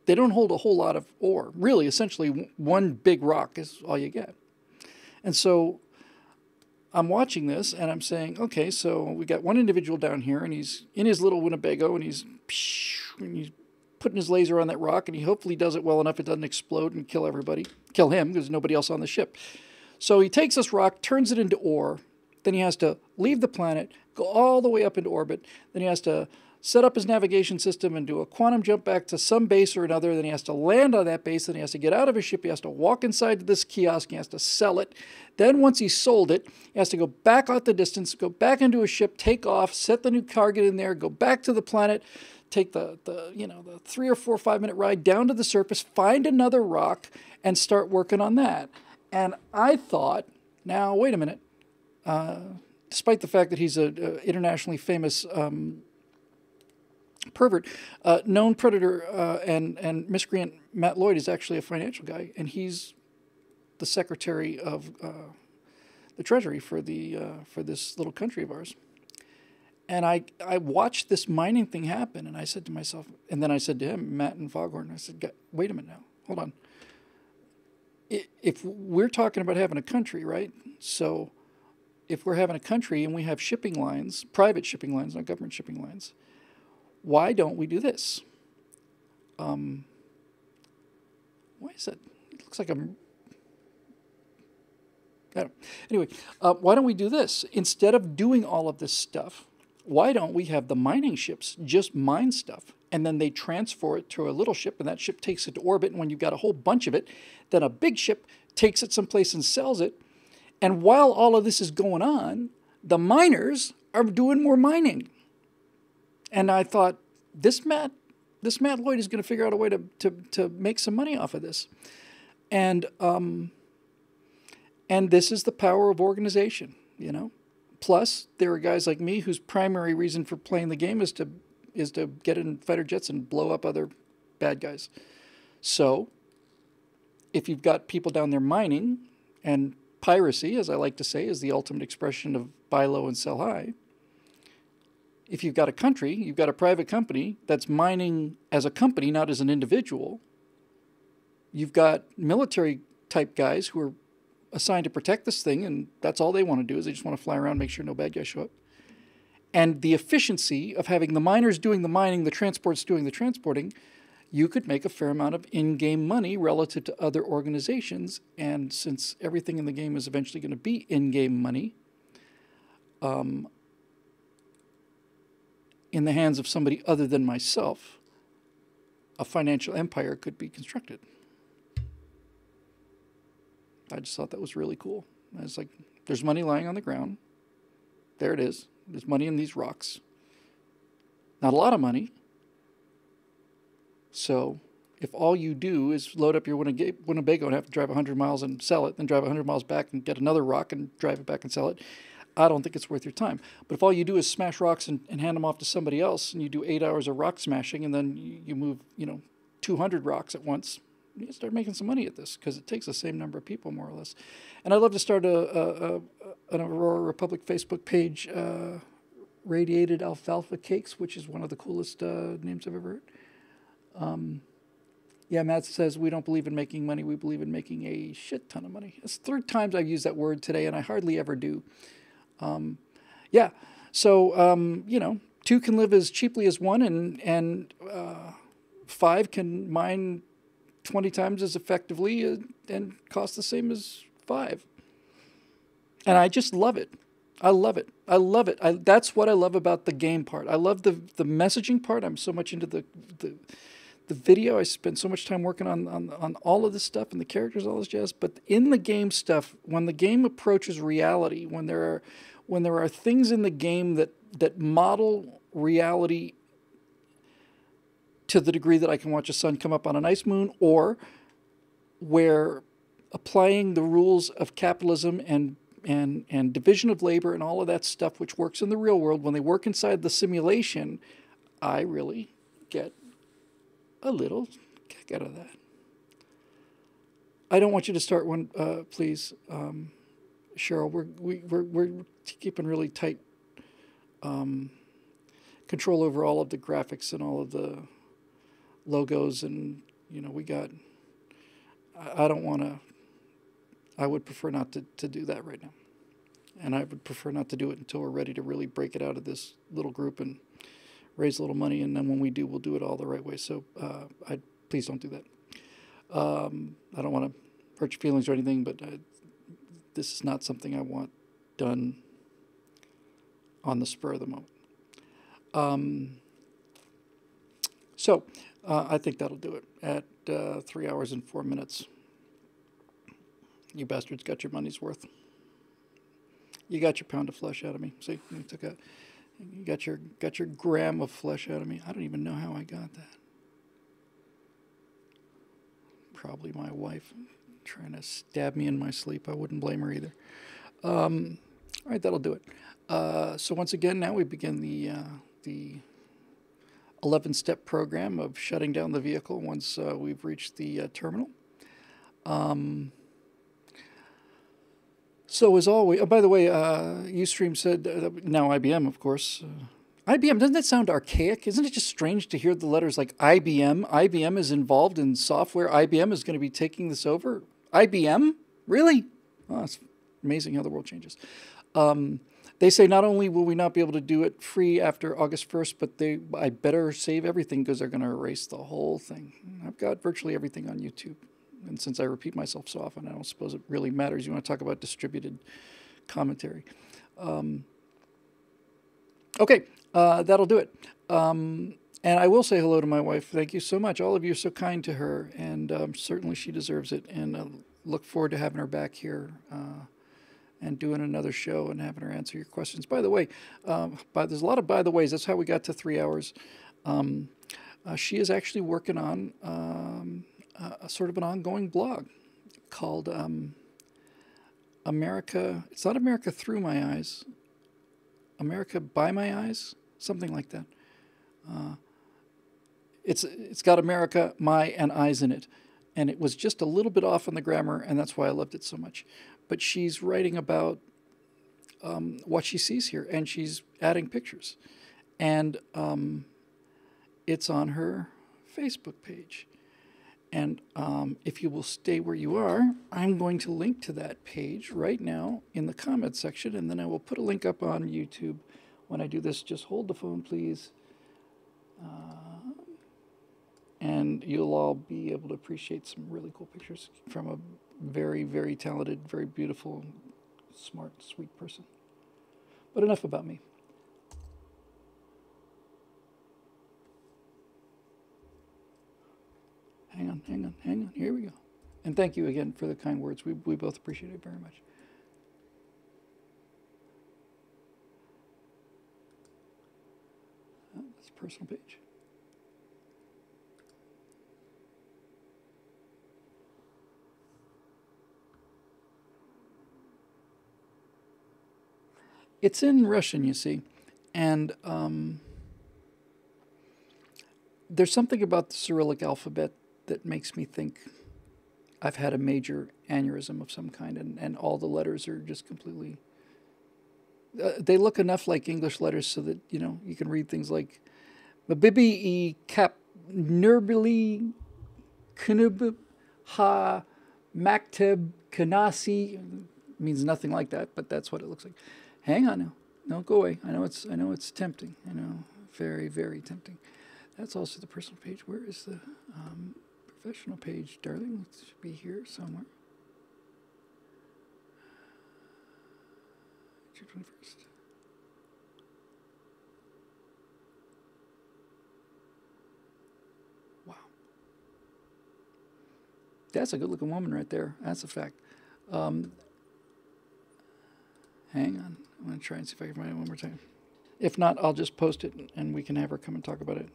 they don't hold a whole lot of ore. Really, essentially, one big rock is all you get. And so I'm watching this, and I'm saying, okay, so we got one individual down here, and he's in his little Winnebago, and he's putting his laser on that rock, and he hopefully does it well enough it doesn't explode and kill everybody. Kill him, because there's nobody else on the ship. So he takes this rock, turns it into ore, then he has to leave the planet, go all the way up into orbit, then he has to set up his navigation system and do a quantum jump back to some base or another. Then he has to land on that base. Then he has to get out of his ship. He has to walk inside this kiosk. He has to sell it. Then once he's sold it, he has to go back out the distance, go back into his ship, take off, set the new target in there, go back to the planet, take the 3 or 4 or 5 minute ride down to the surface, find another rock, and start working on that. And I thought, now, wait a minute. Despite the fact that he's an internationally famous pervert, known predator and miscreant Matt Lloyd is actually a financial guy, and he's the secretary of the Treasury for this little country of ours. And I watched this mining thing happen, and I said to myself, and then I said to him, Matt and Foghorn, I said, wait a minute now, hold on. If we're talking about having a country, right? So if we're having a country and we have shipping lines, private shipping lines, not government shipping lines, why don't we do this? Why is that? It looks like I'm... Anyway, why don't we do this? Instead of doing all of this stuff, why don't we have the mining ships just mine stuff, and then they transfer it to a little ship, and that ship takes it to orbit, and when you've got a whole bunch of it, then a big ship takes it someplace and sells it. And while all of this is going on, the miners are doing more mining. And I thought, this Matt Lloyd is going to figure out a way to make some money off of this. And this is the power of organization, you know. Plus, there are guys like me whose primary reason for playing the game is to get in fighter jets and blow up other bad guys. So, if you've got people down there mining, and piracy, as I like to say, is the ultimate expression of buy low and sell high. If you've got a country, you've got a private company that's mining as a company, not as an individual. You've got military type guys who are assigned to protect this thing, and that's all they want to do is they just want to fly around and make sure no bad guys show up. And the efficiency of having the miners doing the mining, the transports doing the transporting, you could make a fair amount of in-game money relative to other organizations. And since everything in the game is eventually going to be in-game money, in the hands of somebody other than myself, a financial empire could be constructed. I just thought that was really cool. I was like, there's money lying on the ground. There it is. There's money in these rocks. Not a lot of money. So if all you do is load up your Winnebago and have to drive 100 miles and sell it, then drive 100 miles back and get another rock and drive it back and sell it, I don't think it's worth your time. But if all you do is smash rocks and hand them off to somebody else, and you do 8 hours of rock smashing, and then you move 200 rocks at once, you start making some money at this, because it takes the same number of people, more or less. And I'd love to start an Aurora Republic Facebook page, Radiated Alfalfa Cakes, which is one of the coolest names I've ever heard. Yeah, Matt says, we don't believe in making money, we believe in making a shit ton of money. It's the third time I've used that word today, and I hardly ever do. Yeah, so, two can live as cheaply as one, and five can mine 20 times as effectively and cost the same as 5. And I just love it. I love it. I love it. That's what I love about the game part. I love the messaging part. I'm so much into the video. I spend so much time working on all of this stuff and the characters, all this jazz. But in the game stuff, when the game approaches reality, when there are things in the game that model reality to the degree that I can watch a sun come up on an ice moon, or where applying the rules of capitalism and division of labor and all of that stuff, which works in the real world, when they work inside the simulation, I really get a little kick out of that. I don't want you to start one, please, Cheryl. We're keeping really tight control over all of the graphics and all of the logos, and we got. I don't want to. I would prefer not to do that right now, and I would prefer not to do it until we're ready to really break it out of this little group and raise a little money, and then when we do, we'll do it all the right way. So please don't do that. I don't want to hurt your feelings or anything, but this is not something I want done on the spur of the moment. So I think that'll do it at 3 hours and 4 minutes. You bastards got your money's worth. You got your pound of flesh out of me. See, you got your gram of flesh out of me. I don't even know how I got that. Probably my wife trying to stab me in my sleep. I wouldn't blame her either. All right, that'll do it. So once again, now we begin the 11-step program of shutting down the vehicle once we've reached the terminal. So as always, oh, by the way, Ustream said, now IBM, of course. IBM, doesn't that sound archaic? Isn't it just strange to hear the letters like IBM? IBM is involved in software. IBM is going to be taking this over. IBM? Really? Oh, it's amazing how the world changes. They say not only will we not be able to do it free after August 1st, but I better save everything because they're going to erase the whole thing. I've got virtually everything on YouTube. And since I repeat myself so often, I don't suppose it really matters. You want to talk about distributed commentary. Okay, that'll do it. And I will say hello to my wife. Thank you so much. All of you are so kind to her, and certainly she deserves it. And look forward to having her back here and doing another show and having her answer your questions. By the way, there's a lot of by the ways. That's how we got to 3 hours. She is actually working on a sort of an ongoing blog called America. It's not America Through My Eyes. America By My Eyes, something like that. It's got America, my, and eyes in it. And it was just a little bit off on the grammar, and that's why I loved it so much. But she's writing about what she sees here, and she's adding pictures. And it's on her Facebook page. And if you will stay where you are, I'm going to link to that page right now in the comments section, and then I will put a link up on YouTube when I do this. Just hold the phone, please. And you'll all be able to appreciate some really cool pictures from a very, very talented, very beautiful, smart, sweet person. But enough about me. Hang on. Here we go. And thank you again for the kind words. We both appreciate it very much. Oh, that's a personal page. It's in Russian, you see. And there's something about the Cyrillic alphabet that makes me think I've had a major aneurysm of some kind, and all the letters are just completely... they look enough like English letters so that, you can read things like Babibi I Kap Nurbili Kunub Ha Makteb Kanasi. Means nothing like that, but that's what it looks like. Hang on now. No, go away. I know it's tempting. I know, very, very tempting. That's also the personal page. Where is the professional page, darling? It should be here somewhere. June 21st. Wow. That's a good-looking woman right there. That's a fact. Hang on. I'm going to try and see if I can find it one more time. If not, I'll just post it, and we can have her come and talk about it.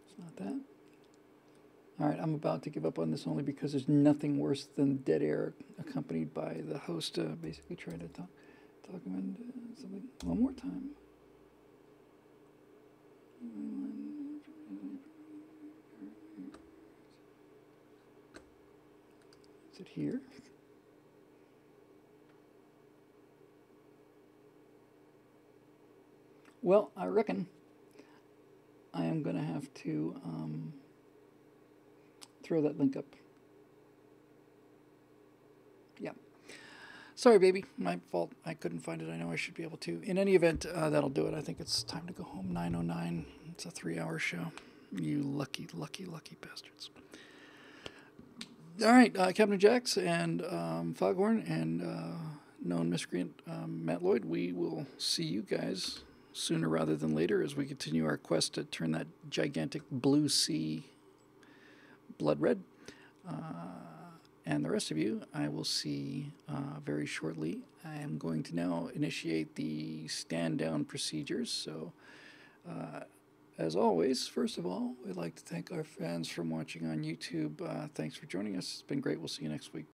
It's not that. All right, I'm about to give up on this only because there's nothing worse than dead air accompanied by the host basically trying to talk him into something. One more time. Is it here? Well, I reckon I am going to have to throw that link up. Yeah. Sorry, baby. My fault. I couldn't find it. I know I should be able to. In any event, that'll do it. I think it's time to go home. 9:09. It's a 3-hour show. You lucky, lucky, lucky bastards. All right, Captain Jax and Foghorn and known miscreant Matt Lloyd, we will see you guys sooner rather than later as we continue our quest to turn that gigantic blue sea blood red. And the rest of you, I will see very shortly. I am going to now initiate the stand-down procedures. So As always, first of all, we'd like to thank our fans from watching on YouTube. Thanks for joining us. It's been great. We'll see you next week.